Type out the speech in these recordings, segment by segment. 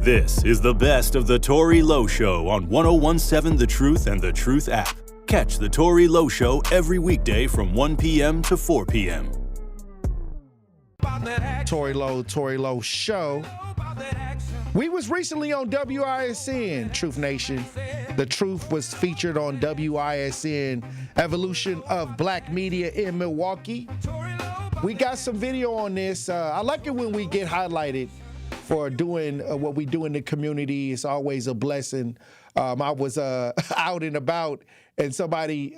This is the best of the Tory Lowe Show on 1017 The Truth and The Truth app. Catch the Tory Lowe Show every weekday from 1 p.m. to 4 p.m. Tory Lowe Show. We was recently on WISN, Truth Nation. The Truth was featured on WISN, Evolution of Black Media in Milwaukee. We got some video on this. I like it when we get highlighted for doing what we do in the community. It's always a blessing. I was out and about, and somebody,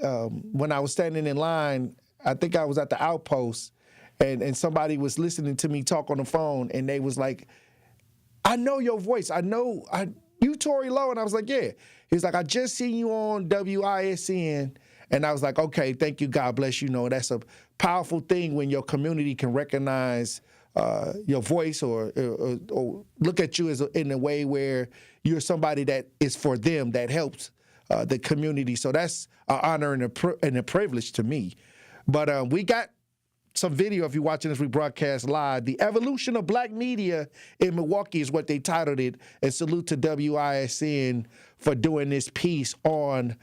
when I was standing in line, I think I was at the outpost, and somebody was listening to me talk on the phone, and they was like, I know your voice. You Tory Lowe. And I was like, yeah. He was like, I just seen you on WISN. And I was like, okay, thank you. God bless you. Know that's a powerful thing when your community can recognize your voice or look at you in a way where you're somebody that is for them, that helps the community. So that's an honor and a privilege to me. But we got some video if you're watching this rebroadcast live. The Evolution of Black Media in Milwaukee is what they titled it. And salute to WISN for doing this piece on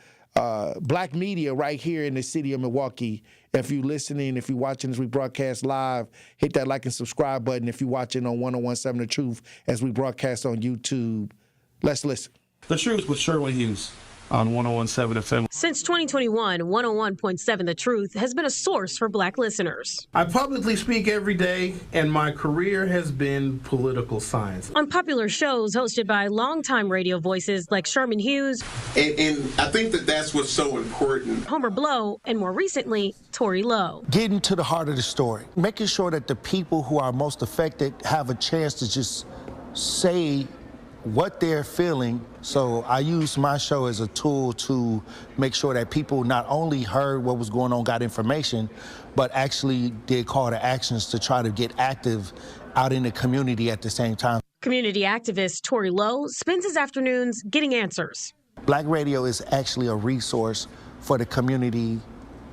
black media right here in the city of Milwaukee. If you're listening, if you're watching this rebroadcast live, hit that like and subscribe button. If you're watching on 1017 The Truth as we broadcast on YouTube, let's listen. The Truth with Sherwin Hughes on 1017 FM. Since 2021, 101.7 The Truth has been a source for Black listeners. I publicly speak every day, and my career has been political science. On popular shows hosted by longtime radio voices like Sherman Hughes, and I think that's what's so important. Homer Blow, and more recently, Tory Lowe. Getting to the heart of the story, making sure that the people who are most affected have a chance to just say what they're feeling. So I use my show as a tool to make sure that people not only heard what was going on, got information, but actually did call to actions to try to get active out in the community at the same time. Community activist Tory Lowe spends his afternoons getting answers. Black radio is actually a resource for the community,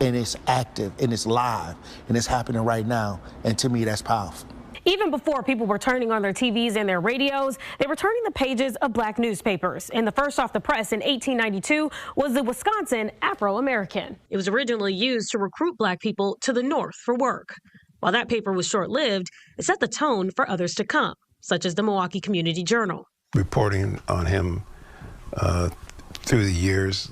and it's active, and it's live, and it's happening right now. And to me, that's powerful. Even before people were turning on their TVs and their radios, they were turning the pages of Black newspapers. And the first off the press in 1892 was the Wisconsin Afro-American. It was originally used to recruit Black people to the North for work. While that paper was short-lived, it set the tone for others to come, such as the Milwaukee Community Journal. Reporting on him through the years,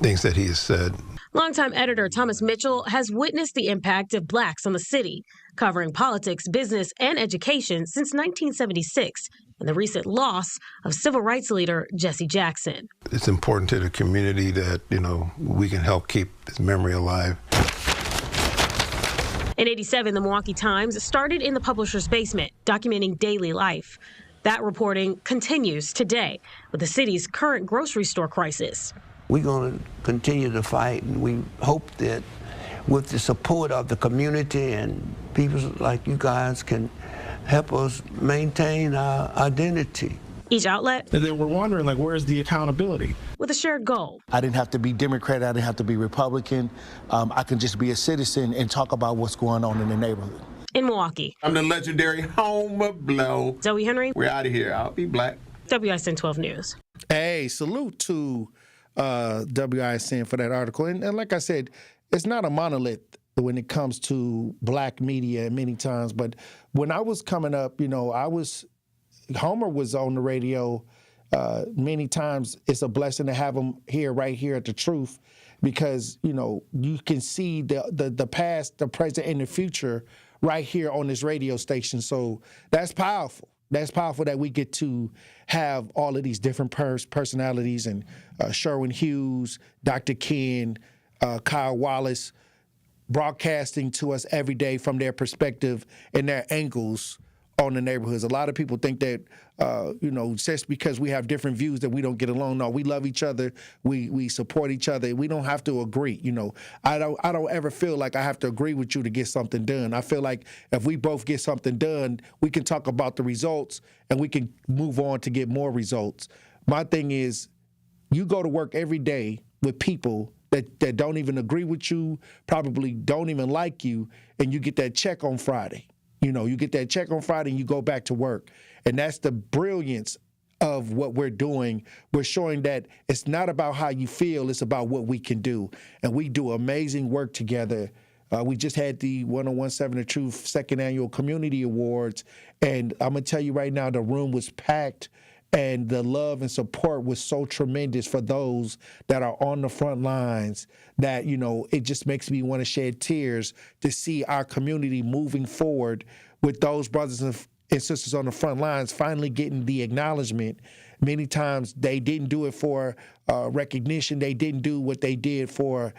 things that he has said. Longtime editor Thomas Mitchell has witnessed the impact of Blacks on the city, covering politics, business, and education since 1976, and the recent loss of civil rights leader Jesse Jackson. It's important to the community that, we can help keep his memory alive. In '87, the Milwaukee Times started in the publisher's basement, documenting daily life. That reporting continues today with the city's current grocery store crisis. We're going to continue to fight, and we hope that with the support of the community and people like you guys can help us maintain our identity. Each outlet, And then we're wondering, where's the accountability? with a shared goal. I didn't have to be Democrat, I didn't have to be Republican. I can just be a citizen and talk about what's going on in the neighborhood. In Milwaukee, I'm the legendary Homer Blow. Zoe Henry, We're out of here. I'll be black. WISN 12 News. Hey, salute to WISN for that article. And like I said, it's not a monolith when it comes to black media many times. But when I was coming up, Homer was on the radio many times. It's a blessing to have him right here at The Truth, because, you can see the past, the present, and the future right here on this radio station. So that's powerful. That's powerful that we get to have all of these different personalities, and Sherwin Hughes, Dr. Ken, Kyle Wallace, broadcasting to us every day from their perspective and their angles on the neighborhoods. A lot of people think that, just because we have different views that we don't get along. No, we love each other. We support each other. We don't have to agree. I don't ever feel like I have to agree with you to get something done. I feel like if we both get something done, we can talk about the results and we can move on to get more results. My thing is, you go to work every day with people that don't even agree with you, probably don't even like you, and you get that check on Friday. You know, you get that check on Friday and you go back to work. And that's the brilliance of what we're doing. We're showing that it's not about how you feel, it's about what we can do. And we do amazing work together. We just had the 1017 The Truth Second Annual Community Awards. And I'm going to tell you right now, the room was packed. And the love and support was so tremendous for those that are on the front lines that, you know, it just makes me want to shed tears to see our community moving forward with those brothers and sisters on the front lines finally getting the acknowledgement. Many times they didn't do it for recognition. They didn't do what they did for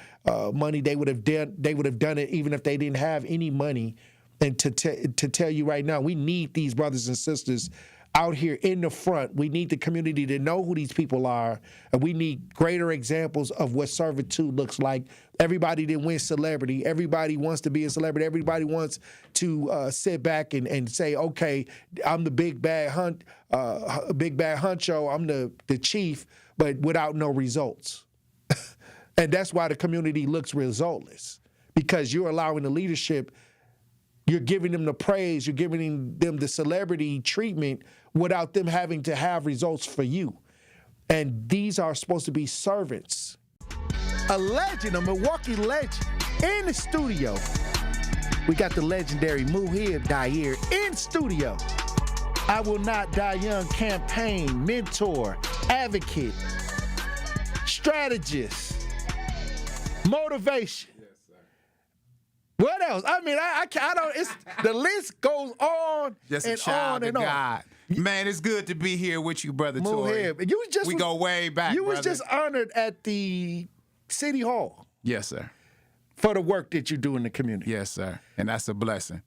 money. They would have done it even if they didn't have any money. And to tell you right now, we need these brothers and sisters out here in the front. We need the community to know who these people are, and we need greater examples of what servitude looks like. Everybody didn't win celebrity. Everybody wants to be a celebrity. Everybody wants to sit back and say, okay, I'm the big bad honcho, I'm the chief, but without no results. And that's why the community looks resultless, because you're allowing the leadership, you're giving them the praise, you're giving them the celebrity treatment without them having to have results for you. And these are supposed to be servants. A legend, a Milwaukee legend, in the studio. We got the legendary Muhib Dyer in studio. I Will Not Die Young campaign, mentor, advocate, strategist, motivation. What else? I mean, I don't. It's the list goes on just and a child on and of on. God. Man, it's good to be here with you, brother Tory. Muhib, we go way back. You was brother. just honored at the City Hall. Yes, sir. For the work that you do in the community. Yes, sir. And that's a blessing,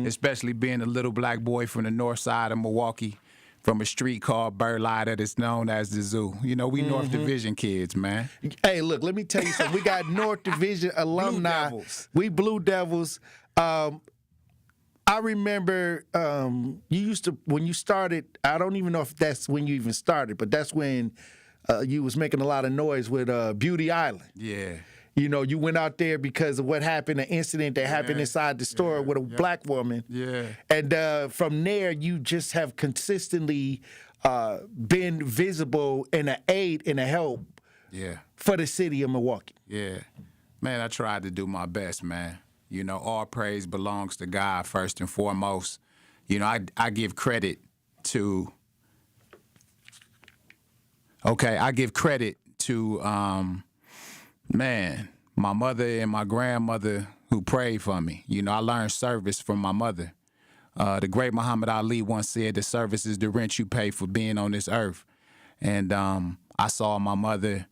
especially being a little black boy from the north side of Milwaukee, from a street called Burleigh that is known as the Zoo. You know, we North Division kids, man. Hey, look, let me tell you something. We got North Division alumni. Blue Devils. We Blue Devils. I remember you used to, when you started, I don't even know if that's when you even started, but that's when you was making a lot of noise with Beauty Island. Yeah. You know, you went out there because of what happened, an incident that happened inside the store with a black woman. Yeah. And from there, you just have consistently been visible and an aid and a help for the city of Milwaukee. Yeah. Man, I tried to do my best, man. You know, all praise belongs to God first and foremost. You know, I give credit to, man, my mother and my grandmother who prayed for me. You know, I learned service from my mother. The great Muhammad Ali once said, the service is the rent you pay for being on this earth. And I saw my mother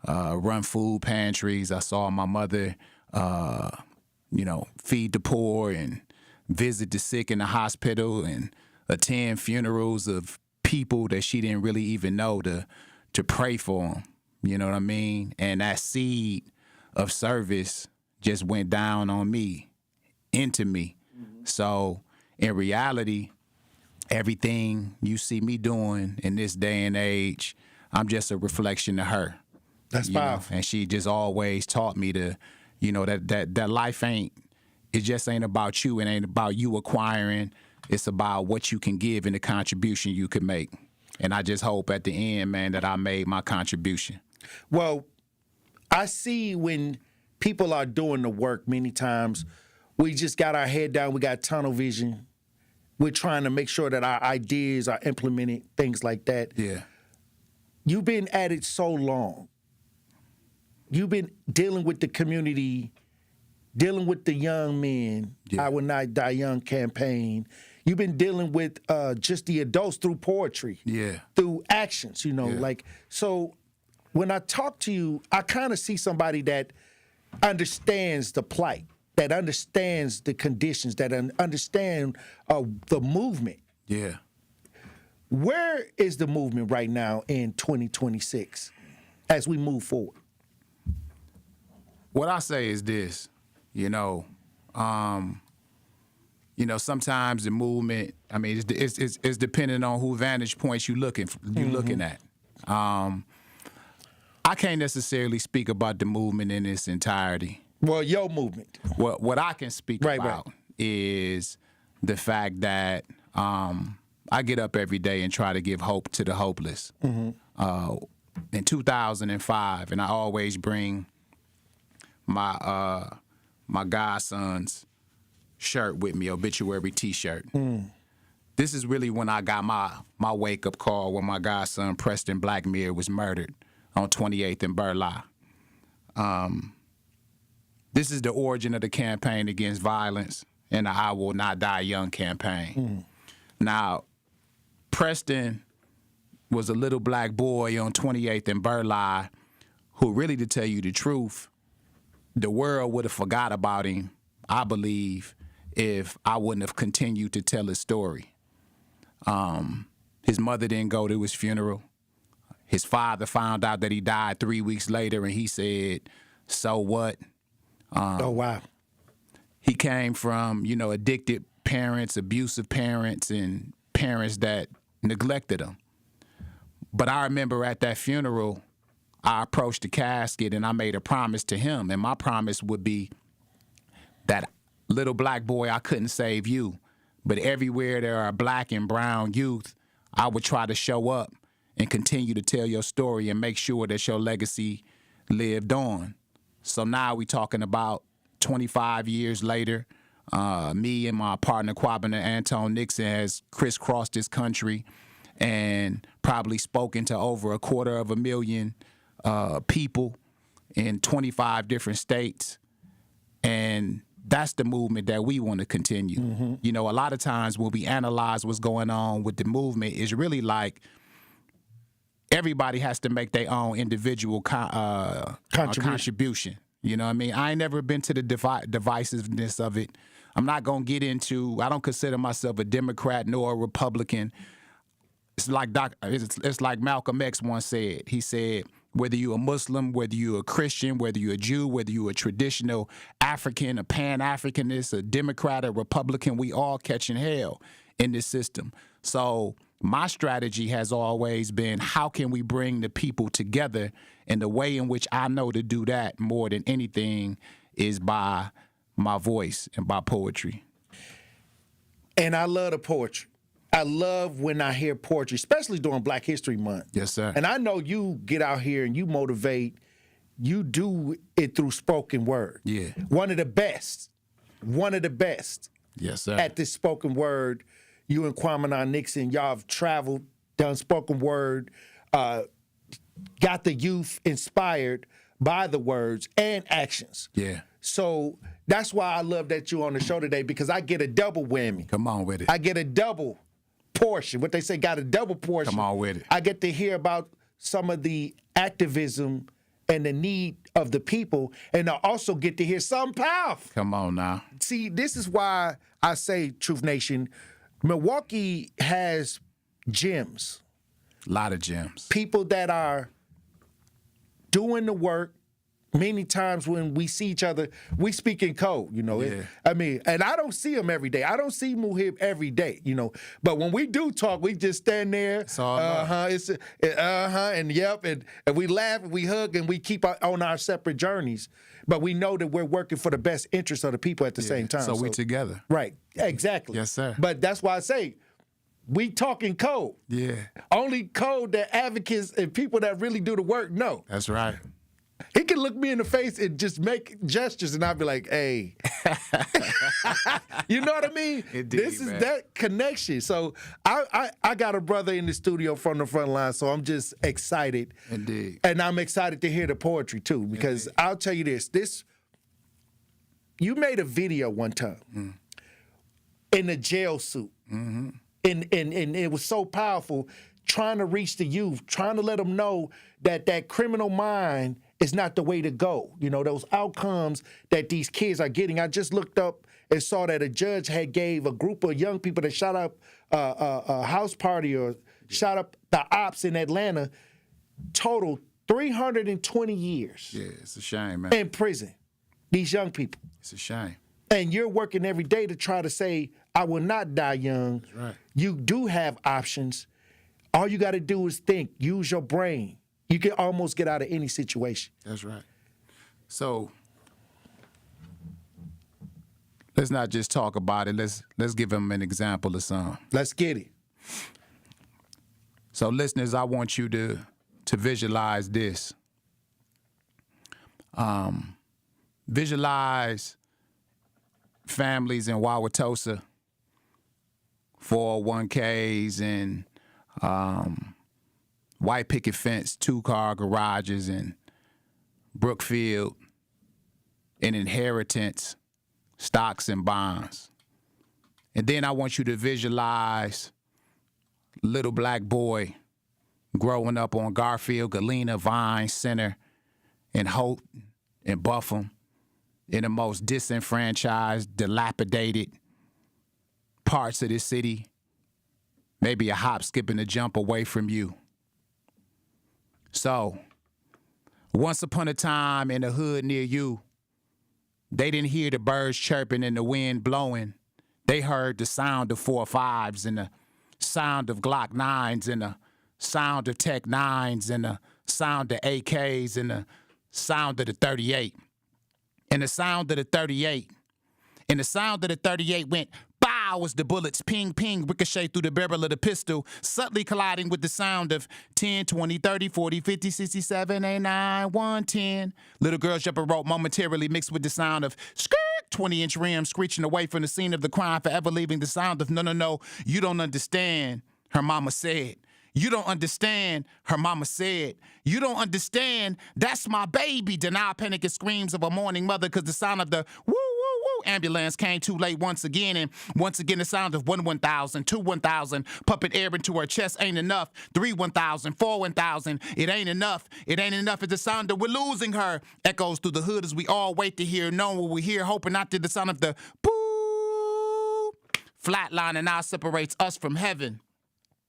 run food pantries. I saw my mother, feed the poor and visit the sick in the hospital and attend funerals of people that she didn't really even know to pray for them. You know what I mean? And that seed of service just went down on me, into me. So in reality, everything you see me doing in this day and age, I'm just a reflection of her. That's powerful. And she just always taught me to, that life it just ain't about you. It ain't about you acquiring. It's about what you can give and the contribution you can make. And I just hope at the end, man, that I made my contribution. Well, I see when people are doing the work, many times we just got our head down, we got tunnel vision. We're trying to make sure that our ideas are implemented, things like that. Yeah. You've been at it so long. You've been dealing with the community, dealing with the young men, I Will Not Die Young campaign. You've been dealing with just the adults through poetry, through actions, so when I talk to you, I kind of see somebody that understands the plight, that understands the conditions, that understand the movement. Yeah. Where is the movement right now in 2026 as we move forward? What I say is this, sometimes the movement, I mean, it's depending on who vantage points you're looking at. I can't necessarily speak about the movement in its entirety. Well, your movement. What I can speak about is the fact that I get up every day and try to give hope to the hopeless. In 2005, and I always bring my my godson's shirt with me, obituary T-shirt. This is really when I got my wake-up call when my godson Preston Blackmere was murdered on 28th and Burleigh. This is the origin of the campaign against violence and the I Will Not Die Young campaign. Now, Preston was a little black boy on 28th and Burleigh who, really, to tell you the truth, the world would have forgot about him, I believe, if I wouldn't have continued to tell his story. His mother didn't go to his funeral. His father found out that he died 3 weeks later, and he said, so what? Oh, wow. He came from, addicted parents, abusive parents, and parents that neglected him. But I remember at that funeral, I approached the casket and I made a promise to him. And my promise would be that, little black boy, I couldn't save you. But everywhere there are black and brown youth, I would try to show up and continue to tell your story and make sure that your legacy lived on. So now we're talking about 25 years later. Me and my partner, Kwabena Anton Nixon, has crisscrossed this country and probably spoken to over 250,000 people in 25 different states. And that's the movement that we want to continue. A lot of times when we analyze what's going on with the movement, it's really like everybody has to make their own individual contribution. You know what I mean? I ain't never been to the divisiveness of it. I'm not going to get into, I don't consider myself a Democrat nor a Republican. It's like Malcolm X once said. He said, whether you're a Muslim, whether you're a Christian, whether you're a Jew, whether you're a traditional African, a Pan-Africanist, a Democrat, a Republican, we all catching hell in this system. So my strategy has always been, how can we bring the people together? And the way in which I know to do that more than anything is by my voice and by poetry. And I love the poetry. I love when I hear poetry, especially during Black History Month. Yes, sir. And I know you get out here and you motivate. You do it through spoken word. Yeah. One of the best. Yes, sir. At this spoken word. You and Kwabena Nixon, y'all have traveled, done spoken word, got the youth inspired by the words and actions. Yeah. So that's why I love that you're on the show today, because I get a double whammy. Come on with it. I get a double portion. What they say, got a double portion. Come on with it. I get to hear about some of the activism and the need of the people, and I also get to hear something powerful. Come on now. See, this is why I say, Truth Nation, Milwaukee has gems. A lot of gems. People that are doing the work. Many times when we see each other, we speak in code, Yeah. And I don't see them every day. I don't see Muhib every day, But when we do talk, we just stand there. It's all love. And yep, and we laugh, and we hug, and we keep on our separate journeys. But we know that we're working for the best interest of the people at the same time. So we together. Right, exactly. Yes, sir. But that's why I say, we talking code. Yeah. Only code that advocates and people that really do the work know. That's right. He can look me in the face and just make gestures, and I'll be like, hey. You know what I mean? Indeed, this is man. that connection. So I got a brother in the studio from the front line, so I'm just excited. Indeed. And I'm excited to hear the poetry, too, because I'll tell you this. You made a video one time in a jail suit, and it was so powerful, trying to reach the youth, trying to let them know that criminal mind is not the way to go. Those outcomes that these kids are getting. I just looked up and saw that a judge had gave a group of young people that shot up a house party or shot up the ops in Atlanta, total 320 years. Yeah, it's a shame, man. In prison. These young people. It's a shame. And you're working every day to try to say, I will not die young. That's right. You do have options. All you got to do is think, use your brain. You can almost get out of any situation. That's right. So let's not just talk about it. Let's give them an example of something. Let's get it. So, listeners, I want you to visualize this. Visualize families in Wauwatosa, 401ks and white picket fence, 2-car garages in Brookfield, and inheritance, stocks and bonds. And then I want you to visualize little black boy growing up on Garfield, Galena, Vine, Center, and Hope, and Buffum, in the most disenfranchised, dilapidated parts of this city, maybe a hop, skip, and a jump away from you. So, once upon a time in the hood near you, they didn't hear the birds chirping and the wind blowing. They heard the sound of 4.5s and the sound of Glock 9s and the sound of Tech 9s and the sound of AKs and the sound of the 38. And the sound of the 38. And the sound of the 38 went bow as the bullets ping, ping, ricochet through the barrel of the pistol, subtly colliding with the sound of 10, 20, 30, 40, 50, 60, 70, 8, 9, 110. Little girls jumping rope momentarily mixed with the sound of skirt, 20-inch rims screeching away from the scene of the crime, forever leaving the sound of no, you don't understand, her mama said. You don't understand, her mama said. You don't understand, that's my baby. Denial, panic, and screams of a mourning mother because the sound of the woo, woo, woo ambulance came too late once again. And once again, the sound of 1,000, 2,000, pumping air into her chest ain't enough. 3,000, 4,000, it ain't enough. It ain't enough. It's the sound of we're losing her. Echoes through the hood as we all wait to hear, knowing what we hear, hoping not to the sound of the boo. Flatline and now separates us from heaven.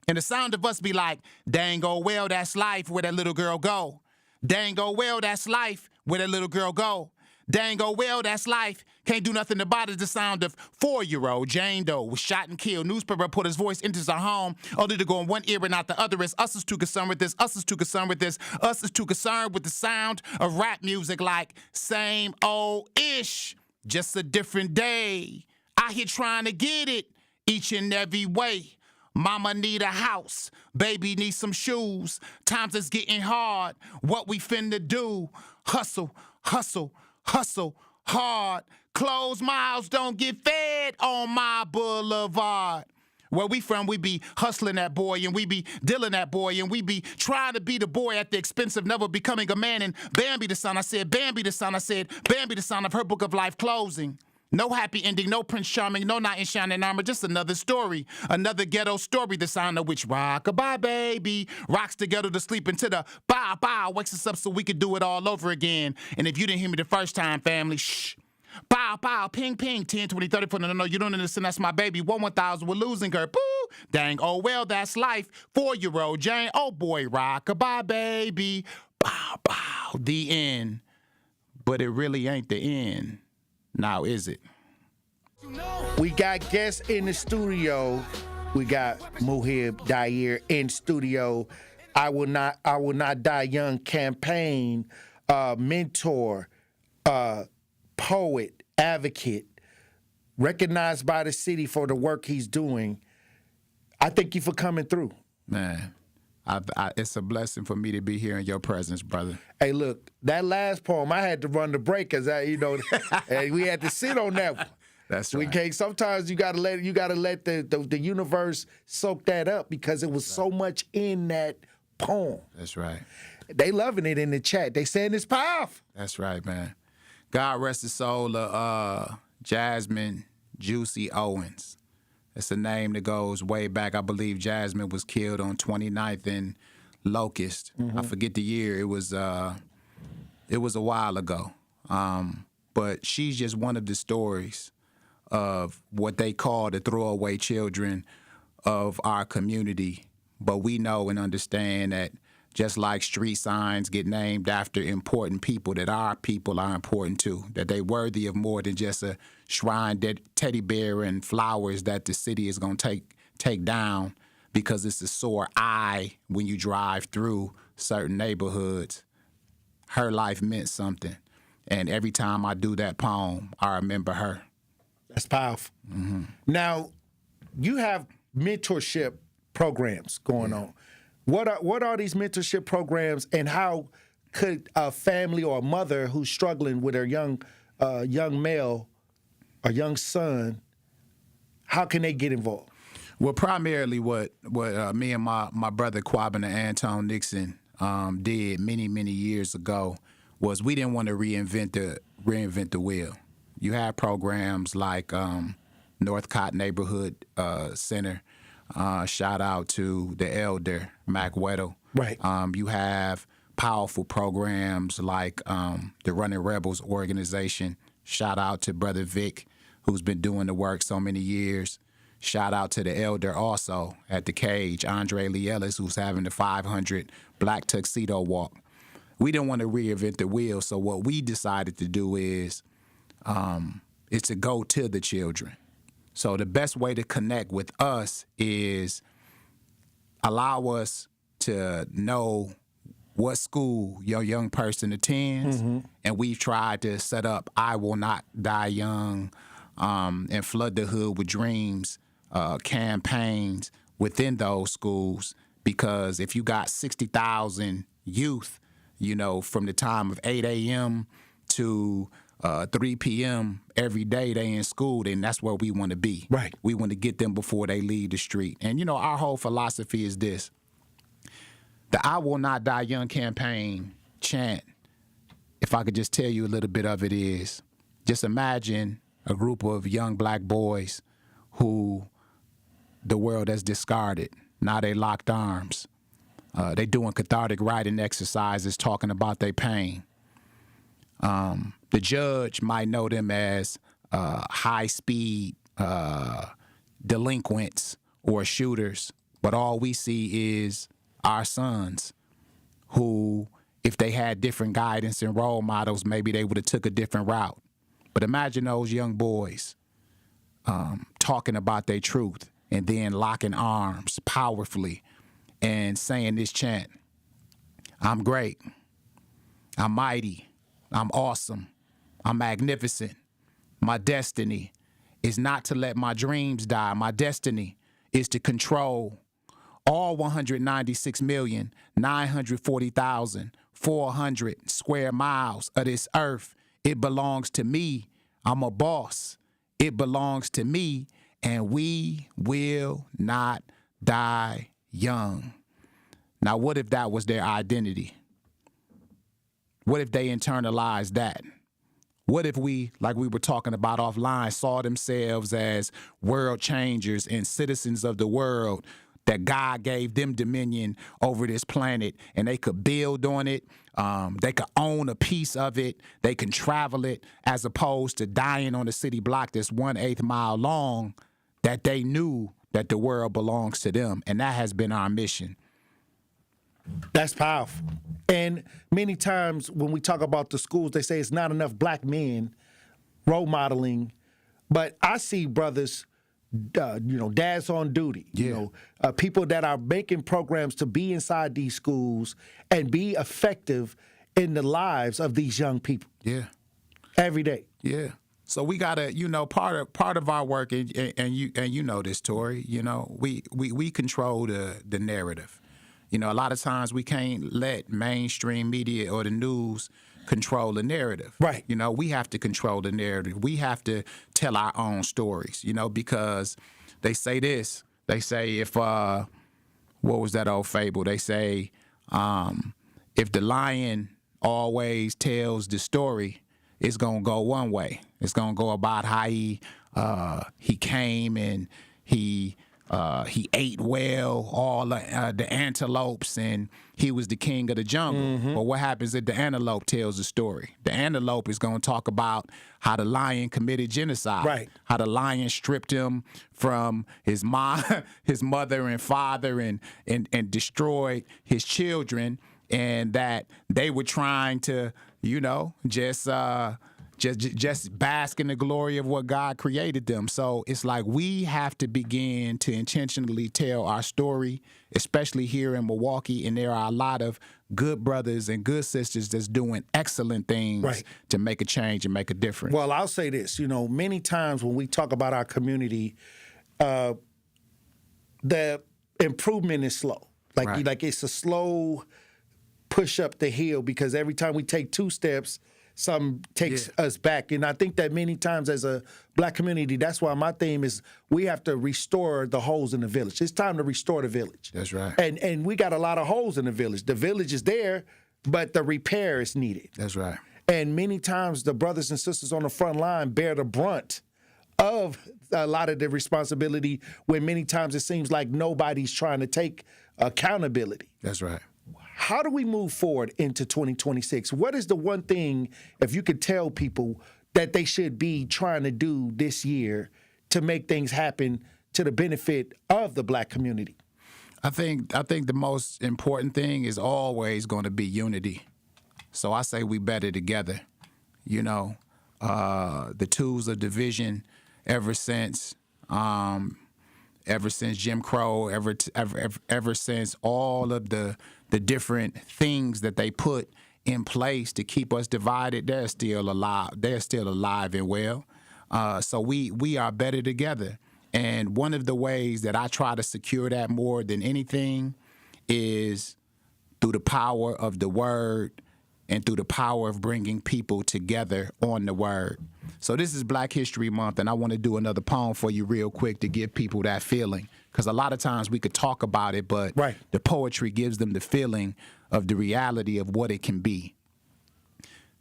And the sound of us be like, dang, oh, well, that's life, where that little girl go. Dang, oh, well, that's life, where that little girl go. Dang, oh, well, that's life. Can't do nothing about it. The sound of 4-year-old Jane Doe was shot and killed. Newspaper reporter's voice enters our home, only to go in one ear and not the other. Is us is too concerned with this. Us is too concerned with this. Us is too concerned with the sound of rap music like same old-ish, just a different day. Out here trying to get it each and every way. Mama need a house, baby need some shoes. Times is getting hard, what we finna do? Hustle, hustle, hustle hard. Closed mouths don't get fed on my boulevard. Where we from, we be hustling that boy and we be dealing that boy and we be trying to be the boy at the expense of never becoming a man. And Bambi the son, I said, Bambi the son, I said, Bambi the son of her book of life closing. No happy ending, no Prince Charming, no knight in shining armor, just another story. Another ghetto story, the sound of which rock-a-bye, baby. Rocks the ghetto to sleep into the bow, wakes us up so we could do it all over again. And if you didn't hear me the first time, family, shh. Bow, ping, ping, 10, 20, 30, 40, no, you don't understand, that's my baby. 1,000, we're losing her, boo. Dang, oh, well, that's life. 4-year-old Jane, oh, boy, rock-a-bye, baby. Bow, the end. But it really ain't the end. Now, is it? We got guests in the studio. We got Muhib, Dyer in studio. I will not die young campaign, mentor, poet, advocate, recognized by the city for the work he's doing. I thank you for coming through. Man, it's a blessing for me to be here in your presence, brother. Hey, look, that last poem, I had to run the break because we had to sit on that one. That's right. We can't. Sometimes you gotta let the universe soak that up because it was so much in that poem. That's right. They loving it in the chat. They saying it's powerful. That's right, man. God rest the soul of Jasmine Juicy Owens. It's a name that goes way back. I believe Jasmine was killed on 29th and Locust. Mm-hmm. I forget the year. It was a while ago. But she's just one of the stories of what they call the throwaway children of our community. But we know and understand that just like street signs get named after important people, that our people are important too, that they're worthy of more than just a shrine teddy bear and flowers that the city is going to take down because it's a sore eye when you drive through certain neighborhoods. Her life meant something. And every time I do that poem, I remember her. That's powerful. Now, you have mentorship programs going on. What are these mentorship programs, and how could a family or a mother who's struggling with their young male or young son, how can they get involved? Well, primarily what me and my brother Kwabena Anton Nixon did many years ago was we didn't want to reinvent the wheel. You have programs like Northcott Neighborhood Center. Shout out to the elder Mac Weddle. Right. You have powerful programs like the Running Rebels organization. Shout out to Brother Vic, who's been doing the work so many years. Shout out to the elder also at the Cage, Andre Lee Ellis, who's having the 500 Black Tuxedo Walk. We didn't want to reinvent the wheel, so what we decided to do is to go to the children. So the best way to connect with us is allow us to know what school your young person attends, and we've tried to set up I Will Not Die Young and Flood the Hood with Dreams campaigns within those schools, because if you got 60,000 youth, from the time of 8 a.m. to 3 p.m. every day they in school, then that's where we want to be. Right. We want to get them before they leave the street. And, our whole philosophy is this. The I Will Not Die Young campaign chant, if I could just tell you a little bit of it, is just imagine a group of young black boys who the world has discarded. Now they locked arms. They doing cathartic writing exercises, talking about their pain. The judge might know them as high-speed delinquents or shooters, but all we see is our sons who, if they had different guidance and role models, maybe they would have took a different route. But imagine those young boys talking about their truth and then locking arms powerfully and saying this chant: I'm great, I'm mighty, I'm awesome, I'm magnificent. My destiny is not to let my dreams die. My destiny is to control all 196,940,400 square miles of this earth. It belongs to me. I'm a boss. It belongs to me, and we will not die young. Now, what if that was their identity? What if they internalized that? What if we, like we were talking about offline, saw themselves as world changers and citizens of the world, that God gave them dominion over this planet and they could build on it, they could own a piece of it, they can travel it, as opposed to dying on a city block that's 1/8 mile long, that they knew that the world belongs to them. And that has been our mission. That's powerful. And many times when we talk about the schools, they say it's not enough black men role modeling, but I see brothers, dads on duty, people that are making programs to be inside these schools and be effective in the lives of these young people. Yeah. Every day. Yeah. So we gotta, part of our work, and you know this, Tory. We control the narrative. A lot of times we can't let mainstream media or the news control the narrative. Right. We have to control the narrative. We have to tell our own stories, because they say this. They say if, what was that old fable? They say if the lion always tells the story, it's going to go one way. It's going to go about how he came and he ate well, all the antelopes, and he was the king of the jungle. Mm-hmm. But what happens if the antelope tells the story? The antelope is going to talk about how the lion committed genocide, right? How the lion stripped him from his mother and father, and destroyed his children, and that they were trying to, just just bask in the glory of what God created them. So it's like we have to begin to intentionally tell our story, especially here in Milwaukee. And there are a lot of good brothers and good sisters that's doing excellent things to make a change and make a difference. Well, I'll say this, many times when we talk about our community, the improvement is slow. Like it's a slow push up the hill, because every time we take 2 steps, something takes us back. And I think that many times as a Black community, that's why my theme is we have to restore the holes in the village. It's time to restore the village. That's right. And we got a lot of holes in the village. The village is there, but the repair is needed. That's right. And many times the brothers and sisters on the front line bear the brunt of a lot of the responsibility, when many times it seems like nobody's trying to take accountability. That's right. How do we move forward into 2026? What is the one thing, if you could tell people, that they should be trying to do this year to make things happen to the benefit of the Black community? I think the most important thing is always going to be unity. So I say we better together. The tools of division ever since Jim Crow, ever since all of the different things that they put in place to keep us divided, they're still alive. They're still alive and well. So we are better together. And one of the ways that I try to secure that more than anything is through the power of the word and through the power of bringing people together on the word. So this is Black History Month, and I want to do another poem for you real quick to give people that feeling. Because a lot of times we could talk about it, but the poetry gives them the feeling of the reality of what it can be.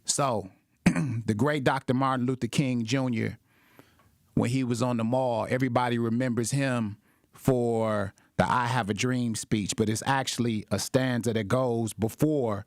So the great Dr. Martin Luther King Jr., when he was on the Mall, everybody remembers him for the I Have a Dream speech, but it's actually a stanza that goes before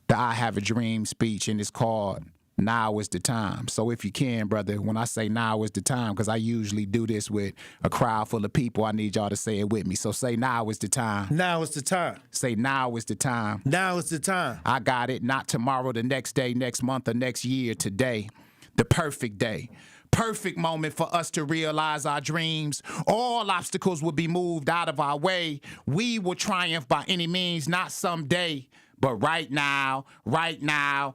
the I Have a Dream speech, and it's called Now is the Time. So if you can, brother, when I say now is the time, because I usually do this with a crowd full of people, I need y'all to say it with me. So say now is the time. Now is the time. Say now is the time. Now is the time. I got it. Not tomorrow, the next day, next month, or next year. Today, the perfect day. Perfect moment for us to realize our dreams. All obstacles will be moved out of our way. We will triumph by any means, not someday. But right now, now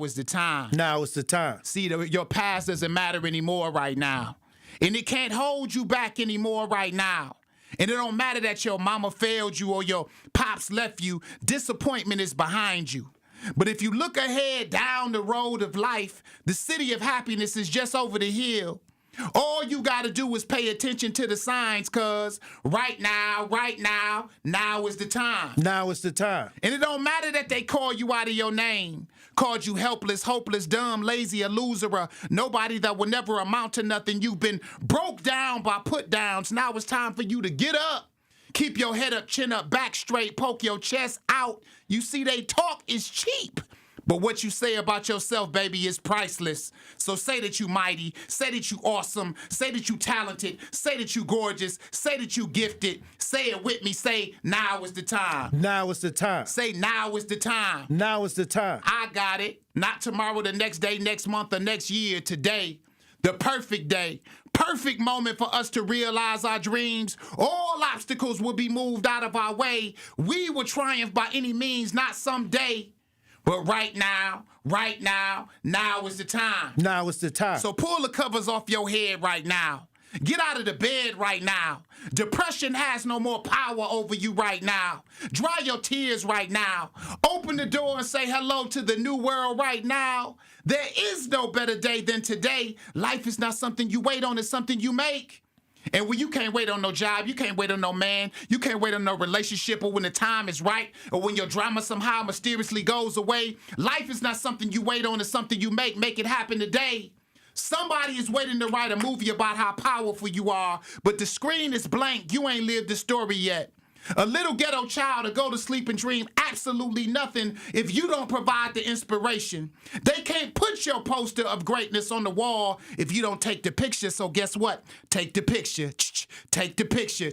is the time. Now is the time. See, your past doesn't matter anymore right now. And it can't hold you back anymore right now. And it don't matter that your mama failed you or your pops left you. Disappointment is behind you. But if you look ahead down the road of life, the city of happiness is just over the hill. All you got to do is pay attention to the signs, cuz right now is the time. Now is the time. And it don't matter that they call you out of your name, called you helpless, hopeless, dumb, lazy, a loser, nobody that will never amount to nothing. You've been broke down by put downs. Now it's time for you to get up. Keep your head up, chin up, back straight, poke your chest out. You see, they talk is cheap. But what you say about yourself, baby, is priceless. So say that you mighty, say that you awesome, say that you talented, say that you gorgeous, say that you gifted. Say it with me, say, now is the time. Now is the time. Say, now is the time. Now is the time. I got it. Not tomorrow, the next day, next month, or next year. Today, the perfect day. Perfect moment for us to realize our dreams. All obstacles will be moved out of our way. We will triumph by any means, not someday. But right now is the time. Now is the time. So pull the covers off your head right now. Get out of the bed right now. Depression has no more power over you right now. Dry your tears right now. Open the door and say hello to the new world right now. There is no better day than today. Life is not something you wait on, it's something you make. And when you can't wait on no job, you can't wait on no man, you can't wait on no relationship, or when the time is right, or when your drama somehow mysteriously goes away. Life is not something you wait on, it's something you make. Make it happen today. Somebody is waiting to write a movie about how powerful you are, but the screen is blank. You ain't lived the story yet. A little ghetto child to go to sleep and dream absolutely nothing if you don't provide the inspiration. They can't put your poster of greatness on the wall if you don't take the picture. So guess what? Take the picture. Take the picture.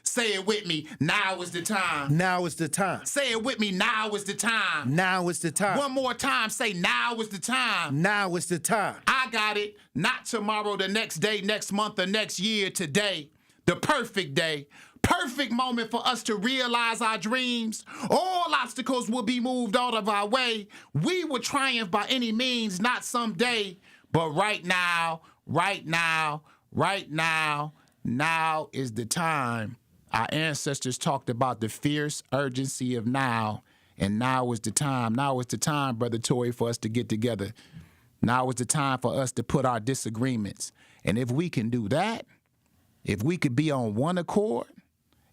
Say it with me. Now is the time. Now is the time. Say it with me. Now is the time. Now is the time. One more time. Say now is the time. Now is the time. I got it. Not tomorrow, the next day, next month, or next year. Today. The perfect day. Perfect moment for us to realize our dreams. All obstacles will be moved out of our way. We will triumph by any means, not someday. But right now, right now, right now, now is the time. Our ancestors talked about the fierce urgency of now, and now is the time. Now is the time, Brother Tory, for us to get together. Now is the time for us to put our disagreements. And if we can do that, if we could be on one accord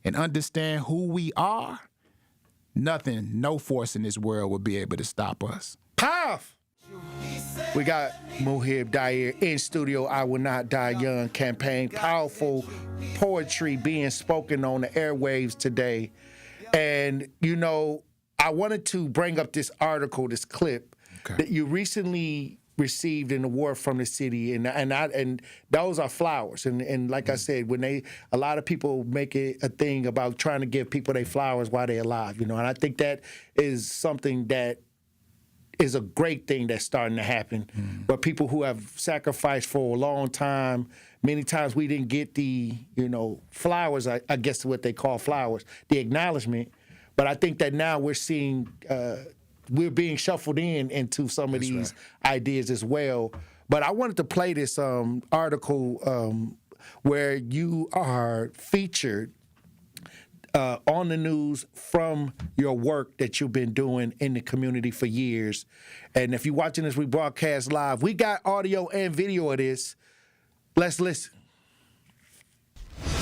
and understand who we are, nothing, no force in this world will be able to stop us. Powerful. We got Muhib Dyer in studio. I Will Not Die Young campaign. Powerful poetry being spoken on the airwaves today. And, you know, I wanted to bring up this article, this clip, that you recently received an award from the city, and those are flowers. And like I said, when a lot of people make it a thing about trying to give people their flowers while they're alive, you know, and I think that is something that is a great thing that's starting to happen. But people who have sacrificed for a long time, many times we didn't get the, you know, flowers, I guess what they call flowers, the acknowledgement. But I think that now we're seeing we're being shuffled into some of these ideas as well. But I wanted to play this article where you are featured on the news from your work that you've been doing in the community for years. And if you're watching this rebroadcast live, we got audio and video of this. Let's listen.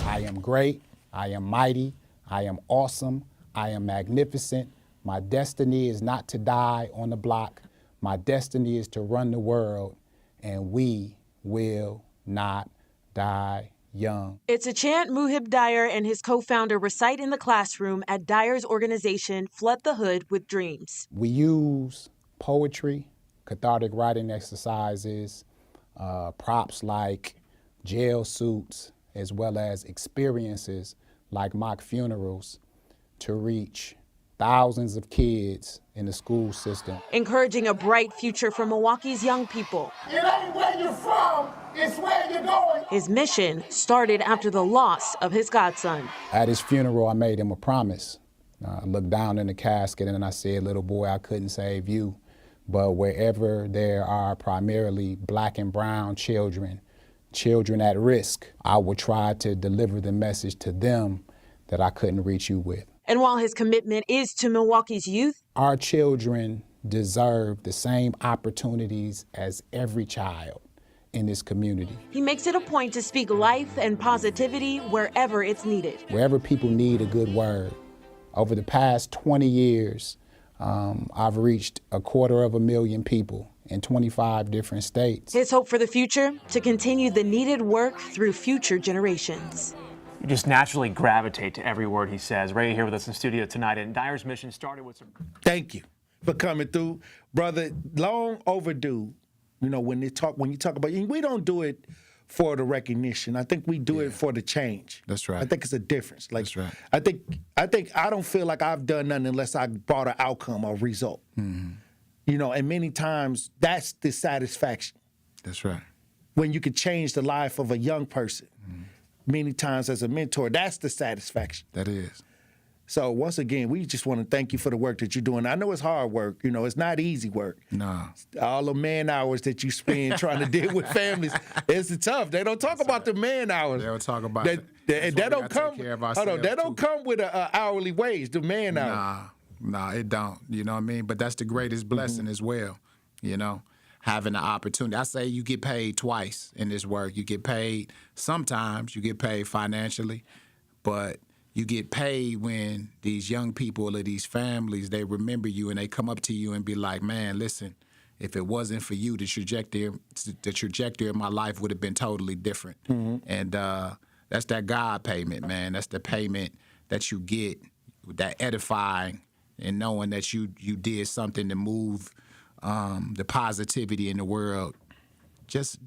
I am great. I am mighty. I am awesome. I am magnificent. My destiny is not to die on the block. My destiny is to run the world, and we will not die young. It's a chant Muhib Dyer and his co-founder recite in the classroom at Dyer's organization, Flood the Hood with Dreams. We use poetry, cathartic writing exercises, props like jail suits, as well as experiences like mock funerals to reach thousands of kids in the school system. Encouraging a bright future for Milwaukee's young people. It ain't where you're from, it's where you're going. His mission started after the loss of his godson. At his funeral, I made him a promise. I looked down in the casket and I said, little boy, I couldn't save you, but wherever there are primarily black and brown children at risk, I will try to deliver the message to them that I couldn't reach you with. And while his commitment is to Milwaukee's youth, our children deserve the same opportunities as every child in this community. He makes it a point to speak life and positivity wherever it's needed. Wherever people need a good word. Over the past 20 years, I've reached 250,000 people in 25 different states. His hope for the future, to continue the needed work through future generations. You just naturally gravitate to every word he says. Right here with us in studio tonight. And Dyer's mission started with some... Thank you for coming through. Brother, long overdue. You know, when you talk about, we don't do it for the recognition. I think we do it for the change. That's right. I think it's a difference. Like, that's right. I think I don't feel like I've done nothing unless I brought an outcome or result. You know, and many times that's the satisfaction. That's right. When you can change the life of a young person. Many times as a mentor, that's the satisfaction. That is. So once again, we just want to thank you for the work that you're doing. I know it's hard work. You know, it's not easy work. No. All the man hours that you spend trying to deal with families, it's tough. They don't talk about the man hours. They don't talk about that. That don't come. Hold on, that don't come with an hourly wage. The man hours. Nah, it don't. You know what I mean? But that's the greatest blessing as well. You know. Having the opportunity. I say you get paid twice in this work. You get paid, sometimes you get paid financially, but you get paid when these young people or these families, they remember you and they come up to you and be like, man, listen, if it wasn't for you, the trajectory of my life would have been totally different. And that's that God payment, man. That's the payment that you get, that edifying, and knowing that you did something to move the positivity in the world just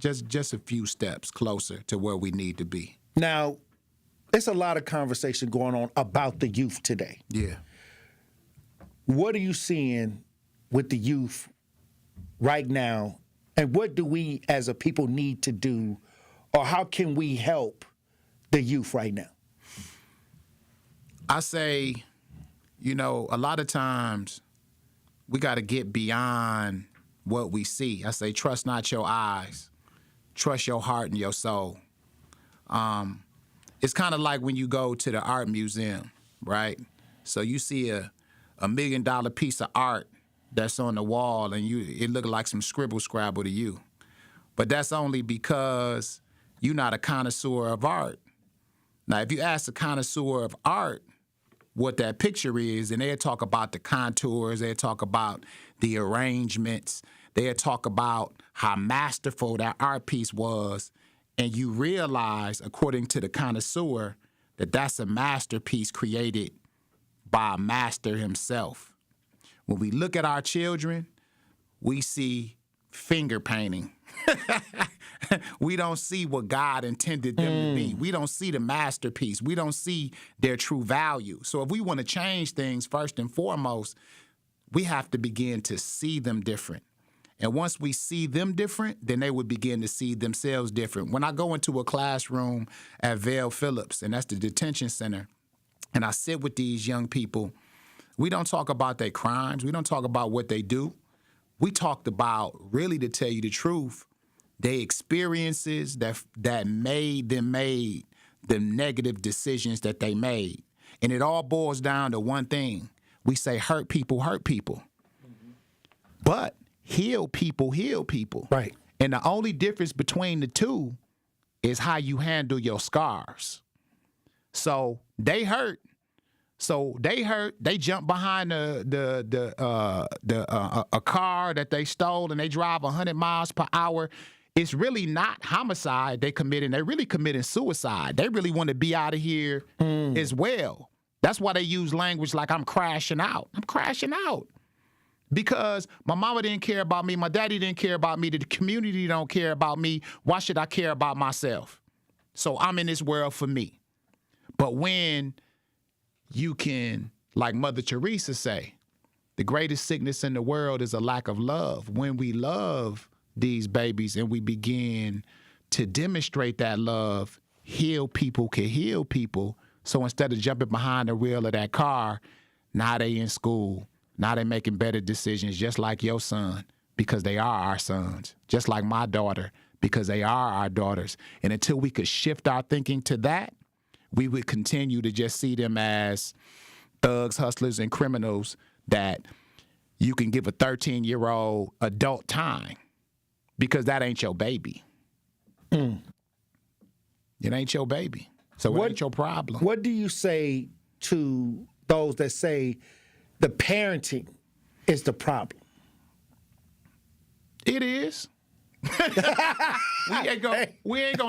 a few steps closer to where we need to be. Now, there's a lot of conversation going on about the youth today. Yeah. What are you seeing with the youth right now, and what do we as a people need to do, or how can we help the youth right now? I say, a lot of times we got to get beyond what we see. I say, trust not your eyes, trust your heart and your soul. It's kind of like when you go to the art museum, right? So you see a $1 million piece of art that's on the wall, and it look like some scribble scrabble to you. But that's only because you're not a connoisseur of art. Now, if you ask a connoisseur of art what that picture is, and they'll talk about the contours, they'll talk about the arrangements, they'll talk about how masterful that art piece was, and you realize, according to the connoisseur, that that's a masterpiece created by a master himself. When we look at our children, we see finger painting. We don't see what God intended them to be. We don't see the masterpiece. We don't see their true value. So if we want to change things, first and foremost, we have to begin to see them different. And once we see them different, then they would begin to see themselves different. When I go into a classroom at Vale Phillips, and that's the detention center, and I sit with these young people, we don't talk about their crimes. We don't talk about what they do. We talked about, really, to tell you the truth, their experiences that made the negative decisions that they made. And it all boils down to one thing. We say hurt people hurt people. Mm-hmm. But heal people heal people. Right. And the only difference between the two is how you handle your scars. So they hurt. They jump behind a car that they stole, and they drive 100 miles per hour. It's really not homicide they committing. They're really committing suicide. They really want to be out of here as well. That's why they use language like, I'm crashing out. I'm crashing out. Because my mama didn't care about me, my daddy didn't care about me, the community don't care about me. Why should I care about myself? So I'm in this world for me. But when you can, like Mother Teresa say, the greatest sickness in the world is a lack of love. When we love these babies and we begin to demonstrate that love, heal people can heal people. So instead of jumping behind the wheel of that car, now they in school. Now they making better decisions, just like your son, because they are our sons. Just like my daughter, because they are our daughters. And until we could shift our thinking to that, we would continue to just see them as thugs, hustlers, and criminals that you can give a 13-year-old adult time, because that ain't your baby. It ain't your baby. So it ain't your problem. What do you say to those that say the parenting is the problem? It is. we ain't gonna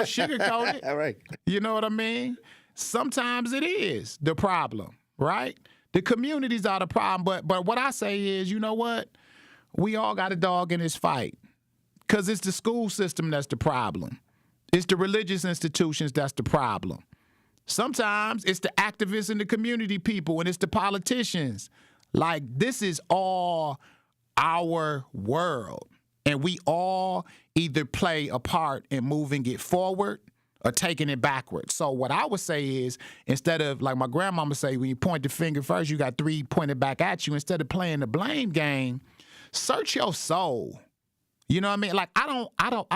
sugarcoat it. All right. You know what I mean? Sometimes it is the problem, right? The communities are the problem. But what I say is, you know what? We all got a dog in this fight. Because it's the school system that's the problem. It's the religious institutions that's the problem. Sometimes it's the activists and the community people, and it's the politicians. Like, this is all our world. And we all either play a part in moving it forward or taking it backwards. So what I would say is, instead of, like my grandmama say, when you point the finger first, you got three pointed back at you. Instead of playing the blame game, search your soul. You know what I mean? Like, I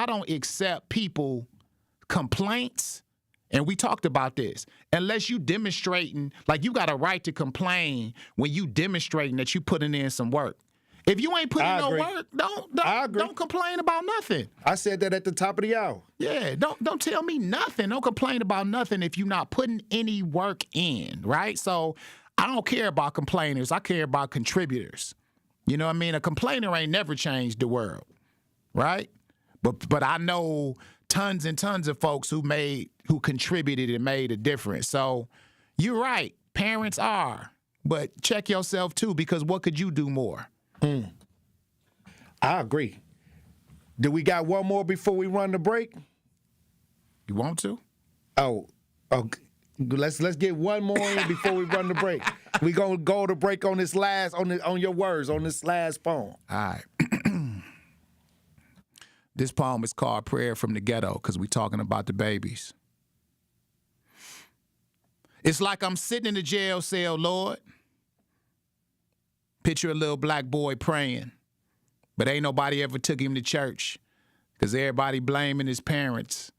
don't accept people complaints. And we talked about this. Unless you demonstrating, like, you got a right to complain when you demonstrating that you putting in some work. If you ain't putting no work, don't complain about nothing. I said that at the top of the hour. Yeah, don't tell me nothing. Don't complain about nothing if you're not putting any work in, right? So I don't care about complainers. I care about contributors. You know what I mean? A complainer ain't never changed the world, right? But I know tons and tons of folks who contributed and made a difference. So you're right. parents are. But check yourself too, because what could you do more? I agree. Do we got one more before we run the break? You want to? Oh, let's get one more in before we run the break. We gonna go to break on this last on your words on this last poem. All right. This poem is called Prayer from the Ghetto because we're talking about the babies. It's like I'm sitting in a jail cell, Lord. Picture a little black boy praying, but ain't nobody ever took him to church because everybody blaming his parents,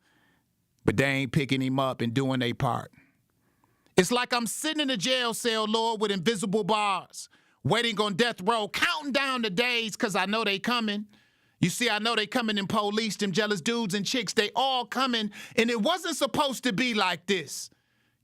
but they ain't picking him up and doing their part. It's like I'm sitting in a jail cell, Lord, with invisible bars, waiting on death row, counting down the days because I know they coming. You see, I know they coming in police, them jealous dudes and chicks, they all coming, and it wasn't supposed to be like this.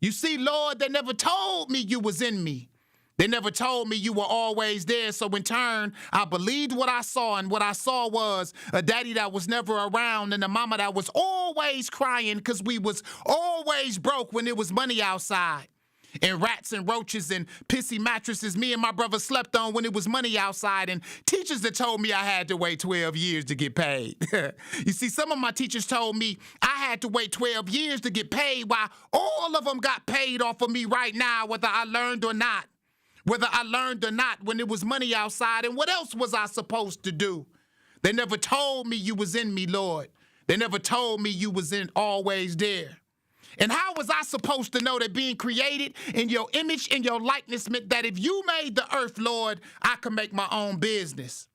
You see, Lord, they never told me you was in me. They never told me you were always there, so in turn, I believed what I saw, and what I saw was a daddy that was never around and a mama that was always crying because we was always broke when there was money outside. And rats and roaches and pissy mattresses me and my brother slept on when it was money outside, and teachers that told me I had to wait 12 years to get paid. You see, some of my teachers told me I had to wait 12 years to get paid, while all of them got paid off of me right now, whether I learned or not. Whether I learned or not when there was money outside, and what else was I supposed to do? They never told me you was in me, Lord. They never told me you was always there. And how was I supposed to know that being created in your image and your likeness meant that if you made the earth, Lord, I could make my own business?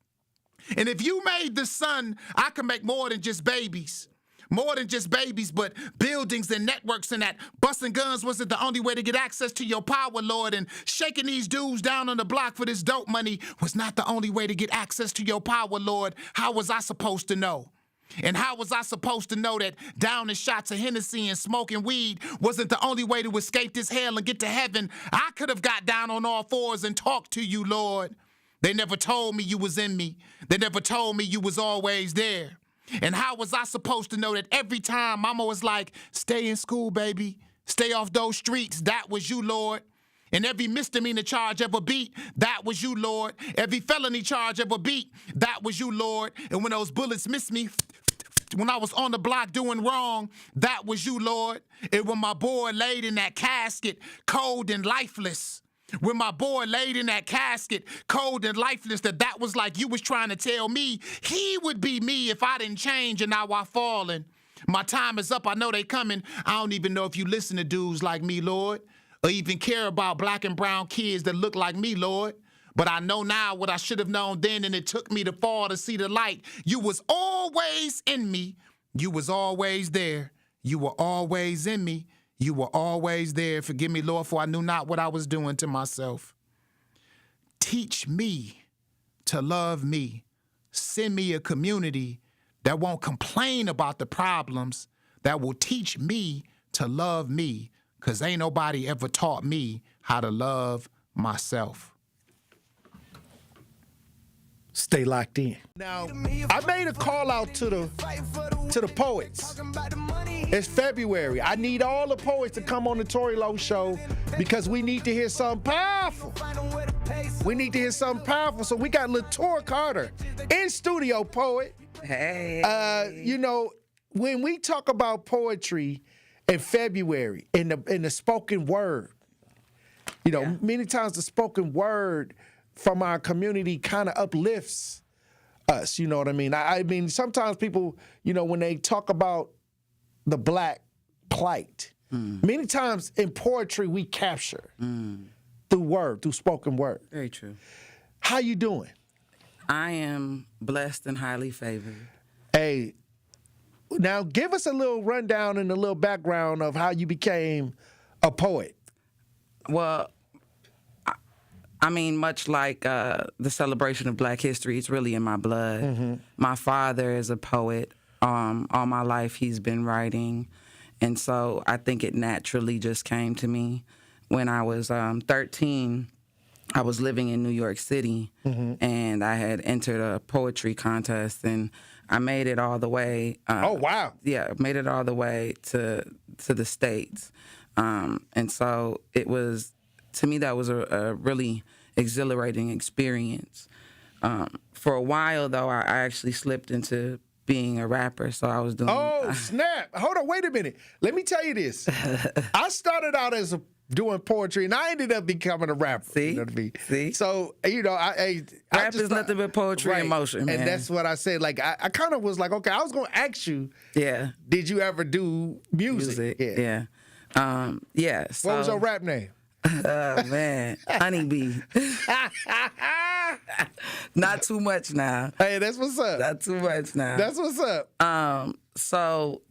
And if you made the sun, I could make more than just babies. More than just babies, but buildings and networks, and that busting guns wasn't the only way to get access to your power, Lord, and shaking these dudes down on the block for this dope money was not the only way to get access to your power, Lord. How was I supposed to know? And how was I supposed to know that downing shots of Hennessy and smoking weed wasn't the only way to escape this hell and get to heaven? I could have got down on all fours and talked to you, Lord. They never told me you was in me. They never told me you was always there. And how was I supposed to know that every time mama was like, stay in school, baby, stay off those streets, that was you, Lord. And every misdemeanor charge ever beat, that was you, Lord. Every felony charge ever beat, that was you, Lord. And when those bullets missed me, when I was on the block doing wrong, that was you, Lord. And when my boy laid in that casket, cold and lifeless, when my boy laid in that casket, cold and lifeless, that was like you was trying to tell me he would be me if I didn't change, and now I fallen. My time is up, I know they coming. I don't even know if you listen to dudes like me, Lord, or even care about black and brown kids that look like me, Lord. But I know now what I should have known then, and it took me to fall to see the light. You was always in me. You was always there. You were always in me. You were always there. Forgive me, Lord, for I knew not what I was doing to myself. Teach me to love me. Send me a community that won't complain about the problems, that will teach me to love me, because ain't nobody ever taught me how to love myself. Stay locked in. Now, I made a call out to the poets. It's February. I need all the poets to come on the Tory Lowe show because we need to hear something powerful. We need to hear something powerful. So we got LaTour Carter in studio, poet. Hey. You know, when we talk about poetry in February, in the spoken word, you know, many times the spoken word from our community kind of uplifts us, you know what I mean? I mean, sometimes people, you know, when they talk about the black plight, many times in poetry we capture through spoken word. Very true. How you doing? I am blessed and highly favored. Hey, now give us a little rundown and a little background of how you became a poet. Well, I mean, much like the celebration of Black history, it's really in my blood. Mm-hmm. My father is a poet. All my life he's been writing. And so I think it naturally just came to me. When I was 13, I was living in New York City, and I had entered a poetry contest, and I made it all the way. Oh, wow. Yeah, made it all the way to the States. And so it was to me, that was a really exhilarating experience. For a while, though, I actually slipped into being a rapper, so I was doing... Oh, snap. Hold on, wait a minute. Let me tell you this. I started out as doing poetry, and I ended up becoming a rapper. See? You know what I mean? See? So, you know, Rap is nothing but poetry in motion, man. And that's what I said. Like, I kind of was like, okay, I was going to ask you, did you ever do music? Yeah. So, what was your rap name? Oh, man. Honeybee. Not too much now. Hey, that's what's up. Not too much now. That's what's up. So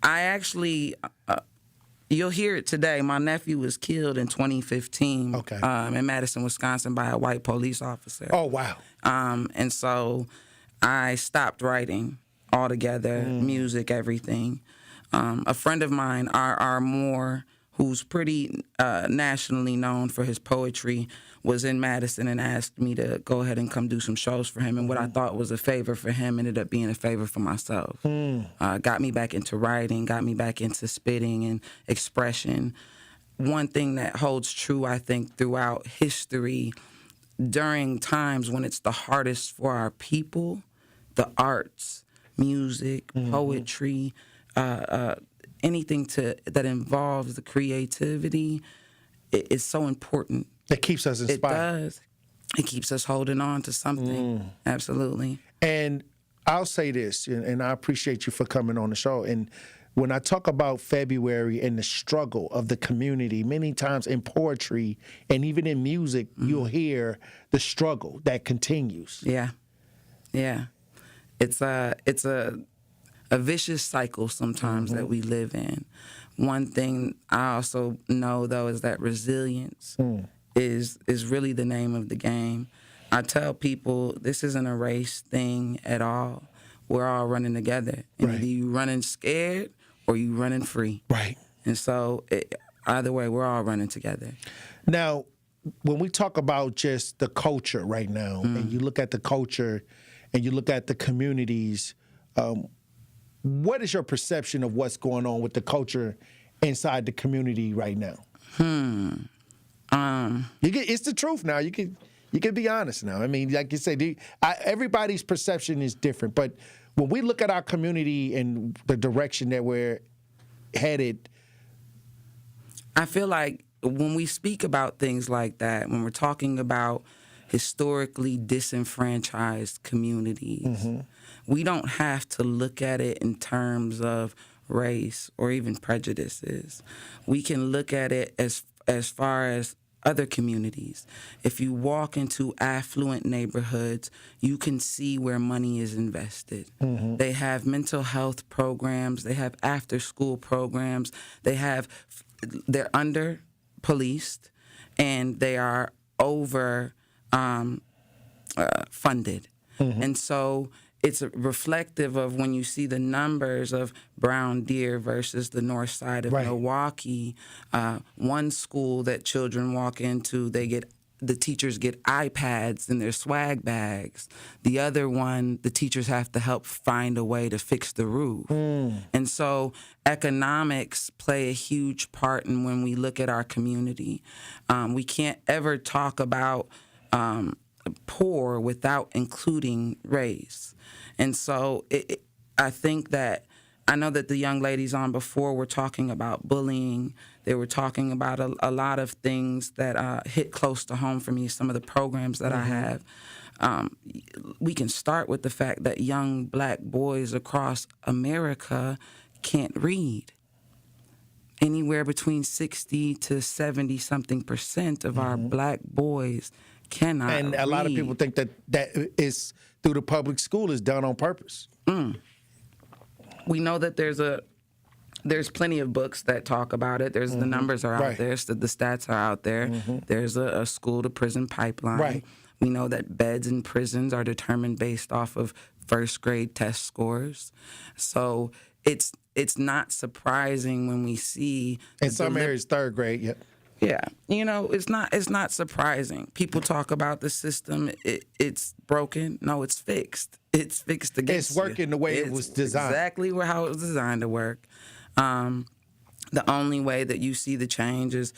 I actually, you'll hear it today. My nephew was killed in 2015 in Madison, Wisconsin by a white police officer. Oh, wow. And so I stopped writing altogether, music, everything. A friend of mine, R. Moore, who's pretty nationally known for his poetry, was in Madison and asked me to go ahead and come do some shows for him. And what I thought was a favor for him ended up being a favor for myself. Got me back into writing, got me back into spitting and expression. One thing that holds true, I think, throughout history, during times when it's the hardest for our people, the arts, music, poetry, anything that involves the creativity is so important. It keeps us inspired. It does. It keeps us holding on to something. Absolutely. And I'll say this, and I appreciate you for coming on the show. And when I talk about February and the struggle of the community, many times in poetry and even in music, you'll hear the struggle that continues. Yeah. It's a vicious cycle sometimes that we live in. One thing I also know, though, is that resilience is really the name of the game. I tell people this isn't a race thing at all. We're all running together. And either you running scared or you running free. Right. And so either way, we're all running together. Now, when we talk about just the culture right now, and you look at the culture and you look at the communities, what is your perception of what's going on with the culture inside the community right now? It's the truth now. You can be honest now. I mean, like you say, everybody's perception is different. But when we look at our community and the direction that we're headed, I feel like when we speak about things like that, when we're talking about historically disenfranchised communities, we don't have to look at it in terms of race or even prejudices. We can look at it as far as other communities. If you walk into affluent neighborhoods, you can see where money is invested. They have mental health programs. They have after-school programs. They're under-policed, and they are over funded. And so it's reflective of when you see the numbers of Brown Deer versus the north side of Milwaukee. One school that children walk into, the teachers get iPads in their swag bags. The other one, the teachers have to help find a way to fix the roof. And so economics play a huge part in when we look at our community. We can't ever talk about poor without including race. And so I think that, I know that the young ladies on before were talking about bullying. They were talking about a lot of things that hit close to home for me, some of the programs that I have. We can start with the fact that young black boys across America can't read. Anywhere between 60 to 70-something% of our black boys cannot read. And a lot of people think that is through the public school is done on purpose. We know that there's plenty of books that talk about it. There's the numbers are out there, so the stats are out there. There's a school to prison pipeline. We know that beds in prisons are determined based off of first grade test scores. So it's not surprising when we see in some areas third grade. Yeah, it's not surprising. People talk about the system. It's broken. No, it's fixed. It's fixed against It's working the way it was designed. Exactly how it was designed to work. The only way that you see the change is,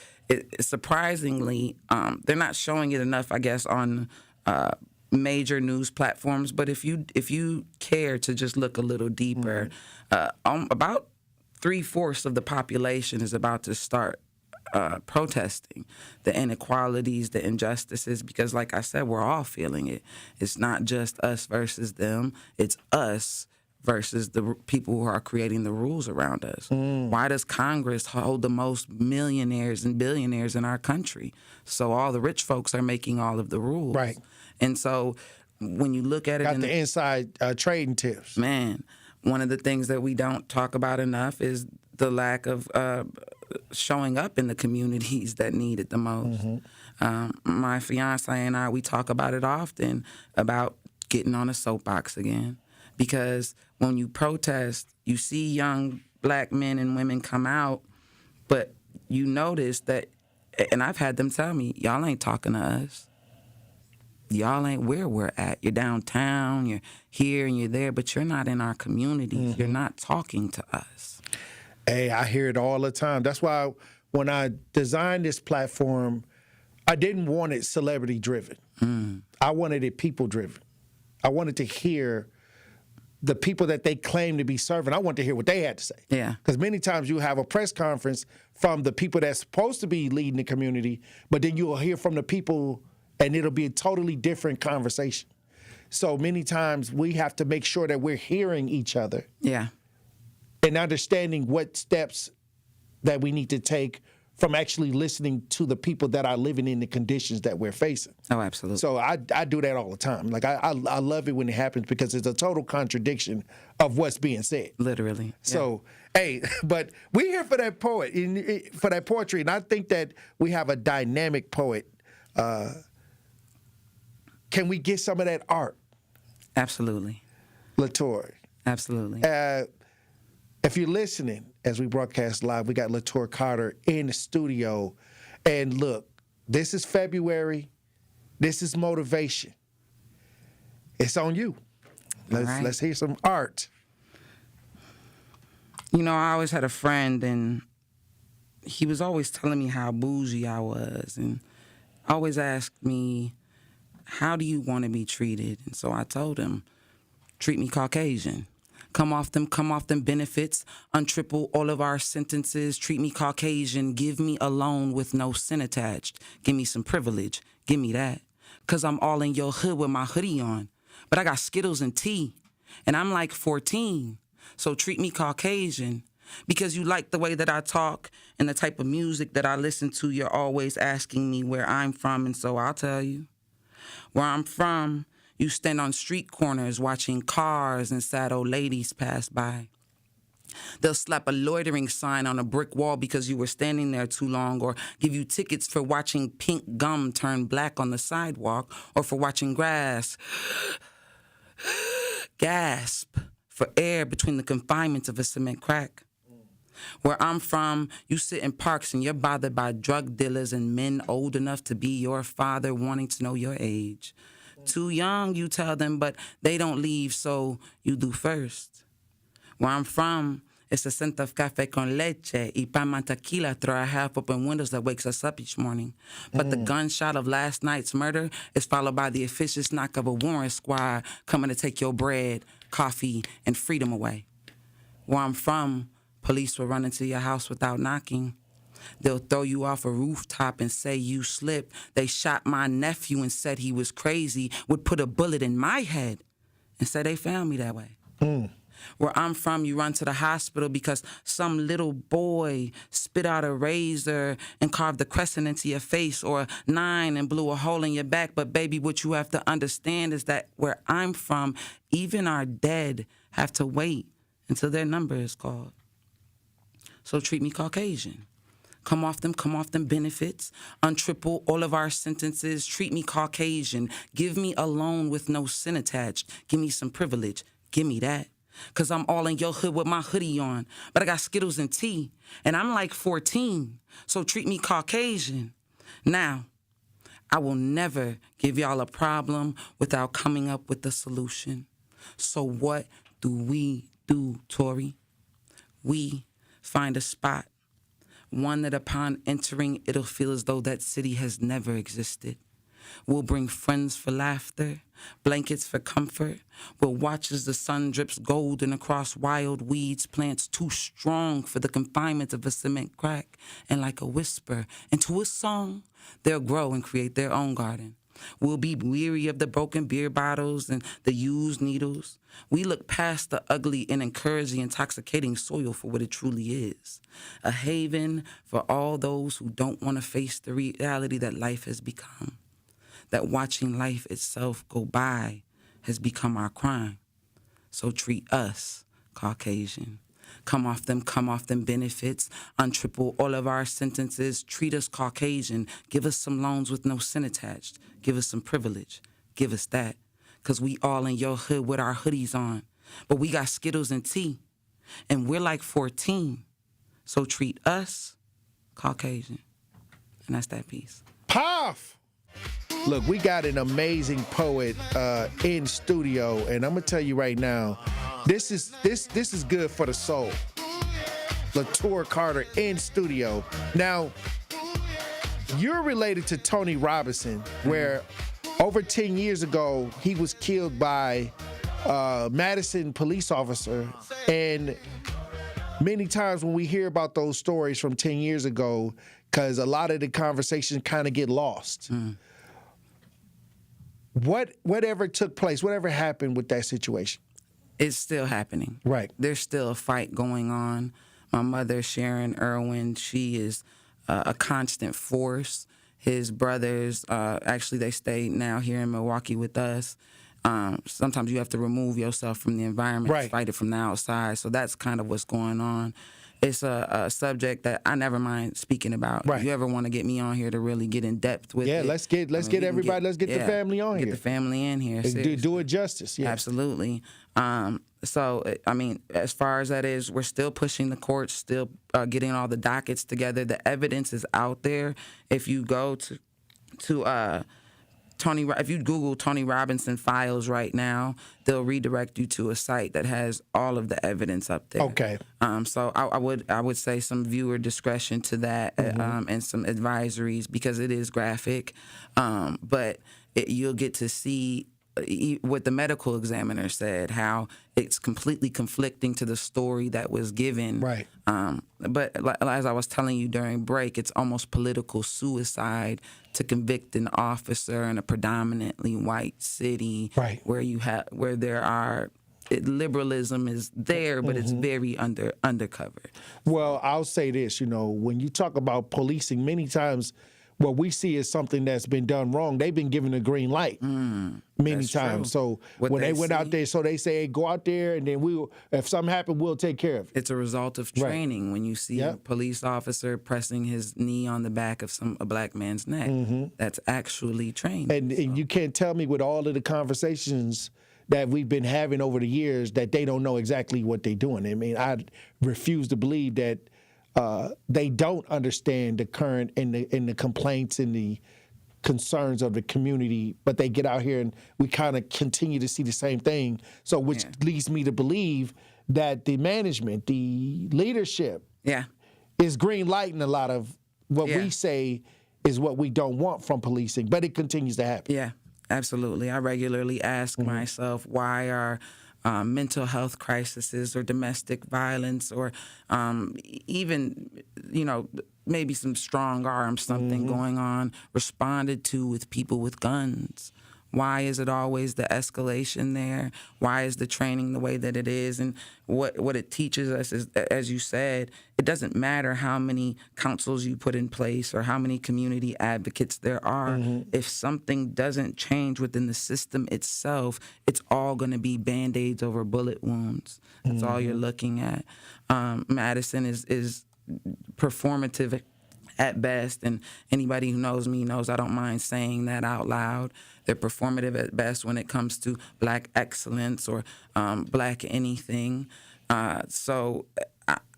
surprisingly, they're not showing it enough, I guess, on major news platforms. But if you care to just look a little deeper, about 3/4 of the population is about to start protesting the inequalities, the injustices, because like I said, we're all feeling it. It's not just us versus them. It's us versus the people who are creating the rules around us. Why does Congress hold the most millionaires and billionaires in our country? So all the rich folks are making all of the rules. Right. And so when you look at it... Got the inside trading tips. Man, one of the things that we don't talk about enough is the lack of showing up in the communities that need it the most. My fiance and I, we talk about it often, about getting on a soapbox again. Because when you protest, you see young black men and women come out, but you notice that, and I've had them tell me, y'all ain't talking to us. Y'all ain't where we're at. You're downtown, you're here and you're there, but you're not in our communities. You're not talking to us. Hey, I hear it all the time. That's why when I designed this platform, I didn't want it celebrity-driven. I wanted it people-driven. I wanted to hear the people that they claim to be serving. I want to hear what they had to say. Yeah. Because many times you have a press conference from the people that's supposed to be leading the community, but then you'll hear from the people and it'll be a totally different conversation. So many times we have to make sure that we're hearing each other. Yeah. And understanding what steps that we need to take from actually listening to the people that are living in the conditions that we're facing. Oh, absolutely. So I do that all the time. Like I love it when it happens because it's a total contradiction of what's being said. Literally. Yeah. So, hey, but we're here for that for that poetry, and I think that we have a dynamic poet. Can we get some of that art? Absolutely. LaTory. Absolutely. If you're listening, as we broadcast live, we got LaTory Carter in the studio. And look, this is February. This is motivation. It's on you. Let's hear some art. You know, I always had a friend, and he was always telling me how bougie I was, and always asked me, how do you want to be treated? And so I told him, treat me Caucasian. Come off them benefits, untriple all of our sentences, treat me Caucasian, give me a loan with no sin attached, give me some privilege, give me that. 'Cause I'm all in your hood with my hoodie on, but I got Skittles and tea, and I'm like 14, so treat me Caucasian. Because you like the way that I talk and the type of music that I listen to, you're always asking me where I'm from, and so I'll tell you. Where I'm from, you stand on street corners watching cars and sad old ladies pass by. They'll slap a loitering sign on a brick wall because you were standing there too long, or give you tickets for watching pink gum turn black on the sidewalk, or for watching grass gasp for air between the confinements of a cement crack. Where I'm from, you sit in parks and you're bothered by drug dealers and men old enough to be your father wanting to know your age. Too young, you tell them, but they don't leave, so you do first. Where I'm from, it's a scent of café con leche y pan mantequilla through our half-open windows that wakes us up each morning. But the gunshot of last night's murder is followed by the officious knock of a warrant squad coming to take your bread, coffee, and freedom away. Where I'm from, police will run into your house without knocking. They'll throw you off a rooftop and say you slipped. They shot my nephew and said he was crazy, would put a bullet in my head and say they found me that way. Where I'm from, you run to the hospital because some little boy spit out a razor and carved a crescent into your face, or a 9 and blew a hole in your back. But baby, what you have to understand is that where I'm from, even our dead have to wait until their number is called. So treat me Caucasian. Come off them benefits, untriple all of our sentences, treat me Caucasian, give me a loan with no sin attached, give me some privilege, give me that. 'Cause I'm all in your hood with my hoodie on, but I got Skittles and tea, and I'm like 14, so treat me Caucasian. Now, I will never give y'all a problem without coming up with a solution. So what do we do, Tory? We find a spot one that upon entering, it'll feel as though that city has never existed. We'll bring friends for laughter, blankets for comfort. We'll watch as the sun drips golden across wild weeds, plants too strong for the confinement of a cement crack. And like a whisper into a song, they'll grow and create their own garden. We'll be weary of the broken beer bottles and the used needles. We look past the ugly and encourage the intoxicating soil for what it truly is. A haven for all those who don't want to face the reality that life has become. That watching life itself go by has become our crime. So treat us, Caucasian. Come off them benefits, untriple all of our sentences. Treat us Caucasian. Give us some loans with no sin attached. Give us some privilege. Give us that. Because we all in your hood with our hoodies on. But we got Skittles and tea. And we're like 14. So treat us Caucasian. And that's that piece. Puff! Look, we got an amazing poet in studio, and I'm gonna tell you right now, this is good for the soul. LaTour Carter in studio. Now, you're related to Tony Robinson, where over 10 years ago he was killed by a Madison police officer, and many times when we hear about those stories from 10 years ago, because a lot of the conversations kind of get lost. Whatever took place, whatever happened with that situation? It's still happening. Right. There's still a fight going on. My mother, Sharon Irwin, she is a constant force. His brothers, actually, they stay now here in Milwaukee with us. Sometimes you have to remove yourself from the environment, right, to fight it from the outside. So that's kind of what's going on. It's a subject that I never mind speaking about. Right. If you ever want to get me on here to really get in depth with it. Let's get everybody, let's get the family on here. Get the family in here. Do it justice. Yeah. Absolutely. So, I mean, as far as that is, we're still pushing the courts, still getting all the dockets together. The evidence is out there. If you go to if you Google Tony Robinson files right now, they'll redirect you to a site that has all of the evidence up there. Okay. So I would say some viewer discretion to that, and some advisories, because it is graphic. But you'll get to see what the medical examiner said, how it's completely conflicting to the story that was given. Right. But as I was telling you during break, it's almost political suicide to convict an officer in a predominantly white city, right, where there are liberalism is there, but it's very undercover. Well, I'll say this, when you talk about policing, many times what we see is something that's been done wrong. They've been given a green light many times. True. So when they went out there, so they say, hey, go out there, and then if something happened, we'll take care of it. It's a result of training. Right. When you see a police officer pressing his knee on the back of a black man's neck, that's actually training. And you can't tell me with all of the conversations that we've been having over the years that they don't know exactly what they're doing. I mean, I refuse to believe that they don't understand the current and the complaints and the concerns of the community, but they get out here and we kind of continue to see the same thing. So which leads me to believe that the management, the leadership is green lighting a lot of what we say is what we don't want from policing, but it continues to happen. Yeah, absolutely. I regularly ask myself, why are mental health crises or domestic violence or even, maybe some strong arms, something going on, responded to with people with guns? Why is it always the escalation there? Why is the training the way that it is? And what it teaches us is, as you said, it doesn't matter how many councils you put in place or how many community advocates there are. If something doesn't change within the system itself, it's all going to be Band-Aids over bullet wounds. That's all you're looking at. Madison is performative at best, and anybody who knows me knows I don't mind saying that out loud. They're performative at best when it comes to black excellence or black anything. So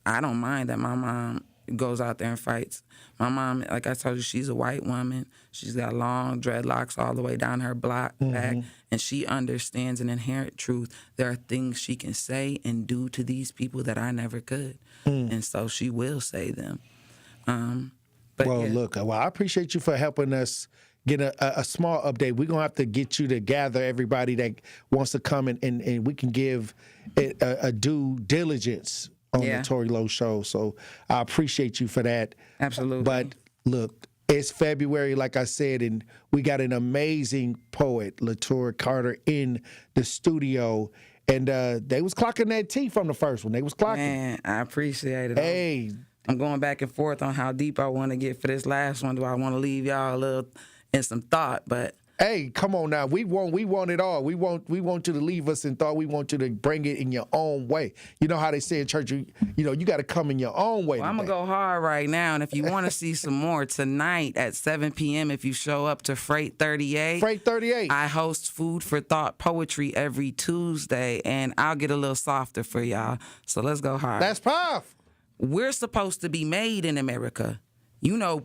I don't mind that my mom goes out there and fights. My mom, like I told you, she's a white woman. She's got long dreadlocks all the way down her back, and she understands an inherent truth. There are things she can say and do to these people that I never could, and so she will say them. Look, I appreciate you for helping us get a small update. We're going to have to get you to gather everybody that wants to come and we can give it a due diligence on the Tory Lowe Show. So I appreciate you for that. Absolutely. But look, it's February, like I said, and we got an amazing poet, LaTour Carter, in the studio. And they was clocking that tea from the first one. They was clocking. Man, I appreciate it. Hey. I'm going back and forth on how deep I want to get for this last one. Do I want to leave y'all a little in some thought? But hey, come on now. We want it all. We want you to leave us in thought. We want you to bring it in your own way. You know how they say in church, you got to come in your own way. Well, I'm going to go hard right now. And if you want to see some more, tonight at 7 p.m., if you show up to Freight 38. Freight 38. I host Food for Thought Poetry every Tuesday, and I'll get a little softer for y'all. So let's go hard. That's powerful. We're supposed to be made in America.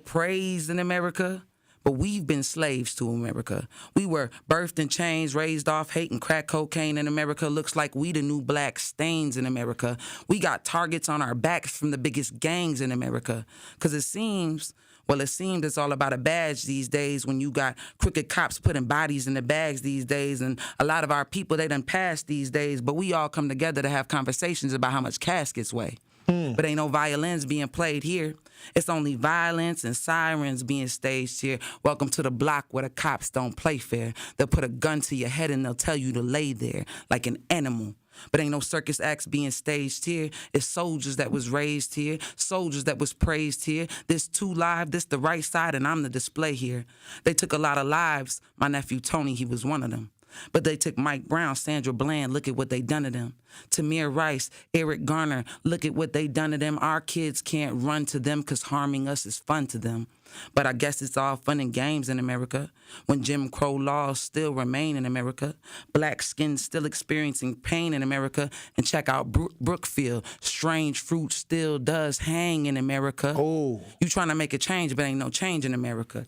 Praised in America. But we've been slaves to America. We were birthed in chains, raised off hate and crack cocaine in America. Looks like we the new black stains in America. We got targets on our backs from the biggest gangs in America. Because it seems it's all about a badge these days when you got crooked cops putting bodies in the bags these days. And a lot of our people, they done passed these days. But we all come together to have conversations about how much caskets weigh. But ain't no violins being played here. It's only violence and sirens being staged here. Welcome to the block where the cops don't play fair. They'll put a gun to your head and they'll tell you to lay there like an animal. But ain't no circus acts being staged here. It's soldiers that was raised here, soldiers that was praised here. This too live, this the right side, and I'm the display here. They took a lot of lives. My nephew Tony, he was one of them. But they took Mike Brown, Sandra Bland, look at what they done to them. Tamir Rice, Eric Garner, look at what they done to them. Our kids can't run to them because harming us is fun to them. But I guess it's all fun and games in America when Jim Crow laws still remain in America. Black skin still experiencing pain in America. And check out Brookfield, strange fruit still does hang in America. Oh, you trying to make a change, but ain't no change in America.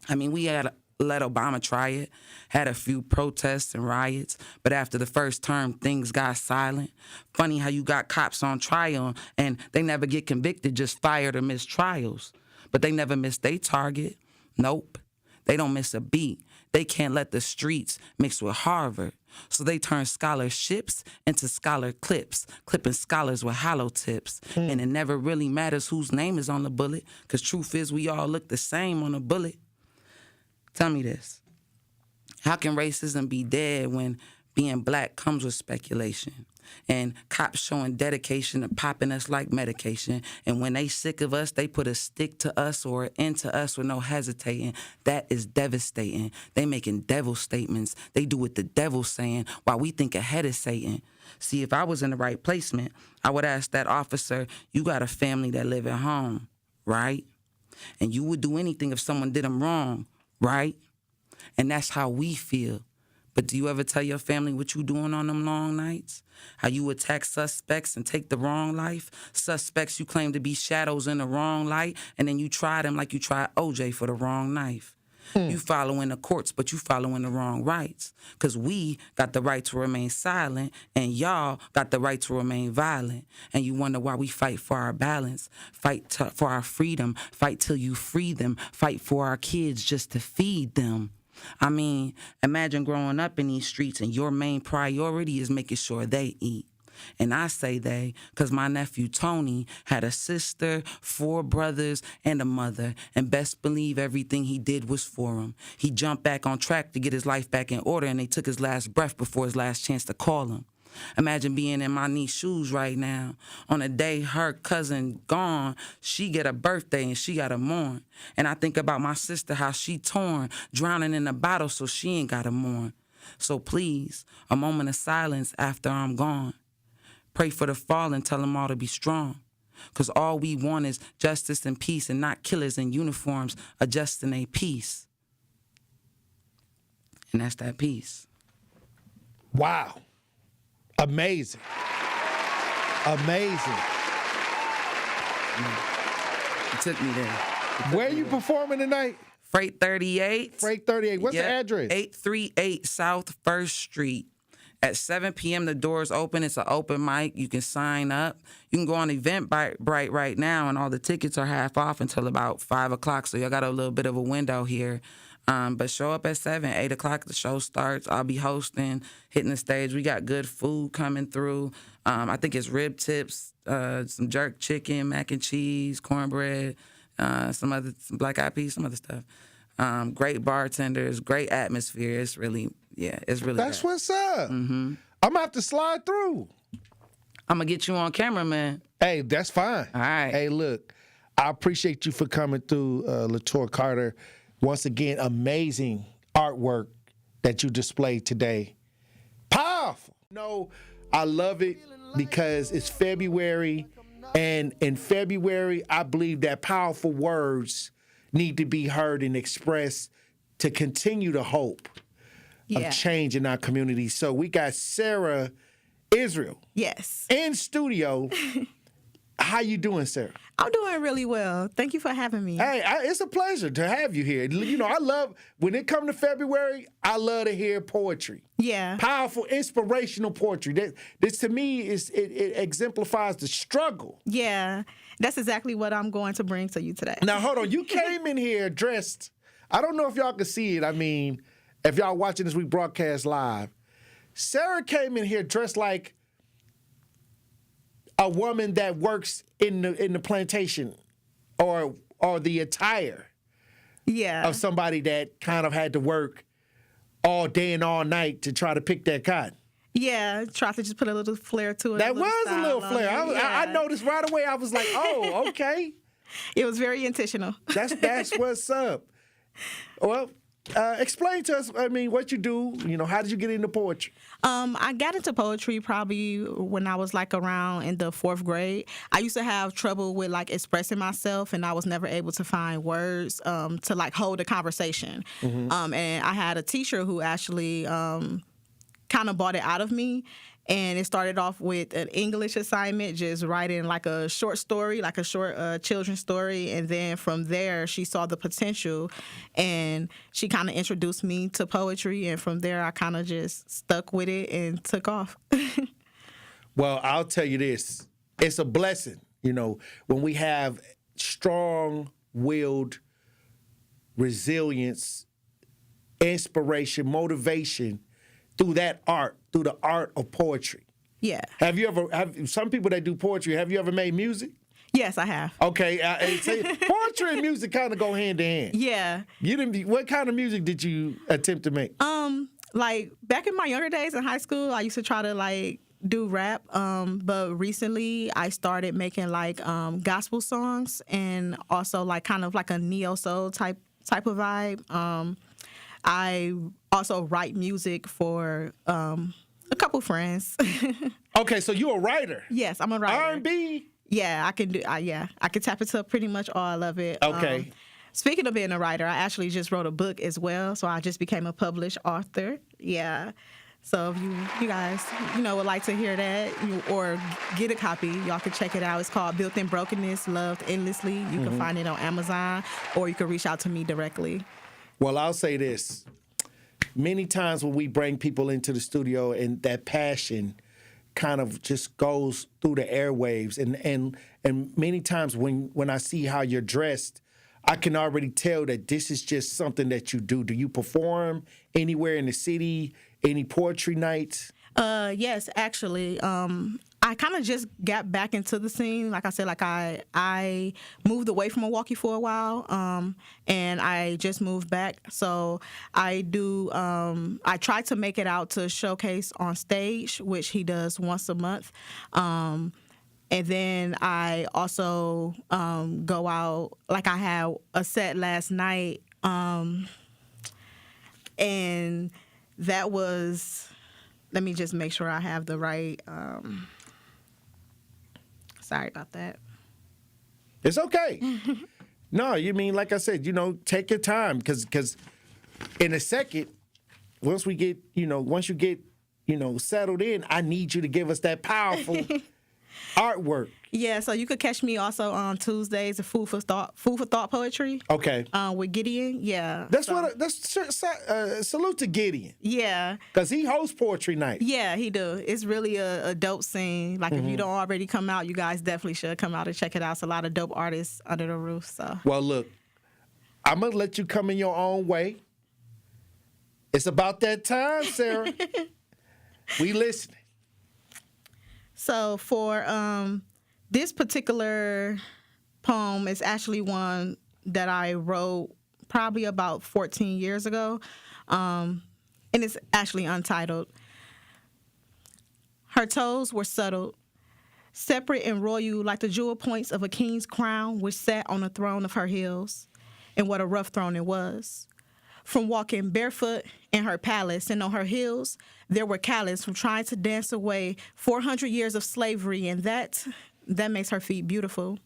I mean, we had let Obama try it, had a few protests and riots, but after the first term, things got silent. Funny how you got cops on trial and they never get convicted, just fired or miss trials. But they never miss their target. Nope. They don't miss a beat. They can't let the streets mix with Harvard. So they turn scholarships into scholar clips, clipping scholars with hollow tips. And it never really matters whose name is on the bullet, because truth is we all look the same on a bullet. Tell me this. How can racism be dead when being black comes with speculation? And cops showing dedication to popping us like medication. And when they sick of us, they put a stick to us or into us with no hesitating. That is devastating. They making devil statements. They do what the devil's saying while we think ahead of Satan. See, if I was in the right placement, I would ask that officer, you got a family that live at home, right? And you would do anything if someone did them wrong, right? And that's how we feel. But do you ever tell your family what you doing on them long nights? How you attack suspects and take the wrong life? Suspects you claim to be shadows in the wrong light, and then you try them like you tried OJ for the wrong knife. You following the courts, but you following the wrong rights. Because we got the right to remain silent, and y'all got the right to remain violent. And you wonder why we fight for our balance, fight for our freedom, fight till you free them, fight for our kids just to feed them. I mean, imagine growing up in these streets and your main priority is making sure they eat. And I say they because my nephew Tony had a sister, 4 brothers, and a mother. And best believe everything he did was for him. He jumped back on track to get his life back in order, and they took his last breath before his last chance to call him. Imagine being in my niece's shoes right now. On a day her cousin gone, she get a birthday and she gotta mourn. And I think about my sister, how she torn, drowning in a bottle so she ain't gotta mourn. So please, a moment of silence after I'm gone. Pray for the fallen, tell them all to be strong. Cause all we want is justice and peace, and not killers in uniforms adjusting a peace. And that's that peace. Wow. Amazing. Amazing. You took me there. Where are you performing tonight? Freight 38. Freight 38. What's the address? 838 South 1st Street. At 7 p.m., the doors open. It's an open mic. You can sign up. You can go on Eventbrite right now, and all the tickets are half off until about 5 o'clock. So y'all got a little bit of a window here. But show up at 7, 8 o'clock, the show starts. I'll be hosting, hitting the stage. We got good food coming through. I think it's rib tips, some jerk chicken, mac and cheese, cornbread, some black eyed peas, some other stuff. Great bartenders, great atmosphere. It's really, it's really That's good. what's up. Mm-hmm. I'm going to have to slide through. I'm going to get you on camera, man. Hey, that's fine. All right. Hey, look, I appreciate you for coming through, LaTour Carter. Once again, amazing artwork that you displayed today. Powerful. No, I love it because it's February, and in February, I believe that powerful words need to be heard and expressed to continue the hope of change in our community. So we got Sarah Israel. Yes. In studio. How you doing, Sarah? I'm doing really well. Thank you for having me. Hey, it's a pleasure to have you here. You know, I love, when it comes to February, I love to hear poetry. Yeah. Powerful, inspirational poetry. This to me, it exemplifies the struggle. Yeah. That's exactly what I'm going to bring to you today. Now, hold on. You came in here dressed, I don't know if y'all can see it. I mean, if y'all watching this, we broadcast live. Sarah came in here dressed like a woman that works in the plantation or the attire of somebody that kind of had to work all day and all night to try to pick that cotton. Yeah, try to just put a little flair to it. That was a little flair. I noticed right away. I was like, oh, okay. It was very intentional. That's what's up. Well, explain to us, I mean, what you do, you know, how did you get into poetry? I got into poetry probably when I was like around in the 4th grade. I used to have trouble with like expressing myself, and I was never able to find words to like hold a conversation. Mm-hmm. And I had a teacher who actually kind of brought it out of me. And it started off with an English assignment, just writing like a short story, like a short children's story. And then from there, she saw the potential, and she kind of introduced me to poetry. And from there, I kind of just stuck with it and took off. Well, I'll tell you this. It's a blessing, you know, when we have strong-willed resilience, inspiration, motivation through that art, through the art of poetry. Yeah. Have some people that do poetry, have you ever made music? Yes, I have. Okay. Poetry and music kind of go hand in hand. Yeah. What kind of music did you attempt to make? Like back in my younger days in high school, I used to try to like do rap. But recently I started making like gospel songs, and also like kind of like a neo soul type of vibe. I also write music for a couple friends. Okay, so you're a writer. Yes, I'm a writer. R&B? Yeah, I can do. I can tap into pretty much all of it. Okay. Speaking of being a writer, I actually just wrote a book as well. So I just became a published author. Yeah. So if you guys, would like to hear that or get a copy, y'all can check it out. It's called Built-In Brokenness, Loved Endlessly. You can find it on Amazon, or you can reach out to me directly. Well, I'll say this. Many times when we bring people into the studio and that passion kind of just goes through the airwaves, and many times when I see how you're dressed, I can already tell that this is just something that you do. Do you perform anywhere in the city? Any poetry nights? Yes, actually. I kind of just got back into the scene. Like I said, like I moved away from Milwaukee for a while, and I just moved back. So I do. I try to make it out to showcase on stage, which he does once a month. And then I also go out. Like I had a set last night, and that was. Let me just make sure I have the right. Sorry about that. It's okay. No, you mean, like I said, take your time, because in a second, once you get, settled in, I need you to give us that powerful Artwork. Yeah, so you could catch me also on Tuesdays at Food for Thought Poetry. Okay. With Gideon. Yeah. Salute to Gideon. Yeah. Because he hosts poetry night. Yeah, he do. It's really a dope scene. Like if you don't already come out, you guys definitely should come out and check it out. It's a lot of dope artists under the roof. So. Well, look, I'm gonna let you come in your own way. It's about that time, Sarah. We listening. So for this particular poem is actually one that I wrote probably about 14 years ago, and it's actually untitled. Her toes were settled, separate and royal like the jewel points of a king's crown which sat on the throne of her heels, and what a rough throne it was. From walking barefoot in her palace, and on her heels there were callous from trying to dance away 400 years of slavery, and that makes her feet beautiful.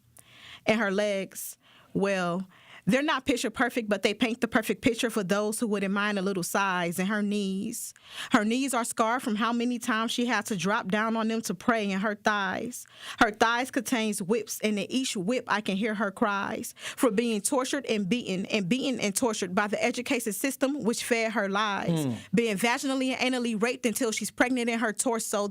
And her legs, well, they're not picture perfect, but they paint the perfect picture for those who wouldn't mind a little size. And her knees are scarred from how many times she had to drop down on them to pray. And her thighs contains whips, and in each whip I can hear her cries for being tortured and beaten and tortured by the education system which fed her lies, being vaginally and anally raped until she's pregnant in her torso.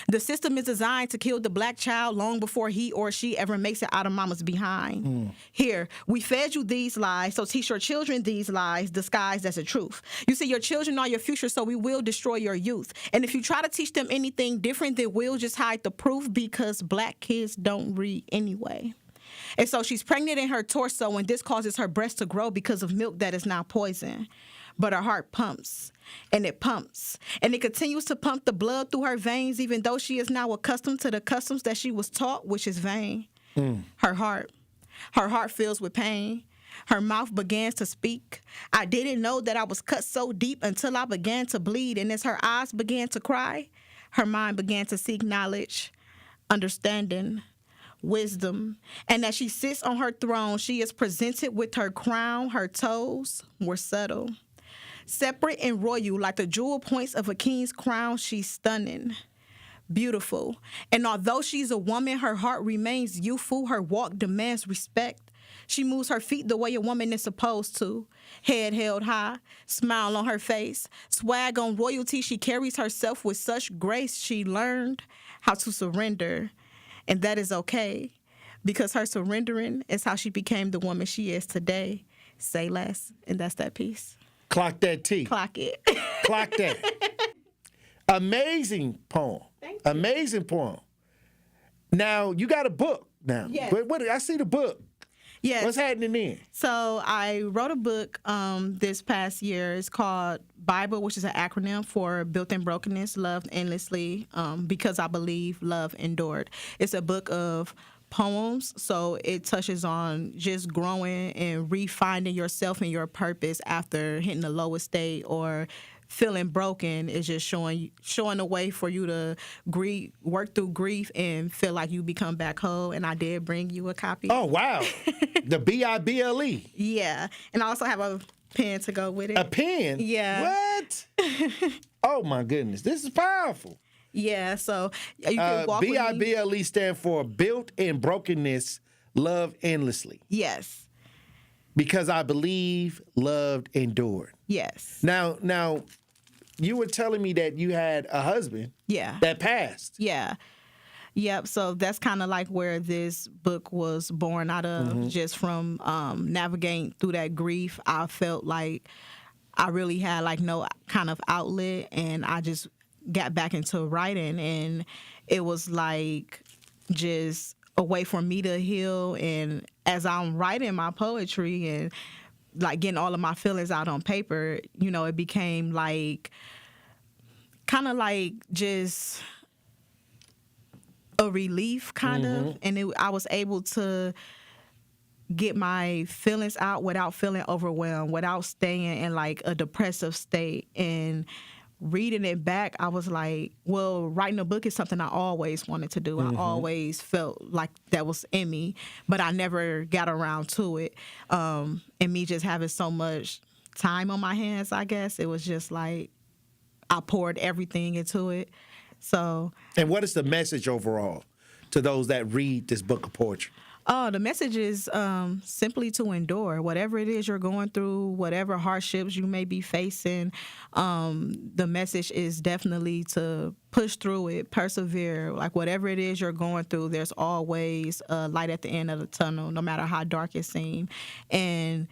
The system is designed to kill the black child long before he or she ever makes it out of mama's behind. Here, we fed you these lies, so teach your children these lies disguised as the truth. You see, your children are your future, so we will destroy your youth. And if you try to teach them anything different, then we'll just hide the proof, because black kids don't read anyway. And so she's pregnant in her torso, and this causes her breast to grow because of milk that is now poison. But her heart pumps, and it continues to pump the blood through her veins, even though she is now accustomed to the customs that she was taught, which is vain. Her heart fills with pain. Her mouth begins to speak. I didn't know that I was cut so deep until I began to bleed, and as her eyes began to cry, her mind began to seek knowledge, understanding, wisdom. And as she sits on her throne, she is presented with her crown. Her toes were settled, separate and royal like the jewel points of a king's crown. She's stunning, beautiful. And although she's a woman, her heart remains youthful. Her walk demands respect. She moves her feet the way a woman is supposed to. Head held high, smile on her face, swag on royalty. She carries herself with such grace. She learned how to surrender, and that is okay, because her surrendering is how she became the woman she is today. Say less, and that's that piece. Clock that T. Clock it. Clock that. Amazing poem. Thank you. Amazing poem. Now, you got a book now. Yes. What, I see the book. Yes. What's happening then? So I wrote a book this past year. It's called BIBLE, which is an acronym for Built-in Brokenness, Loved Endlessly, Because I Believe Love Endured. It's a book of poems, so it touches on just growing and refinding yourself and your purpose after hitting the lowest state or feeling broken. Is just showing a way for you to work through grief and feel like you become back whole. And I did bring you a copy. Oh, wow. The BIBLE. Yeah. And I also have a pen to go with it. A pen? Yeah. What? Oh, my goodness. This is powerful. Yeah, so you can walk with me. BIBLE stand for Built in Brokenness, Love Endlessly. Yes. Because I believe loved endured. Yes. Now, you were telling me that you had a husband. Yeah. That passed. Yeah. Yep. So that's kind of like where this book was born out of, just from navigating through that grief. I felt like I really had like no kind of outlet, and I just got back into writing, and it was like just a way for me to heal. And as I'm writing my poetry and like getting all of my feelings out on paper, you know, it became like kind of like just a relief kind of, and I was able to get my feelings out without feeling overwhelmed, without staying in like a depressive state. And reading it back, I was like, well, writing a book is something I always wanted to do. I always felt like that was in me, but I never got around to it. And me just having so much time on my hands, I guess, it was just like I poured everything into it. So. And what is the message overall to those that read this book of poetry? Oh, the message is simply to endure whatever it is you're going through, whatever hardships you may be facing. The message is definitely to push through it, persevere. Like whatever it is you're going through, there's always a light at the end of the tunnel, no matter how dark it seems. And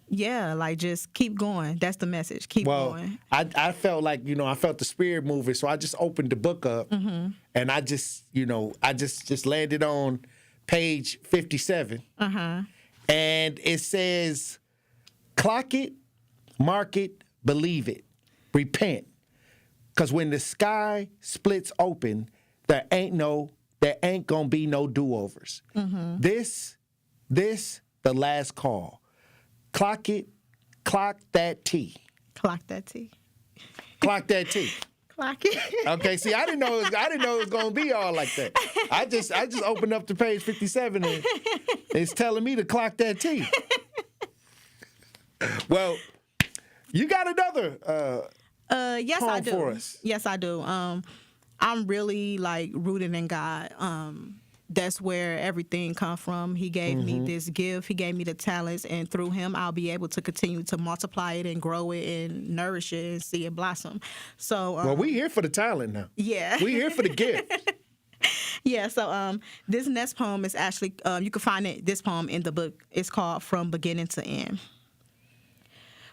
yeah, like just keep going. That's the message. Keep going. I felt like, I felt the spirit moving, so I just opened the book up and I just landed on page 57. And it says, clock it, mark it, believe it, repent. Because when the sky splits open, there ain't gonna be no do-overs. This, the last call. Clock it, clock that T. Clock that T. Clock that T. Clock it. Okay, see, I didn't know it was gonna be all like that. I just opened up to page 57 and it's telling me to clock that T. Well, you got another yes, poem I do. for us. Yes, I do. I'm really like rooted in God. That's where everything comes from. He gave me this gift. He gave me the talents, and through him, I'll be able to continue to multiply it and grow it and nourish it and see it blossom. So, well, we here for the talent now. Yeah, we here for the gift. Yeah. So, this next poem is actually you can find this poem in the book. It's called "From Beginning to End."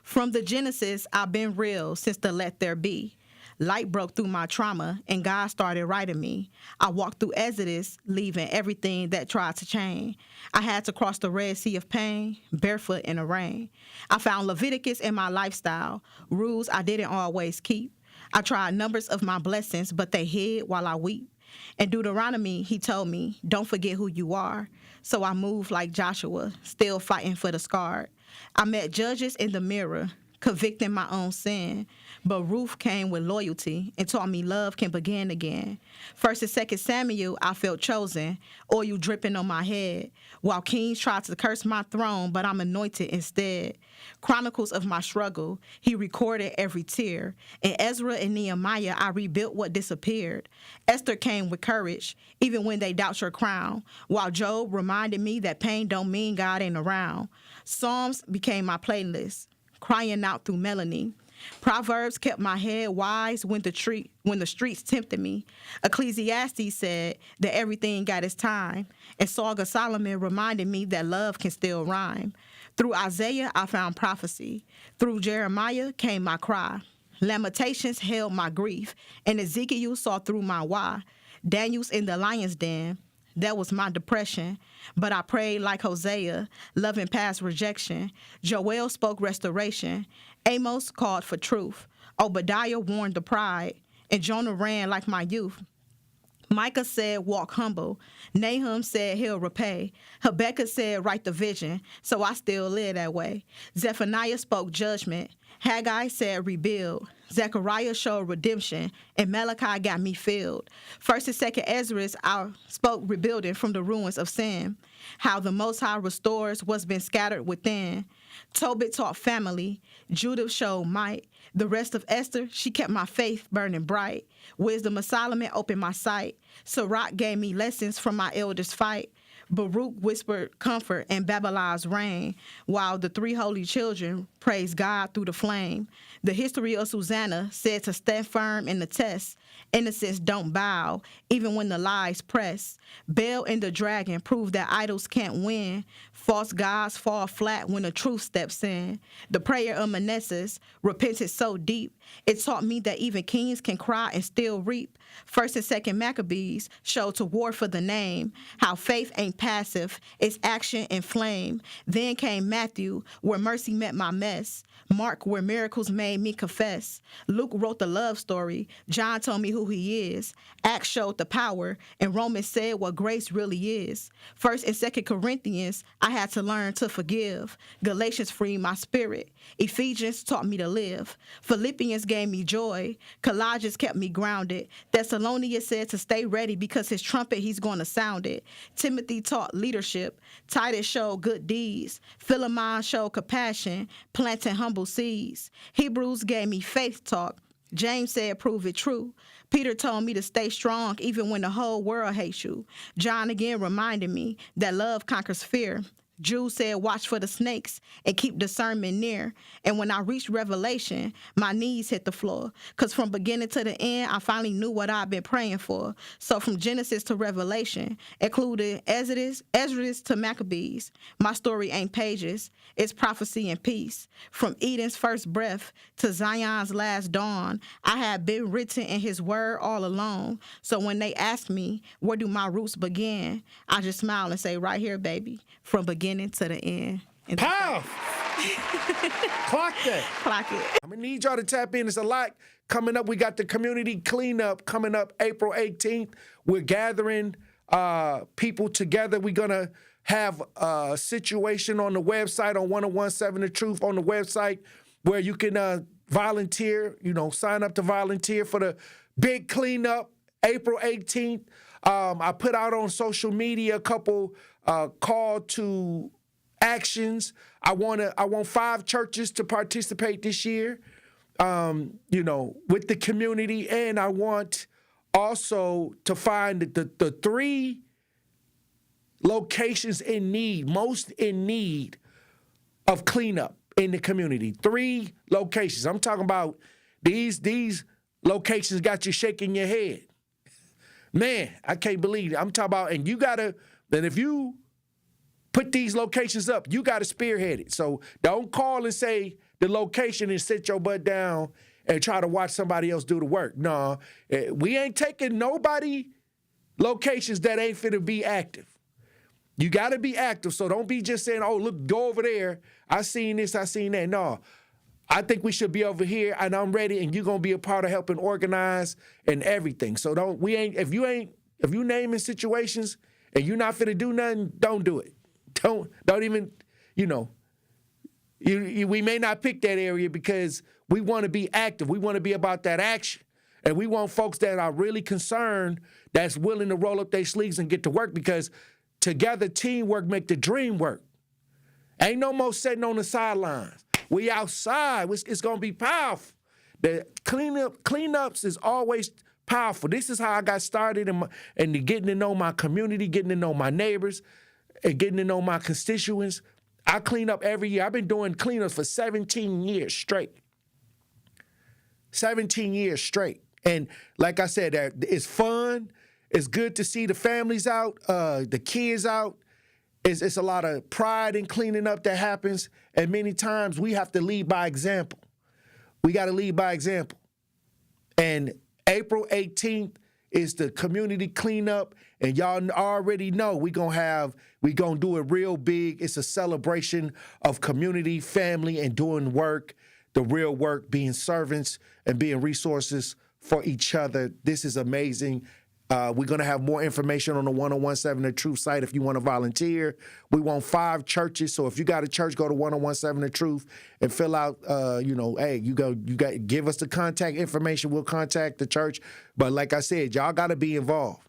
From the Genesis, I've been real since the let there be. Light broke through my trauma, and God started writing me. I walked through Exodus, leaving everything that tried to change. I had to cross the Red Sea of pain, barefoot in the rain. I found Leviticus in my lifestyle, rules I didn't always keep. I tried numbers of my blessings, but they hid while I weep. In Deuteronomy, he told me, don't forget who you are. So I moved like Joshua, still fighting for the scarred. I met judges in the mirror, convicting my own sin. But Ruth came with loyalty and taught me love can begin again. 1st and 2nd Samuel, I felt chosen, oil dripping on my head, while kings tried to curse my throne, but I'm anointed instead. Chronicles of my struggle, he recorded every tear. In Ezra and Nehemiah, I rebuilt what disappeared. Esther came with courage, even when they doubt your crown, while Job reminded me that pain don't mean God ain't around. Psalms became my playlist, crying out through melody. Proverbs kept my head wise when the streets tempted me. Ecclesiastes said that everything got its time. And Song of Solomon reminded me that love can still rhyme. Through Isaiah, I found prophecy. Through Jeremiah came my cry. Lamentations held my grief. And Ezekiel saw through my why. Daniel's in the lion's den. That was my depression. But I prayed like Hosea, loving past rejection. Joel spoke restoration. Amos called for truth. Obadiah warned the pride. And Jonah ran like my youth. Micah said, walk humble. Nahum said, he'll repay. Habakkuk said, write the vision. So I still live that way. Zephaniah spoke judgment. Haggai said, rebuild. Zechariah showed redemption, and Malachi got me filled. 1st and 2nd Ezra, I spoke rebuilding from the ruins of sin. How the Most High restores what's been scattered within. Tobit taught family. Judith showed might. The rest of Esther, she kept my faith burning bright. Wisdom of Solomon opened my sight. Sirach gave me lessons from my elders' fight. Baruch whispered comfort in Babylon's reign, while the 3 holy children praised God through the flame. The history of Susanna said to stand firm in the test. Innocence don't bow, even when the lies press. Baal and the dragon prove that idols can't win. False gods fall flat when the truth steps in. The prayer of Manasseh repented so deep, it taught me that even kings can cry and still reap. 1st and 2nd Maccabees showed to war for the name, how faith ain't passive, it's action and flame. Then came Matthew, where mercy met my mess. Mark, where miracles made me confess. Luke wrote the love story. John told me who he is. Acts showed the power, and Romans said what grace really is. 1st and 2nd Corinthians, I had to learn to forgive. Galatians freed my spirit. Ephesians taught me to live. Philippians gave me joy. Colossians kept me grounded. Thessalonians said to stay ready because his trumpet, he's going to sound it. Timothy taught leadership. Titus showed good deeds. Philemon showed compassion, planting humble seeds. Hebrews gave me faith talk. James said, prove it true. Peter told me to stay strong even when the whole world hates you. John again reminded me that love conquers fear. Jude said, watch for the snakes and keep discernment near. And when I reached Revelation, my knees hit the floor. Because from beginning to the end, I finally knew what I've been praying for. So from Genesis to Revelation, including Esdras to Maccabees, my story ain't pages, it's prophecy and peace. From Eden's first breath to Zion's last dawn, I had been written in his word all along. So when they ask me, where do my roots begin? I just smile and say, right here, baby, from beginning to the end. Pow! Clock that. Clock it. I'm gonna need y'all to tap in. There's a lot coming up. We got the community cleanup coming up April 18th. We're gathering people together. We're gonna have a situation on the website on 1017 The Truth on the website where you can volunteer, sign up to volunteer for the big cleanup April 18th. I put out on social media a couple call to actions. I want 5 churches to participate this year, with the community, and I want also to find the 3 locations most in need of cleanup in the community. 3 locations. I'm talking about these locations got you shaking your head. Man, I can't believe it. I'm talking about, and if you put these locations up, you got to spearhead it. So don't call and say the location and sit your butt down and try to watch somebody else do the work. No, we ain't taking nobody locations that ain't finna be active. You got to be active. So don't be just saying, oh, look, go over there. I seen this, I seen that. No, I think we should be over here, and I'm ready, and you're going to be a part of helping organize and everything. So if you naming situations and you're not finna do nothing, don't do it. Don't even, we may not pick that area because we want to be active. We want to be about that action. And we want folks that are really concerned, that's willing to roll up their sleeves and get to work, because together, teamwork make the dream work. Ain't no more sitting on the sidelines. We outside. It's going to be powerful. The cleanups is always powerful. This is how I got started in getting to know my community, getting to know my neighbors, and getting to know my constituents. I clean up every year. I've been doing cleanups for 17 years straight. 17 years straight. And like I said, it's fun. It's good to see the families out, the kids out. It's a lot of pride in cleaning up that happens. And many times we have to lead by example. We got to lead by example. And April 18th is the community cleanup. And y'all already know we're going to do it real big. It's a celebration of community, family, and doing work. The real work, being servants and being resources for each other. This is amazing. We're going to have more information on the 1017 The Truth site if you want to volunteer. We want 5 churches. So if you got a church, go to 1017 The Truth and fill out, give us the contact information. We'll contact the church. But like I said, y'all got to be involved.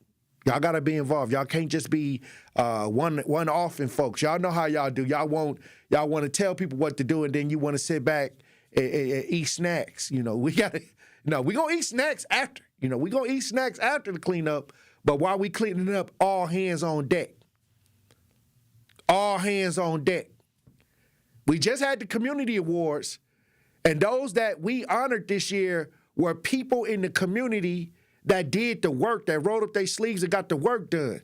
Y'all got to be involved. Y'all can't just be one-offing folks. Y'all know how y'all do. Y'all want to tell people what to do, and then you want to sit back and eat snacks. We're going to eat snacks after. We're going to eat snacks after the cleanup, but while we cleaning it up, all hands on deck. All hands on deck. We just had the community awards, and those that we honored this year were people in the community that did the work, that rolled up their sleeves and got the work done.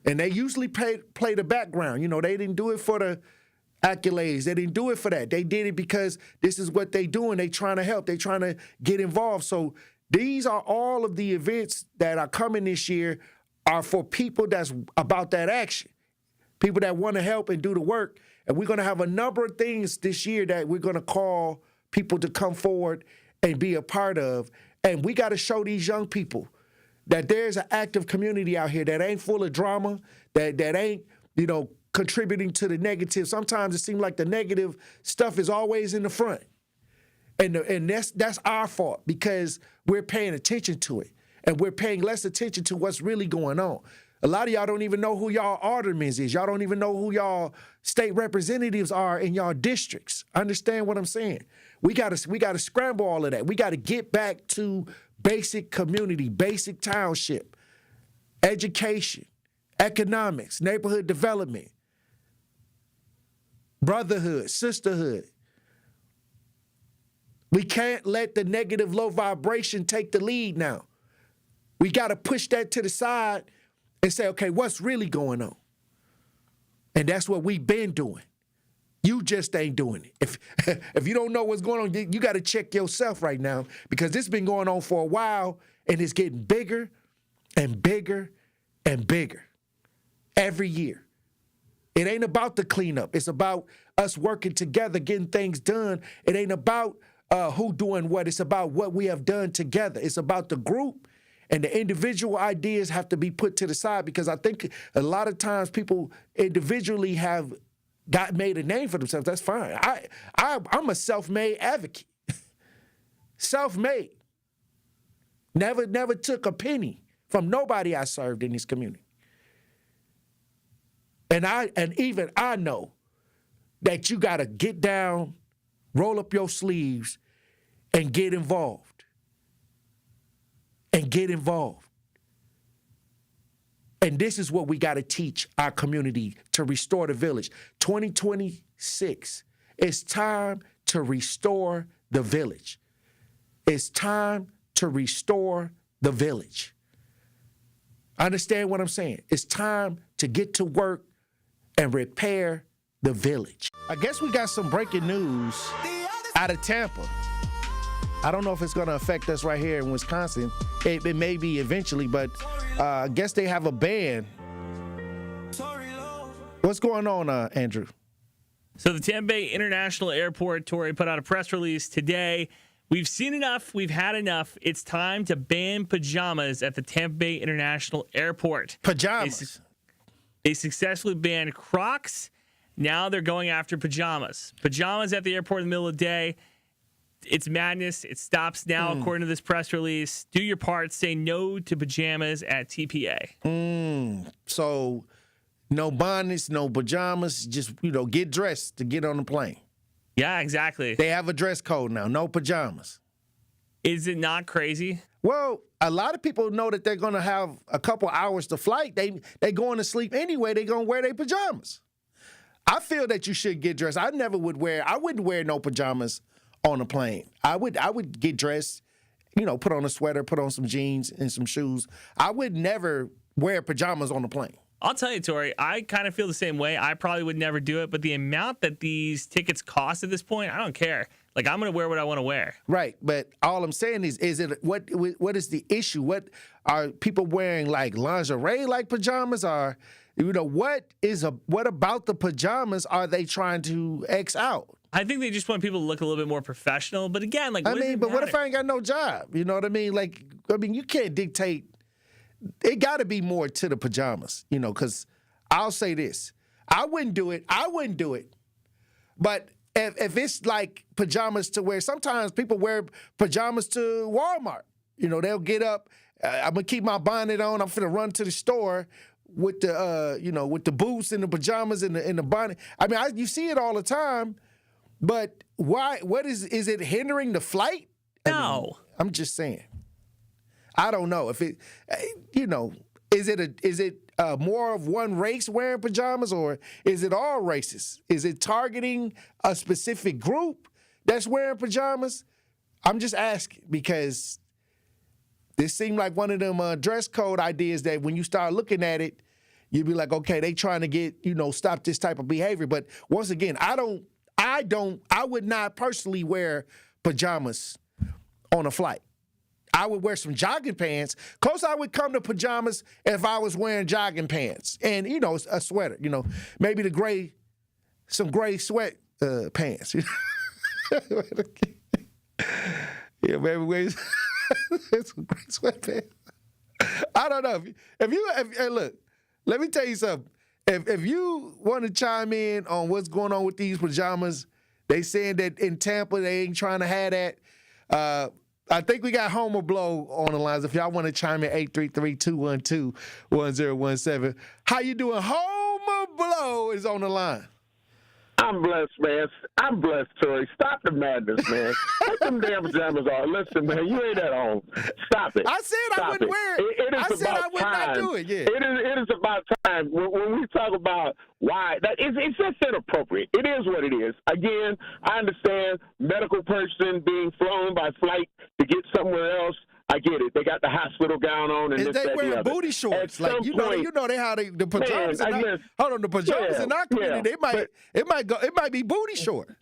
And they usually play the background. They didn't do it for the accolades. They didn't do it for that. They did it because this is what they doing. They trying to help. They trying to get involved. So these are all of the events that are coming this year are for people that's about that action, people that want to help and do the work. And we're going to have a number of things this year that we're going to call people to come forward and be a part of. And we got to show these young people that there's an active community out here that ain't full of drama, that ain't, contributing to the negative. Sometimes it seems like the negative stuff is always in the front. And that's our fault because we're paying attention to it. And we're paying less attention to what's really going on. A lot of y'all don't even know who y'all aldermen is. Y'all don't even know who y'all state representatives are in y'all districts. Understand what I'm saying? We gotta scramble all of that. We gotta get back to basic community, basic township, education, economics, neighborhood development, brotherhood, sisterhood. We can't let the negative low vibration take the lead now. We got to push that to the side and say, okay, what's really going on? And that's what we've been doing. You just ain't doing it. If you don't know what's going on, you got to check yourself right now, because this has been going on for a while and it's getting bigger and bigger and bigger every year. It ain't about the cleanup. It's about us working together, getting things done. It ain't about who doing what. It's about what we have done together. It's about the group, and the individual ideas have to be put to the side, because I think a lot of times people individually have made a name for themselves. That's fine. I'm a self-made advocate. Self-made. Never took a penny from nobody I served in this community. And even I know that you got to get down, roll up your sleeves, and get involved. And get involved. And this is what we got to teach our community to restore the village. 2026, it's time to restore the village. It's time to restore the village. Understand what I'm saying? It's time to get to work and repair the village. I guess we got some breaking news out of Tampa. I don't know if it's going to affect us right here in Wisconsin. It may be eventually, but I guess they have a ban. What's going on, Andrew? So the Tampa Bay International Airport, Tory, put out a press release today. We've seen enough. We've had enough. It's time to ban pajamas at the Tampa Bay International Airport. Pajamas? They successfully banned Crocs. Now they're going after pajamas. Pajamas at the airport in the middle of the day. It's madness. It stops now, according to this press release. Do your part. Say no to pajamas at TPA. So no bonnets, no pajamas. Just, get dressed to get on the plane. Yeah, exactly. They have a dress code now. No pajamas. Is it not crazy? Well, a lot of people know that they're going to have a couple hours to flight. They going to sleep anyway. They're going to wear their pajamas. I feel that you should get dressed. I wouldn't wear no pajamas on a plane. I would get dressed, put on a sweater, put on some jeans and some shoes. I would never wear pajamas on a plane. I'll tell you, Tory, I kind of feel the same way. I probably would never do it, but the amount that these tickets cost at this point, I don't care. Like, I'm going to wear what I want to wear. Right, but all I'm saying is it what is the issue? What are people wearing, like lingerie like pajamas, or what about the pajamas are they trying to X out? I think they just want people to look a little bit more professional. But again, what if I ain't got no job? You know what I mean? You can't dictate. It got to be more to the pajamas, because I'll say this. I wouldn't do it. But if it's like pajamas to wear, sometimes people wear pajamas to Walmart. They'll get up. I'm going to keep my bonnet on. I'm finna run to the store with the, with the boots and the pajamas and the bonnet. I mean, you see it all the time. But why? Is it hindering the flight? No. I'm just saying. I don't know if it, is it more of one race wearing pajamas, or is it all races? Is it targeting a specific group that's wearing pajamas? I'm just asking, because this seemed like one of them dress code ideas that when you start looking at it, you'd be like, okay, they trying to get, stop this type of behavior. But once again, I would not personally wear pajamas on a flight. I would wear some jogging pants. Close I would come to pajamas if I was wearing jogging pants and, a sweater, maybe some gray sweat pants. Yeah, maybe wear some gray sweatpants. I don't know. If look, let me tell you something. If you want to chime in on what's going on with these pajamas, they saying that in Tampa they ain't trying to have that. I think we got Homer Blow on the lines. If y'all want to chime in, 833-212-1017. How you doing? Homer Blow is on the line. I'm blessed, man. I'm blessed, Tory. Stop the madness, man. Take them damn pajamas off. Listen, man, you ain't at home. Stop it. I said I wouldn't wear it. I said I would not do it, yeah. It is about time. When we talk about why, it's just inappropriate. It is what it is. Again, I understand medical person being flown by flight to get somewhere else. I get it. They got the hospital gown on, and is they wearing booty shorts? Like you know how the pajamas. Hold on, the pajamas in our community, it might be booty short.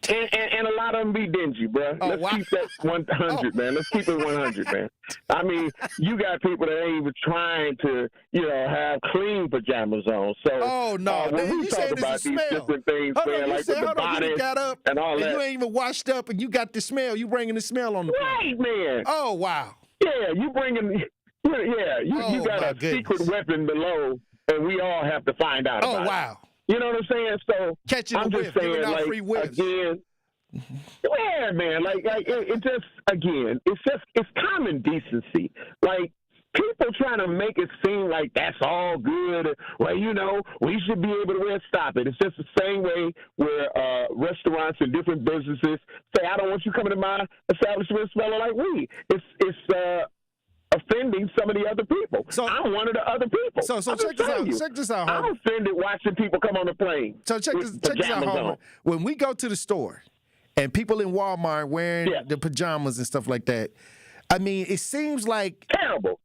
And a lot of them be dingy, bro. Let's keep that 100, man. Let's keep it 100, man. I mean, you got people that ain't even trying to, have clean pajamas on. So, when we talk about these different things, man, like with the body and all that. You ain't even washed up, and you got the smell. You bringing the smell on the plane. Right, man. Oh, wow. Yeah, you bringing. Yeah, you got a secret weapon below, and we all have to find out about it. Oh, wow. You know what I'm saying? So catching I'm just saying, like, free again, yeah, man, it just, again, it's common decency. Like, people trying to make it seem like that's all good. Well, we should be able to stop it. It's just the same way where restaurants and different businesses say, I don't want you coming to my establishment smelling like weed. It's offending some of the other people. So I'm one of the other people. So check this out. Check this out, Homer. I'm offended watching people come on the plane. So check this out, Homer. When we go to the store and people in Walmart wearing the pajamas and stuff like that, I mean, it seems like terrible.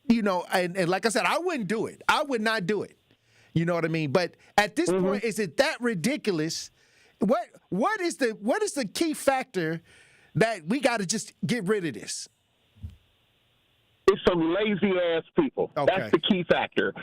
And like I said, I wouldn't do it. I would not do it. You know what I mean? But at this point, is it that ridiculous? What is the key factor that we got to just get rid of this? It's some lazy-ass people. Okay. That's the key factor.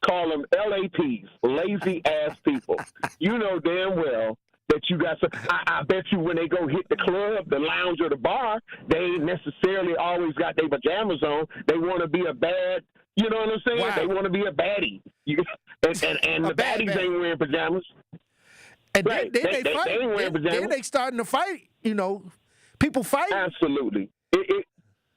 Call them LAPs, lazy-ass people. You know damn well that you got some. I bet you when they go hit the club, the lounge, or the bar, they ain't necessarily always got their pajamas on. They want to be a bad, you know what I'm saying? Wow. They want to be a baddie. And the baddies ain't wearing pajamas. And right. They ain't wearing pajamas. Then they starting to fight, people fight. Absolutely.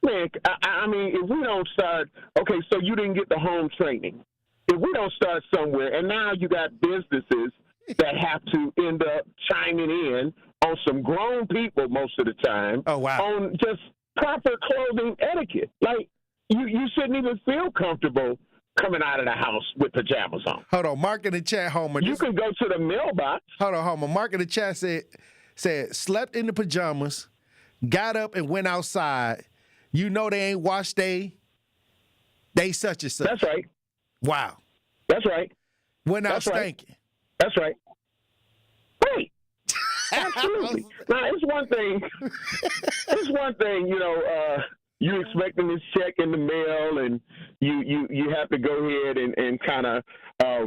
Man, I mean, if we don't start, okay, so you didn't get the home training. If we don't start somewhere, and now you got businesses that have to end up chiming in on some grown people most of the time. Oh, wow. On just proper clothing etiquette. Like, you shouldn't even feel comfortable coming out of the house with pajamas on. Hold on, Mark in the chat, Homer. You can go to the mailbox. Hold on, Homer. Mark in the chat said slept in the pajamas, got up and went outside. They ain't washed they such and such. That's right. Wow. That's right. Went out stinking. That's right. Right. Absolutely. Now, it's one thing. You expecting this check in the mail, and you have to go ahead and kind of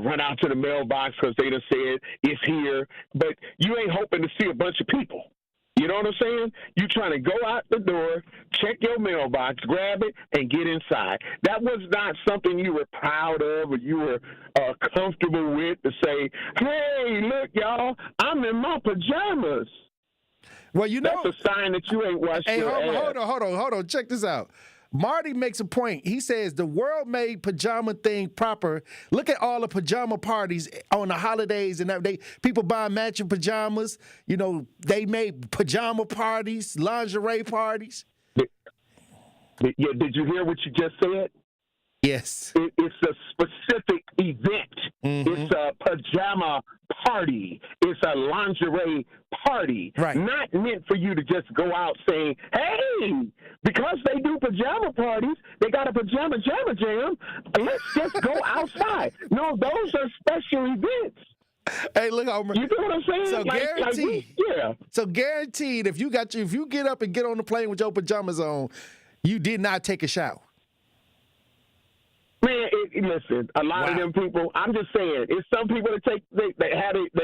run out to the mailbox because they done said it's here, but you ain't hoping to see a bunch of people. You know what I'm saying? You trying to go out the door, check your mailbox, grab it, and get inside. That was not something you were proud of or you were comfortable with to say, hey, look, y'all, I'm in my pajamas. Well, that's a sign that you ain't washed your ass. Hold on. Check this out. Marty makes a point. He says the world made pajama thing proper. Look at all the pajama parties on the holidays and people buying matching pajamas. They made pajama parties, lingerie parties. Did you hear what you just said? Yes. It's a specific event. Mm-hmm. It's a pajama party. It's a lingerie party. Right. Not meant for you to just go out saying, hey, because they do pajama parties, they got a pajama jam. Let's just go outside. No, those are special events. Hey, look, Homer. You know what I'm saying? So guaranteed. So guaranteed, if you get up and get on the plane with your pajamas on, you did not take a shower. Man, listen, a lot of them people, I'm just saying, it's some people that they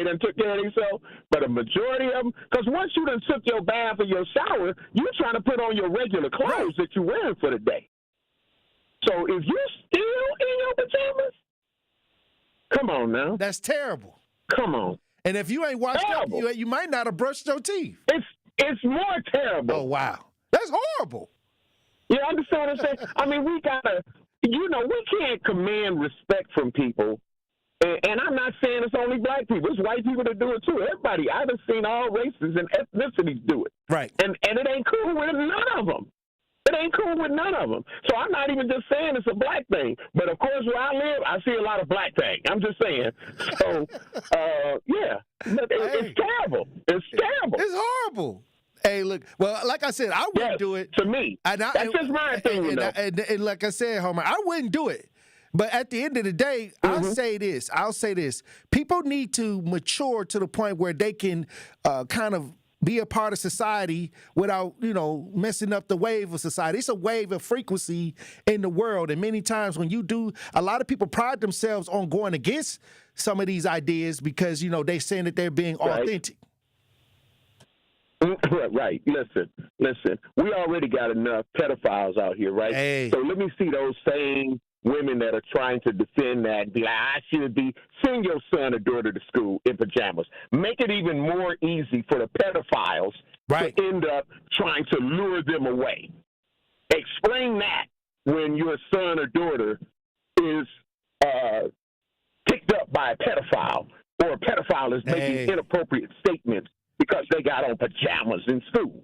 done took care of themselves, but a majority of them, because once you done took your bath or your shower, you're trying to put on your regular clothes that you're wearing for the day. So if you're still in your pajamas, come on now. That's terrible. Come on. And if you ain't washed up, you might not have brushed your teeth. It's more terrible. Oh, wow. That's horrible. You understand what I'm saying? I mean, we gotta, we can't command respect from people. And I'm not saying it's only black people. It's white people that do it too. Everybody. I've seen all races and ethnicities do it. Right. And it ain't cool with none of them. It ain't cool with none of them. So I'm not even just saying it's a black thing. But, of course, where I live, I see a lot of black things. I'm just saying. So, yeah. But it's terrible. It's terrible. It's horrible. Hey, look. Well, like I said, I wouldn't do it. To me. That's just my opinion, though. And like I said, Homer, I wouldn't do it. But at the end of the day, I'll say this. People need to mature to the point where they can kind of be a part of society without, messing up the wave of society. It's a wave of frequency in the world. And many times when you do, a lot of people pride themselves on going against some of these ideas because, they're saying that they're being authentic. Right. Listen. We already got enough pedophiles out here, right? Hey. So let me see those same women that are trying to defend that and be like, I should be, send your son or daughter to school in pajamas. Make it even more easy for the pedophiles to end up trying to lure them away. Explain that when your son or daughter is picked up by a pedophile or a pedophile is making inappropriate statements because they got on pajamas in school.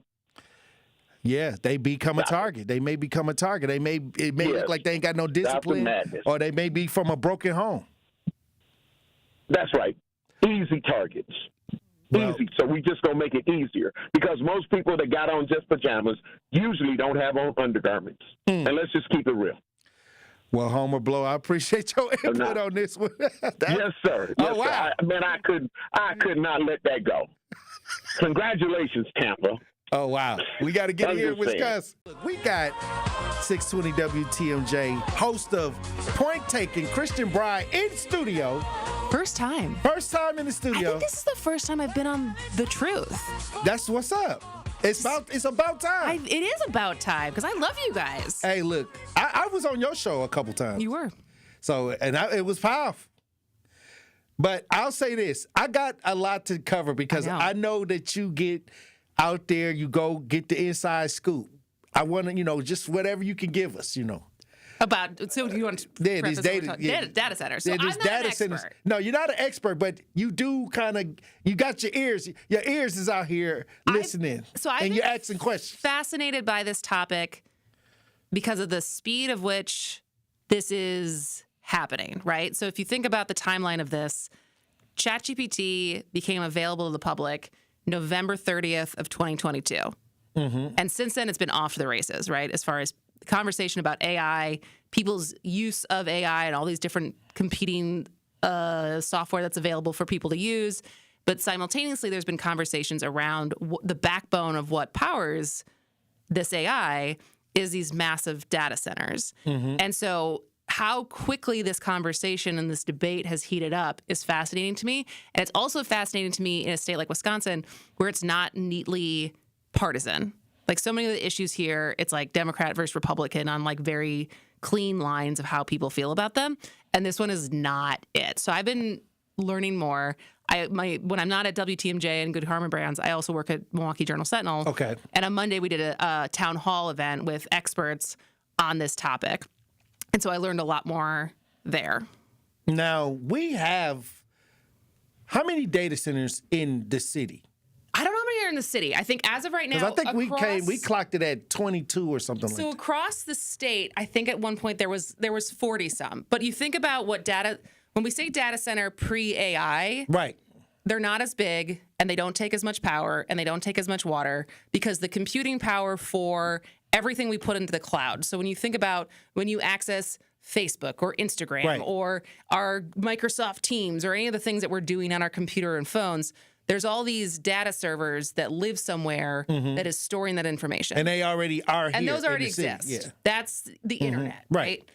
Yeah, they become a target. They may become a target. It may look like they ain't got no discipline, or they may be from a broken home. That's right. Easy targets. Easy. So we just gonna make it easier because most people that got on just pajamas usually don't have on undergarments. And let's just keep it real. Well, Homer Blow, I appreciate your input on this one. Yes, sir. Yes, sir. I could not let that go. Congratulations, Tampa. Oh, wow. We got to get here in Wisconsin. Look, we got 620 WTMJ, host of Point Taken, Christian Bride, in studio. First time in the studio. I think this is the first time I've been on The Truth. That's what's up. It's about time. It is about time because I love you guys. Hey, look, I was on your show a couple times. You were. So, it was powerful. But I'll say this. I got a lot to cover because I know that you get out there, you go get the inside scoop. I want to, just whatever you can give us, About, so you want to these data centers. So I'm not an expert. No, you're not an expert, but you do you got your ears. Your ears is out here listening. And you're asking questions. Fascinated by this topic because of the speed of which this is happening, right? So if you think about the timeline of this, ChatGPT became available to the public November 30th of 2022. And since then, it's been off to the races, right? As far as the conversation about AI, people's use of AI and all these different competing software that's available for people to use. But simultaneously, there's been conversations around the backbone of what powers this AI is these massive data centers. And so how quickly this conversation and this debate has heated up is fascinating to me. And it's also fascinating to me in a state like Wisconsin where it's not neatly partisan. Like so many of the issues here, it's like Democrat versus Republican on like very clean lines of how people feel about them. And this one is not it. So I've been learning more. When I'm not at WTMJ and Good Karma Brands, I also work at Milwaukee Journal-Sentinel. Okay. And on Monday, we did a town hall event with experts on this topic. And so I learned a lot more there. Now, we have how many data centers in the city? I don't know how many are in the city. I think as of right now, because I think we clocked it at 22 or something like that. So across the state, I think at one point there was 40 some. But you think about when we say data center pre-AI, right? They're not as big and they don't take as much power and they don't take as much water because the computing power for everything we put into the cloud. So when you think about when you access Facebook or Instagram or our Microsoft Teams or any of the things that we're doing on our computer and phones, there's all these data servers that live somewhere that is storing that information. And they already are here. And those already exist. Yeah. That's the internet, right?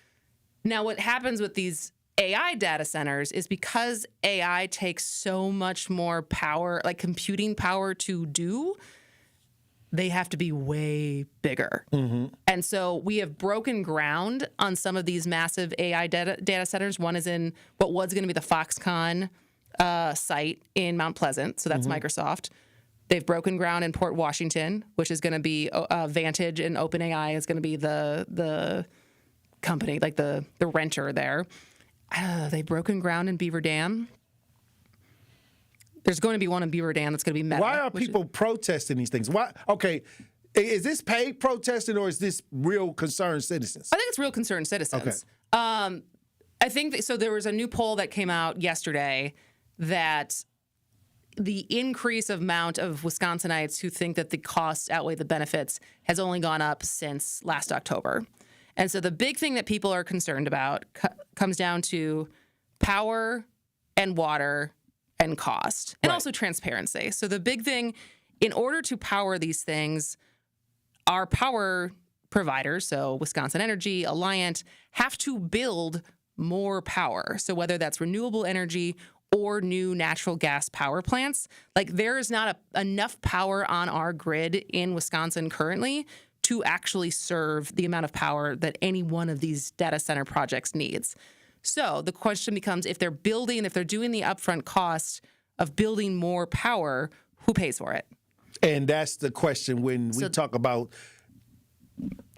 Now, what happens with these AI data centers is because AI takes so much more power, like computing power to do, they have to be way bigger. And so we have broken ground on some of these massive AI data centers. One is in what was going to be the Foxconn site in Mount Pleasant. So that's Microsoft. They've broken ground in Port Washington, which is going to be Vantage, and OpenAI is going to be the company, like the renter there. They've broken ground in Beaver Dam. There's going to be one in Beaver Dam that's going to be Meta. Why are people protesting these things? Why? Okay, is this paid protesting or is this real concerned citizens? I think it's real concerned citizens. Okay. I think so. There was a new poll that came out yesterday that the increase of amount of Wisconsinites who think that the costs outweigh the benefits has only gone up since last October. And so the big thing that people are concerned about comes down to power and water and cost, and also transparency. So the big thing, in order to power these things, our power providers, so Wisconsin Energy, Alliant, have to build more power. So whether that's renewable energy or new natural gas power plants, like there is not enough power on our grid in Wisconsin currently to actually serve the amount of power that any one of these data center projects needs. So the question becomes, if they're doing the upfront cost of building more power, who pays for it? And that's the question when we talk about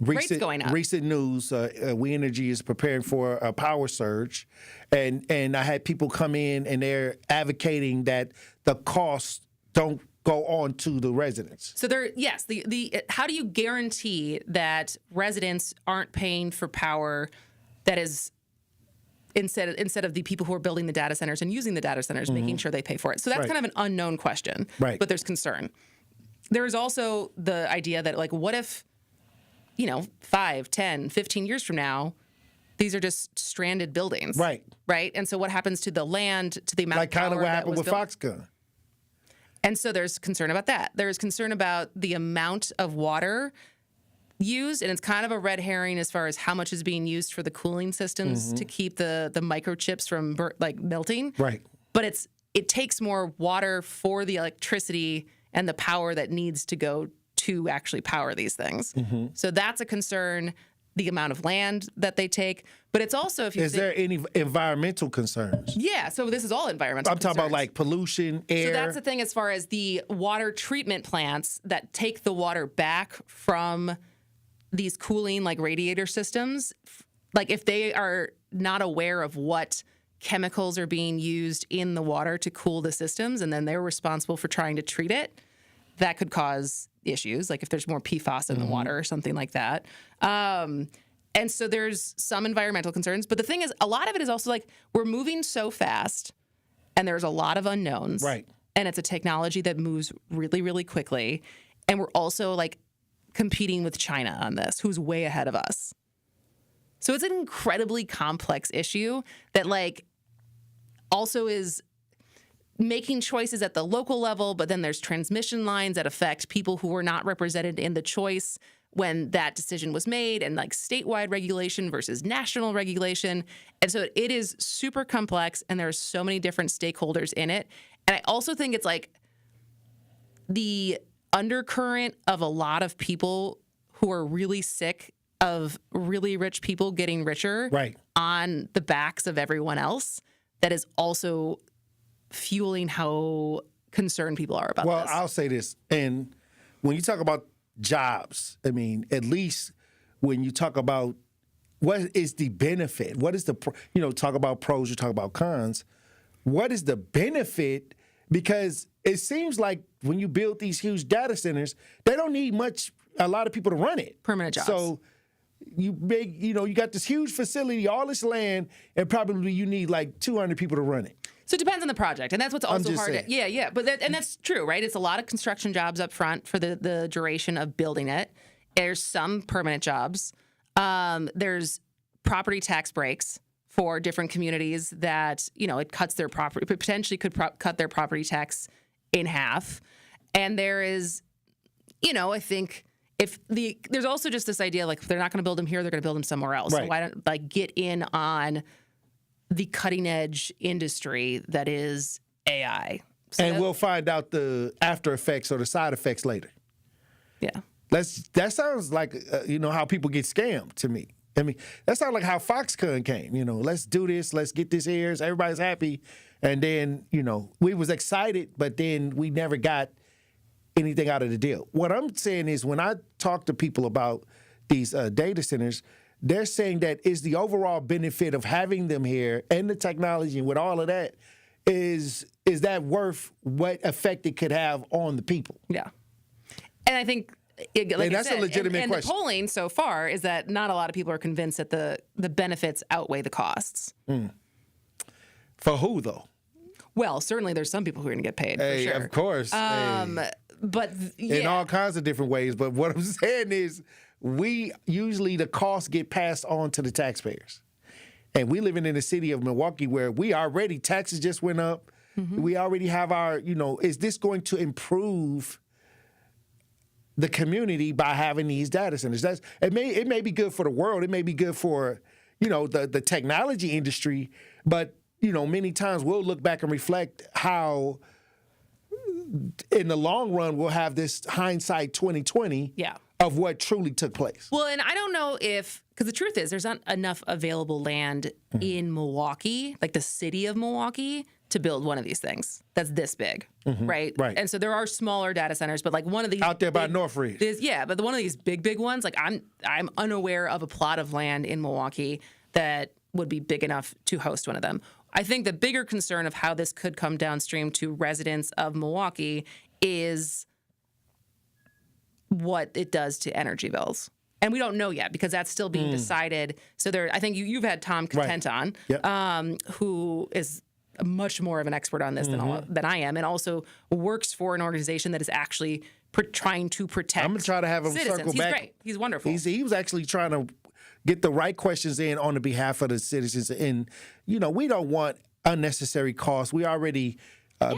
rates going up. Recent news. We Energy is preparing for a power surge, and I had people come in and they're advocating that the costs don't go on to the residents. So how do you guarantee that residents aren't paying for power that is instead of the people who are building the data centers and using the data centers, making sure they pay for it? So that's kind of an unknown question, but there's concern. There's also the idea that, like, what if, 5, 10, 15 years from now, these are just stranded buildings? Right? And so what happens to the land, to the amount of power kind of what that happened was with Foxconn? And so there's concern about that. There's concern about the amount of water used, and it's kind of a red herring as far as how much is being used for the cooling systems to keep the microchips from melting. Right. But it takes more water for the electricity and the power that needs to go to actually power these things. So that's a concern, the amount of land that they take. But it's also, Is there any environmental concerns? Yeah, so this is all environmental I'm concerns. talking about like pollution, air. So that's the thing as far as the water treatment plants that take the water back from these cooling radiator systems. Like if they are not aware of what chemicals are being used in the water to cool the systems, and then they're responsible for trying to treat it, that could cause issues, like if there's more PFAS in the water or something like that. And so there's some environmental concerns. But the thing is, a lot of it is also like we're moving so fast and there's a lot of unknowns. Right. And it's a technology that moves really, really quickly. And we're also competing with China on this, who's way ahead of us. So it's an incredibly complex issue that also is making choices at the local level, but then there's transmission lines that affect people who were not represented in the choice when that decision was made, and statewide regulation versus national regulation. And so it is super complex, and there's so many different stakeholders in it. And I also think it's the undercurrent of a lot of people who are really sick of really rich people getting richer on the backs of everyone else that is also fueling how concerned people are about this. Well, I'll say this. And when you talk about jobs, I mean, at least when you talk about what is the benefit, what is the, talk about pros, you talk about cons, what is the benefit? Because it seems like when you build these huge data centers, they don't need a lot of people to run it. Permanent jobs. So you you got this huge facility, all this land, and probably you need 200 people to run it. So it depends on the project, and that's what's also hard. Saying. Yeah, but that's true, right? It's a lot of construction jobs up front for the duration of building it. There's some permanent jobs. There's property tax breaks for different communities that it cuts their property, potentially could cut their property tax in half. And there is, I think there's also just this idea if they're not going to build them here, they're going to build them somewhere else. Right. So why don't get in on the cutting edge industry that is AI. And we'll find out the after effects or the side effects later. Yeah. That sounds like, how people get scammed to me. I mean, that sounds like how Foxconn came. Let's do this. Let's get this airs. Everybody's happy. And then, we was excited, but then we never got anything out of the deal. What I'm saying is when I talk to people about these data centers, they're saying that is the overall benefit of having them here and the technology and with all of that, is that worth what effect it could have on the people? Yeah. And I think, that's a legitimate and question. The polling so far is that not a lot of people are convinced that the benefits outweigh the costs. For who, though? Well, certainly there's some people who are going to get paid, for sure. Of course. But in all kinds of different ways. But what I'm saying is usually the costs get passed on to the taxpayers. And we living in the city of Milwaukee where taxes just went up. Mm-hmm. We already have our, is this going to improve the community by having these data centers? It may be good for the world. It may be good for, the technology industry. But, many times we'll look back and reflect how in the long run we'll have this hindsight 2020 of what truly took place. Well, and I don't know because the truth is there's not enough available land in Milwaukee, like the city of Milwaukee, to build one of these things that's this big, right? Right. And so there are smaller data centers, but like one of these out there by Northridge. But one of these big ones, like I'm unaware of a plot of land in Milwaukee that would be big enough to host one of them. I think the bigger concern of how this could come downstream to residents of Milwaukee is what it does to energy bills. And we don't know yet because that's still being decided. So I think you've had Tom Content on, who is much more of an expert on this than I am, and also works for an organization that is actually trying to protect. I'm gonna try to have him citizens. circle He's back. Great. He's wonderful. He was actually trying to get the right questions in on the behalf of the citizens, and we don't want unnecessary costs. We already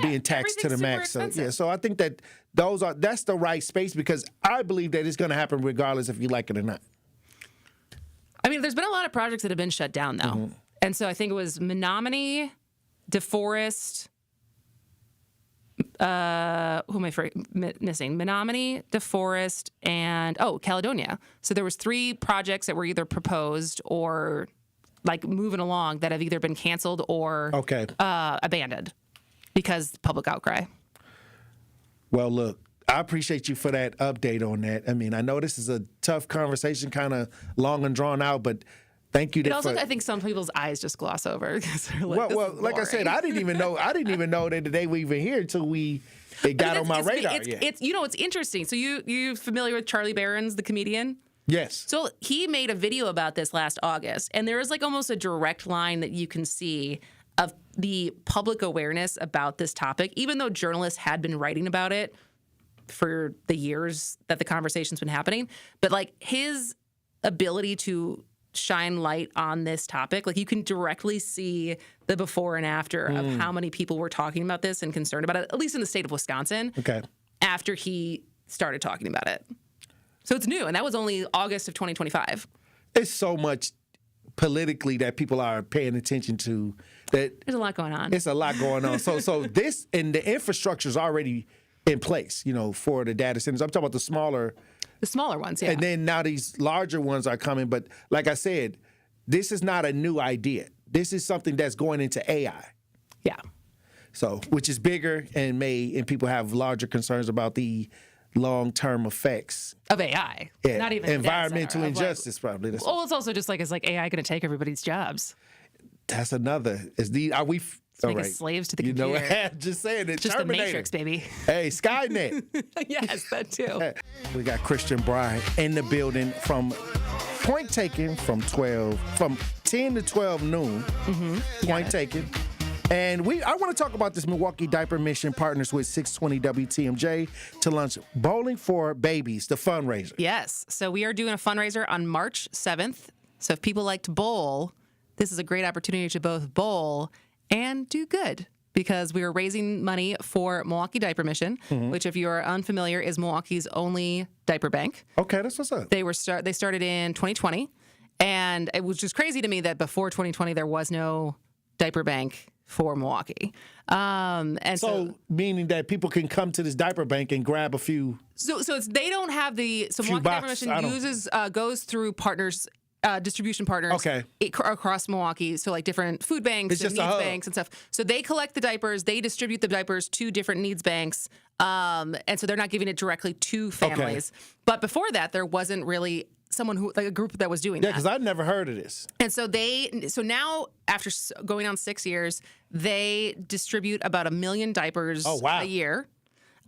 being taxed to the max. So I think that that's the right space because I believe that it's going to happen regardless if you like it or not. I mean, there's been a lot of projects that have been shut down though, and so I think it was Menominee, DeForest. Who am I missing? Menominee, DeForest, and Caledonia. So there was 3 projects that were either proposed or like moving along that have either been canceled or abandoned because public outcry. Well, look, I appreciate you for that update on that. I mean, I know this is a tough conversation, kind of long and drawn out, but thank you. I think some people's eyes just gloss over. Like, like I said, I didn't even know that today we even here until it got on my radar. It's it's interesting. So you familiar with Charlie Barron's, the comedian? Yes. So he made a video about this last August, and there is like almost a direct line that you can see of the public awareness about this topic, even though journalists had been writing about it for the years that the conversation's been happening. But like his ability to shine light on this topic, like you can directly see the before and after of how many people were talking about this and concerned about it, at least in the state of Wisconsin, after he started talking about it. So it's new, and that was only August of 2025. It's so much politically that people are paying attention to. That there's a lot going on. It's a lot going on. So this and the infrastructure is already in place, for the data centers. I'm talking about the smaller ones, yeah. And then now these larger ones are coming. But like I said, this is not a new idea. This is something that's going into AI. Yeah. So, which is bigger and people have larger concerns about the long-term effects of AI. Yeah. Not even environmental injustice, probably. It's also just like, is like AI going to take everybody's jobs? That's another. Are we? Make us slaves to the computer. Just saying it. Just Terminator. the Matrix, baby. Hey, Skynet. Yes, that too. We got Christian Bryant in the building from point taken from 10 to 12 noon. Point taken. And I want to talk about this Milwaukee Diaper Mission partners with 620 WTMJ to launch Bowling for Babies, the fundraiser. Yes. So we are doing a fundraiser on March 7th. So if people like to bowl, this is a great opportunity to both bowl and do good because we are raising money for Milwaukee Diaper Mission, which, if you are unfamiliar, is Milwaukee's only diaper bank. Okay, that's what's up. They started in 2020, and it was just crazy to me that before 2020 there was no diaper bank for Milwaukee. And so meaning that people can come to this diaper bank and grab a few. So they don't have Milwaukee Diaper Mission goes through partners. Distribution partners across Milwaukee, so like different food banks and needs banks and stuff. So they collect the diapers, they distribute the diapers to different needs banks And so they're not giving it directly to families. Okay. But before that, there wasn't really someone who, like a group that was doing that. Yeah, because I'd never heard of this. And so now after going on 6 years, they distribute about 1 million diapers a year.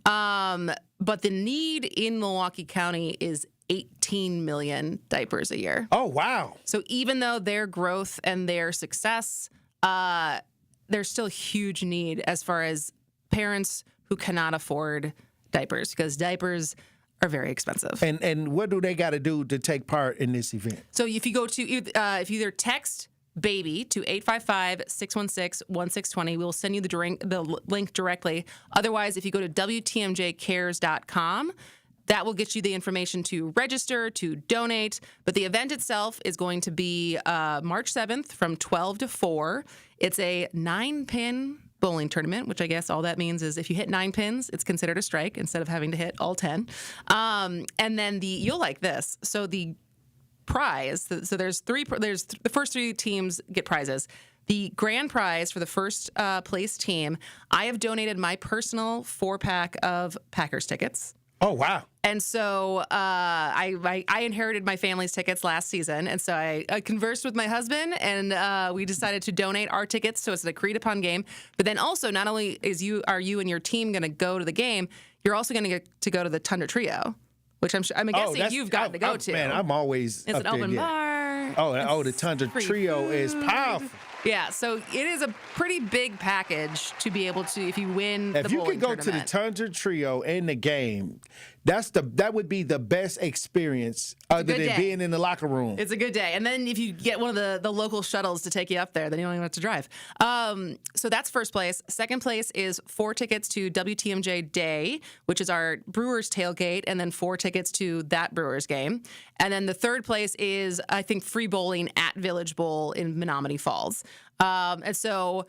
But the need in Milwaukee County is 18 million diapers a year. Oh, wow. So even though their growth and their success, there's still a huge need as far as parents who cannot afford diapers, because diapers are very expensive. And what do they got to do to take part in this event? So if you go to, if you either text BABY to 855-616-1620, we'll send you the link directly. Otherwise, if you go to WTMJcares.com, that will get you the information to register, to donate. But the event itself is going to be March 7th from 12 to 4. It's a 9-pin bowling tournament, which I guess all that means is if you hit 9 pins, it's considered a strike instead of having to hit all 10. And then you'll like this. So the prize, so there's the first 3 teams get prizes. The grand prize for the first place team, I have donated my personal 4-pack of Packers tickets. Oh, wow. And so I inherited my family's tickets last season. And so I conversed with my husband, and we decided to donate our tickets. So it's an agreed-upon game. But then also, not only are you and your team going to go to the game, you're also going to get to go to the Tundra Trio, which I'm guessing you've gotten to go to. Man, I'm always It's up an open there, bar. The Tundra Trio is powerful. Yeah, so it is a pretty big package to be able to, if you win the bowling tournament. If you could go to the Tundra Trio in the game, that would be the best experience other than being in the locker room. It's a good day. And then if you get one of the local shuttles to take you up there, then you don't even have to drive. So that's first place. Second place is 4 tickets to WTMJ Day, which is our Brewers tailgate, and then 4 tickets to that Brewers game. And then the third place is, I think, free bowling at Village Bowl in Menominee Falls. And so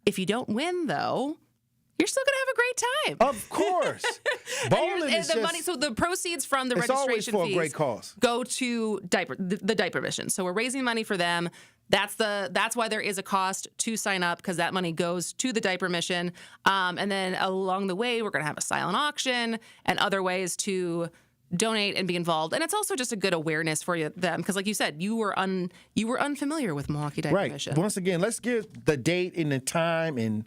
if you don't win, though, you're still going to have a great time. Of course. Bowling is the money. So the proceeds from the registration fees a great cause. Go to the diaper mission. So we're raising money for them. That's why there is a cost to sign up, because that money goes to the diaper mission. And then along the way, we're going to have a silent auction and other ways to donate and be involved. And it's also just a good awareness for them, because like you said, you were unfamiliar with Milwaukee Diaper Mission. Once again, let's give the date and the time and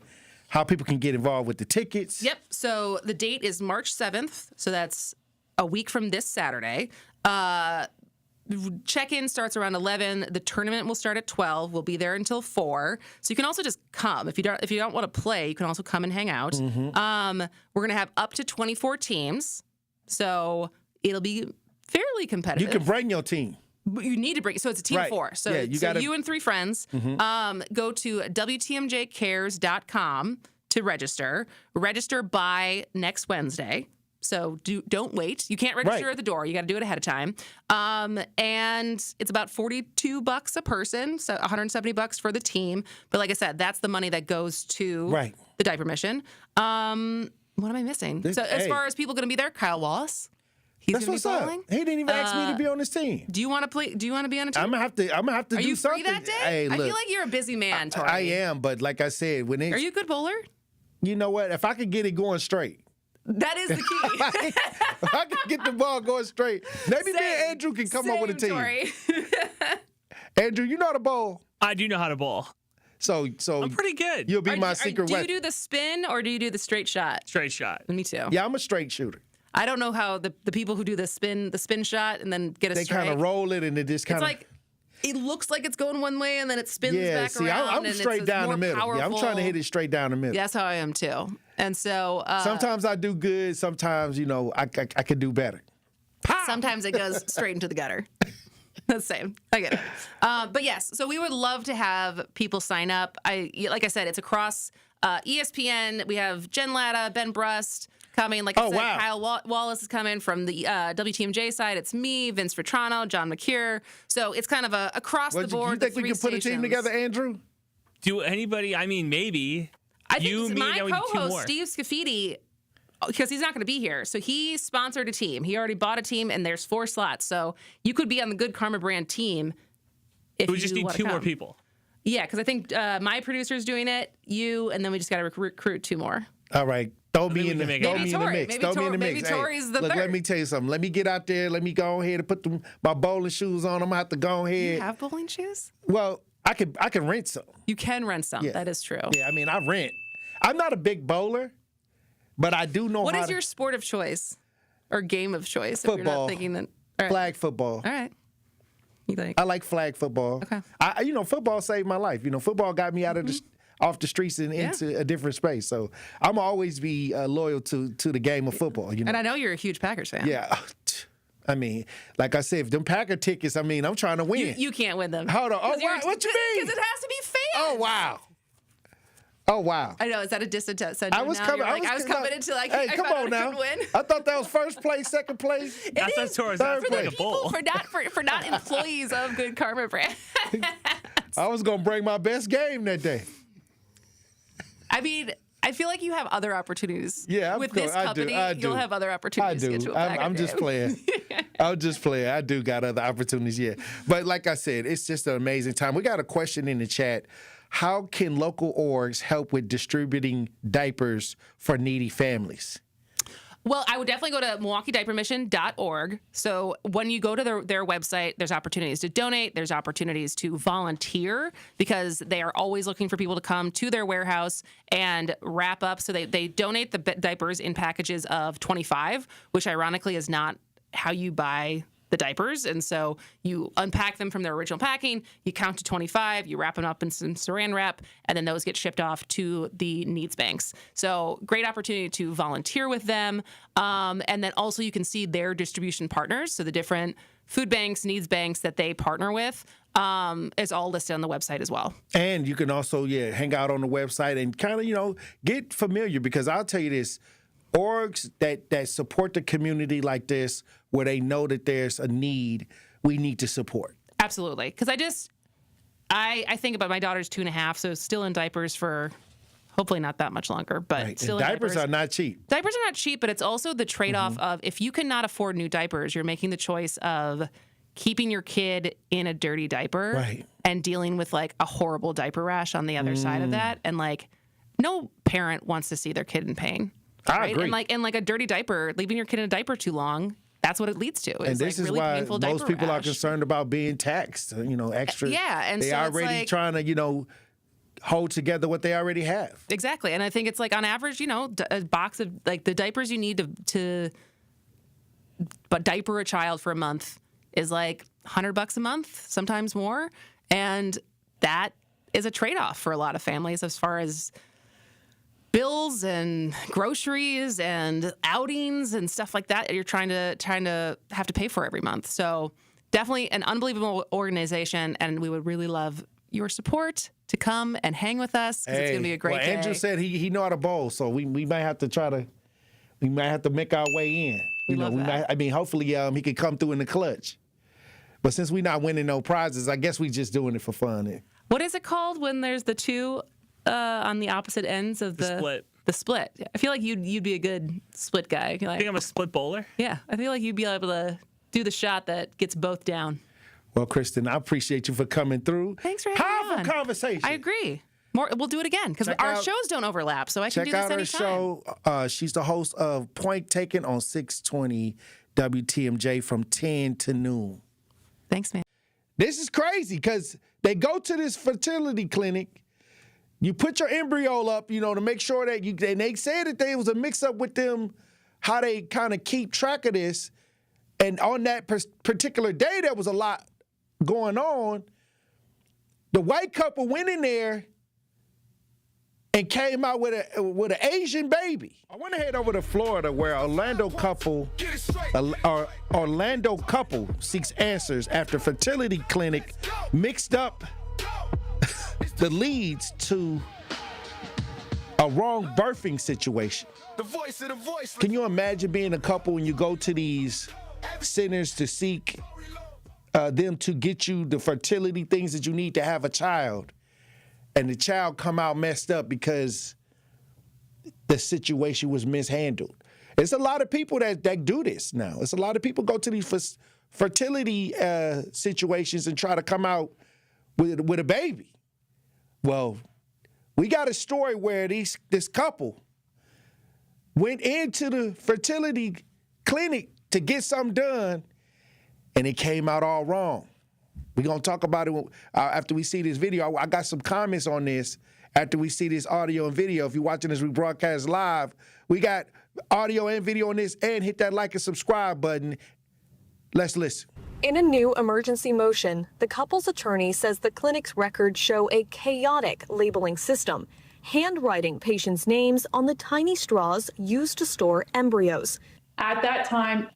how people can get involved with the tickets. Yep. So the date is March 7th. So that's a week from this Saturday. Check-in starts around 11. The tournament will start at 12. We'll be there until 4. So you can also just come. If you don't want to play, you can also come and hang out. Mm-hmm. We're going to have up to 24 teams. So it'll be fairly competitive. You can bring your team. You need to bring. So it's a team of 4. So, you and 3 friends. Mm-hmm. Go to WTMJcares.com to register. Register by next Wednesday. So don't wait. You can't register at the door. You got to do it ahead of time. And it's about $42 a person, so $170 for the team. But like I said, that's the money that goes to the diaper mission. What am I missing? As far as people going to be there, Kyle Wallace. He's going to be bowling. He didn't even ask me to be on this team. Do you want to play? Do you want to be on a team? I'm gonna have to Are do you something. free that day? Hey, look, I feel like you're a busy man, Tory. I am, but like I said, Are you a good bowler? You know what? If I could get it going straight. That is the key. If I could get the ball going straight, maybe me and Andrew can come up with a team. Tory. Andrew, you know how to bowl? I do know how to bowl. So I'm pretty good. You'll be my secret weapon. Do you do the spin or do you do the straight shot? Straight shot. Me too. Yeah, I'm a straight shooter. I don't know how the people who do the spin shot and then get a strike. They kind of roll it and it just kind of. It's like it looks like it's going one way and then it spins back around. I'm straight down the middle. Yeah, I'm trying to hit it straight down the middle. That's how I am too. And so sometimes I do good. Sometimes I could do better. Sometimes it goes straight into the gutter. The same. I get it. But yes, so we would love to have people sign up. Like I said, it's across ESPN. We have Jen Latta, Ben Brust coming. Like I said, Kyle Wallace is coming from the WTMJ side. It's me, Vince Vetrano, John McCure. So it's kind of a across the board. You think we can put a team together, Andrew? Do anybody? I mean, maybe. I think my co-host Steve Scafidi, because he's not going to be here, so he sponsored a team. He already bought a team, and there's 4 slots. So you could be on the Good Karma brand team. If we just need 2 more people. Yeah, because I think my producer's doing it, you, and then we just got to recruit 2 more. All right. Throw me in the mix. Maybe Tory's the Look, third. let me tell you something. Let me get out there. Let me go ahead and put my bowling shoes on. I'm gonna have to go ahead. You have bowling shoes? Well, I can rent some. You can rent some. Yeah. That is true. Yeah, I mean, I rent. I'm not a big bowler, but I do know What how is your sport of choice or game of choice? If you're Football. not thinking that. All right. Flag football. All right. You think? I like flag football. Okay. Football saved my life. Football got me out of off the streets and into a different space. So I'm always be loyal to the game of football. And I know you're a huge Packers fan. Yeah. I mean, like I said, if them Packer tickets, I'm trying to win. You can't win them. Hold on. Oh, what you mean? Because it has to be fans. Oh, wow. Oh, wow. I know. Is that a distant sentence? I was coming. I was coming into like. Hey, I come found on out now. I couldn't win. I thought that was first place, second place. That's what Torres third for place. the bowl. For not employees of Good Karma Brand. I was gonna bring my best game that day. I mean, I feel like you have other opportunities. Yeah, with this company, you'll have other opportunities to get to a Packer I'm just game. playing. I'm just playing. I do got other opportunities, yeah. But like I said, it's just an amazing time. We got a question in the chat. How can local orgs help with distributing diapers for needy families? Well, I would definitely go to MilwaukeeDiaperMission.org. So when you go to their website, there's opportunities to donate. There's opportunities to volunteer because they are always looking for people to come to their warehouse and wrap up. So they donate the diapers in packages of 25, which ironically is not how you buy the diapers. And so you unpack them from their original packing, you count to 25, you wrap them up in some saran wrap, and then those get shipped off to the needs banks. So great opportunity to volunteer with them. And then also you can see their distribution partners. So the different food banks, needs banks that they partner with is all listed on the website as well. And you can also, hang out on the website and kind of, get familiar because I'll tell you this, orgs that support the community like this, where they know that there's a need, we need to support. Absolutely. Because I think about my daughter's 2.5, so still in diapers for hopefully not that much longer, but Right. still And in diapers are not cheap. Diapers are not cheap, but it's also the trade-off of if you cannot afford new diapers, you're making the choice of keeping your kid in a dirty diaper and dealing with like a horrible diaper rash on the other side of that. And like no parent wants to see their kid in pain. I agree. And like a dirty diaper, leaving your kid in a diaper too long, that's what it leads to. And this is really why painful most diaper people are rash. concerned about being taxed, extra. Yeah, and they so it's already like- trying to, hold together what they already have. Exactly. And I think it's like on average, a box of like the diapers you need to diaper a child for a month is like $100 a month, sometimes more. And that is a trade-off for a lot of families as far as bills and groceries and outings and stuff like that you're trying to have to pay for every month. So definitely an unbelievable organization, and we would really love your support to come and hang with us because it's going to be a great day. Andrew said he know how to bowl, so we might have to make our way in. Hopefully he can come through in the clutch. But since we're not winning no prizes, I guess we just doing it for fun. What is it called when there's the two on the opposite ends of the split? The split. I feel like you'd be a good split guy. I think I'm a split bowler. Yeah, I feel like you'd be able to do the shot that gets both down. Well, Kristen, I appreciate you for coming through. Thanks for having me on. Powerful conversation. I agree. We'll do it again because our shows don't overlap, so I can do this anytime. Check out her show. She's the host of Point Taken on 620 WTMJ from 10 to noon. Thanks, man. This is crazy because they go to this fertility clinic. You put your embryo up, to make sure that and they said that there was a mix-up with them, how they kind of keep track of this. And on that particular day, there was a lot going on. The white couple went in there and came out with an Asian baby. I want to head over to Florida where Orlando couple seeks answers after fertility clinic mixed up the leads to a wrong birthing situation. Can you imagine being a couple when you go to these centers to seek them to get you the fertility things that you need to have a child, and the child come out messed up because the situation was mishandled? It's a lot of people that do this now. It's a lot of people go to these fertility situations and try to come out with a baby. Well, we got a story where this couple went into the fertility clinic to get something done, and it came out all wrong. We're going to talk about it after we see this video. I got some comments on this after we see this audio and video. If you're watching this rebroadcast live, we got audio and video on this, and hit that like and subscribe button. Let's listen. In a new emergency motion, the couple's attorney says the clinic's records show a chaotic labeling system, handwriting patients' names on the tiny straws used to store embryos. At that time,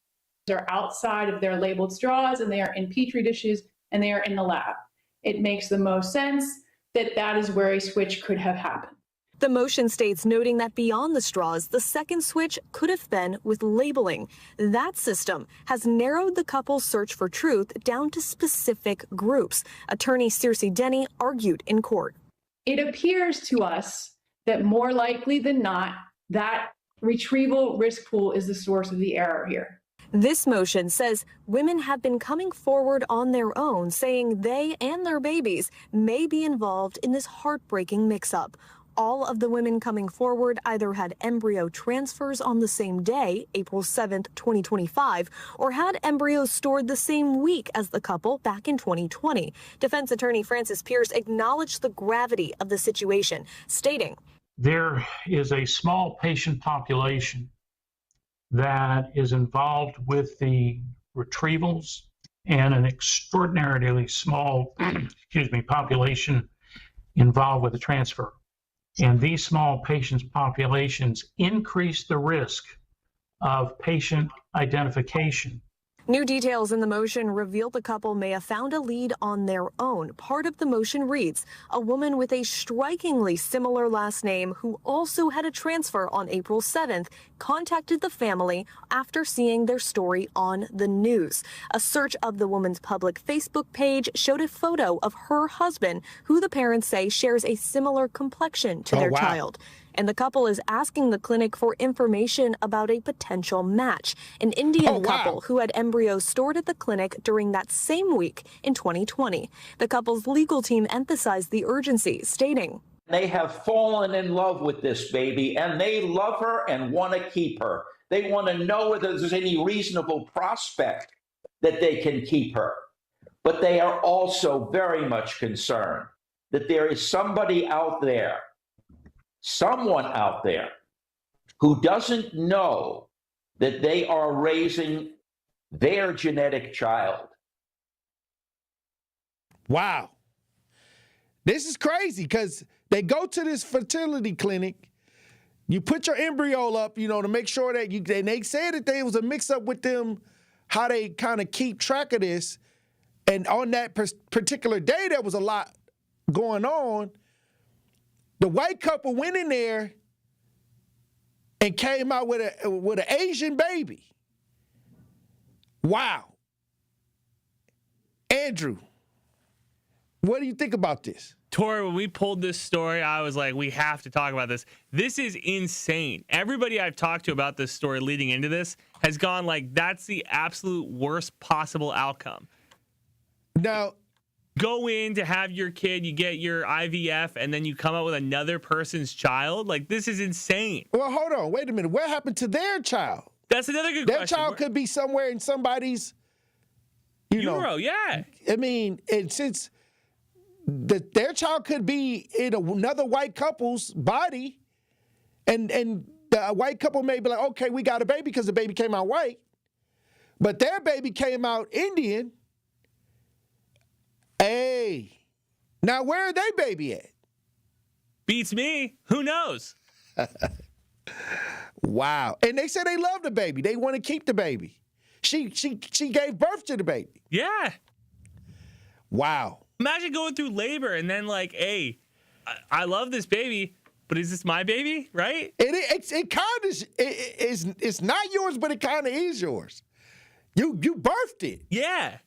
they're outside of their labeled straws, and they are in petri dishes, and they are in the lab. It makes the most sense that that is where a switch could have happened. The motion states, noting that beyond the straws, the second switch could have been with labeling. That system has narrowed the couple's search for truth down to specific groups. Attorney Circe Denny argued in court. It appears to us that more likely than not, that retrieval risk pool is the source of the error here. This motion says women have been coming forward on their own, saying they and their babies may be involved in this heartbreaking mix-up. All of the women coming forward either had embryo transfers on the same day, April 7th, 2025, or had embryos stored the same week as the couple back in 2020. Defense attorney Francis Pierce acknowledged the gravity of the situation, stating, "There is a small patient population that is involved with the retrievals and an extraordinarily small population involved with the transfer. And these small patients populations increase the risk of patient identification." New details in the motion reveal the couple may have found a lead on their own. Part of the motion reads, a woman with a strikingly similar last name who also had a transfer on April 7th contacted the family after seeing their story on the news. A search of the woman's public Facebook page showed a photo of her husband, who the parents say shares a similar complexion to their child. And the couple is asking the clinic for information about a potential match, an Indian couple who had embryos stored at the clinic during that same week in 2020. The couple's legal team emphasized the urgency, stating, "They have fallen in love with this baby, and they love her and want to keep her. They want to know whether there's any reasonable prospect that they can keep her. But they are also very much concerned that there is somebody out there, someone out there who doesn't know that they are raising their genetic child." Wow. This is crazy because they go to this fertility clinic. You put your embryo up, to make sure that and they said that there was a mix up with them, how they kind of keep track of this. And on that particular day, there was a lot going on. The white couple went in there and came out with an Asian baby. Wow. Andrew, what do you think about this? Tory, when we pulled this story, I was like, we have to talk about this. This is insane. Everybody I've talked to about this story leading into this has gone like, that's the absolute worst possible outcome. Now, go in to have your kid, you get your IVF, and then you come out with another person's child? Like, this is insane. Well, hold on. Wait a minute. What happened to their child? That's another good question. Their child could be somewhere in somebody's, yeah. I mean, and since their child could be in another white couple's body, and the white couple may be like, okay, we got a baby because the baby came out white, but their baby came out Indian. Hey, now where are they baby at? Beats me. Who knows? Wow. And they said they love the baby. They want to keep the baby. She gave birth to the baby. Yeah. Wow. Imagine going through labor and then like, hey, I love this baby, but is this my baby? Right? It kind of it's not yours, but it kind of is yours. You birthed it. Yeah.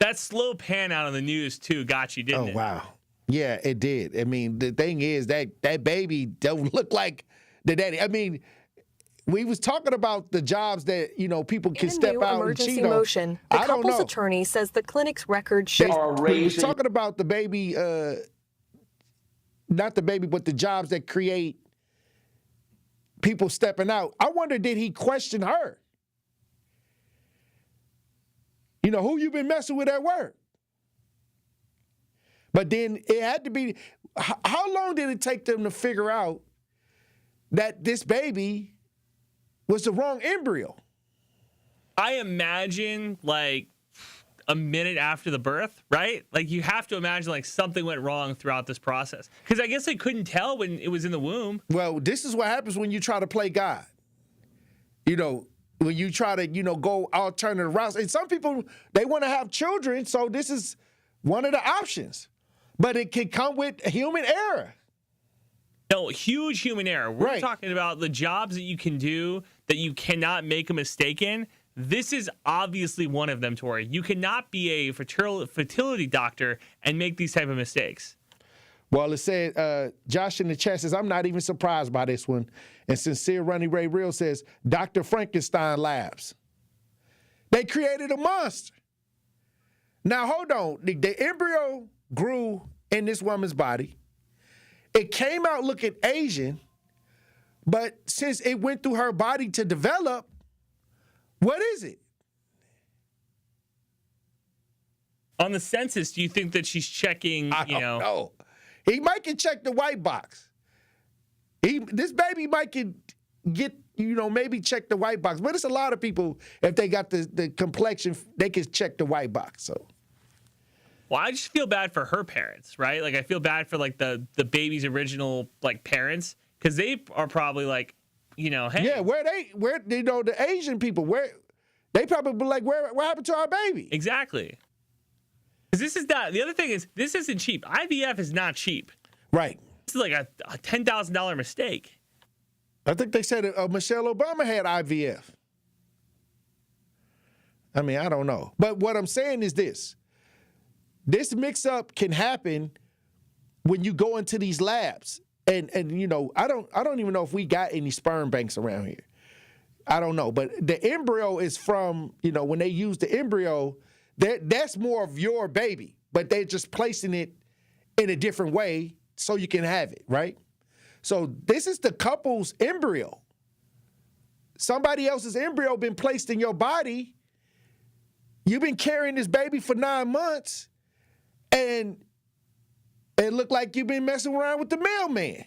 That slow pan out on the news too got you, didn't it? Oh wow. Yeah, it did. I mean, the thing is that baby don't look like the daddy. I mean, we was talking about the jobs that, people can step out and cheat on. Motion, the couple's attorney says the clinic's records show. We was talking about the baby, not the baby, but the jobs that create people stepping out. I wonder, did he question her? You know, who you been messing with at work? But then it had to be, how long did it take them to figure out that this baby was the wrong embryo? I imagine like a minute after the birth, right? Like you have to imagine like something went wrong throughout this process. Because I guess they couldn't tell when it was in the womb. Well, this is what happens when you try to play God. You know, when you try to, go alternative routes. And some people, they want to have children, so this is one of the options. But it can come with human error. No, huge human error. We're talking about the jobs that you can do that you cannot make a mistake in. This is obviously one of them, Tory. You cannot be a fertility doctor and make these type of mistakes. Well, it said, Josh in the chat says, I'm not even surprised by this one. And Sincere Runny Ray Real says, Dr. Frankenstein Labs. They created a monster. Now, hold on. The embryo grew in this woman's body. It came out looking Asian, but since it went through her body to develop, what is it? On the census, do you think that she's checking, I don't know. He might can check the white box. This baby might can get, maybe check the white box. But it's a lot of people, if they got the complexion, they can check the white box. So. Well, I just feel bad for her parents, right? Like I feel bad for like the baby's original like parents because they are probably like, hey. Yeah, where the Asian people, where they probably be like, what happened to our baby? Exactly. Because this is not, the other thing is, this isn't cheap. IVF is not cheap. Right. This is like a $10,000 mistake. I think they said Michelle Obama had IVF. I mean, I don't know. But what I'm saying is this. This mix-up can happen when you go into these labs. And I don't even know if we got any sperm banks around here. I don't know. But the embryo is from, when they use the embryo, that's more of your baby. But they're just placing it in a different way so you can have it, right? So this is the couple's embryo. Somebody else's embryo been placed in your body. You've been carrying this baby for 9 months. And it looked like you've been messing around with the mailman.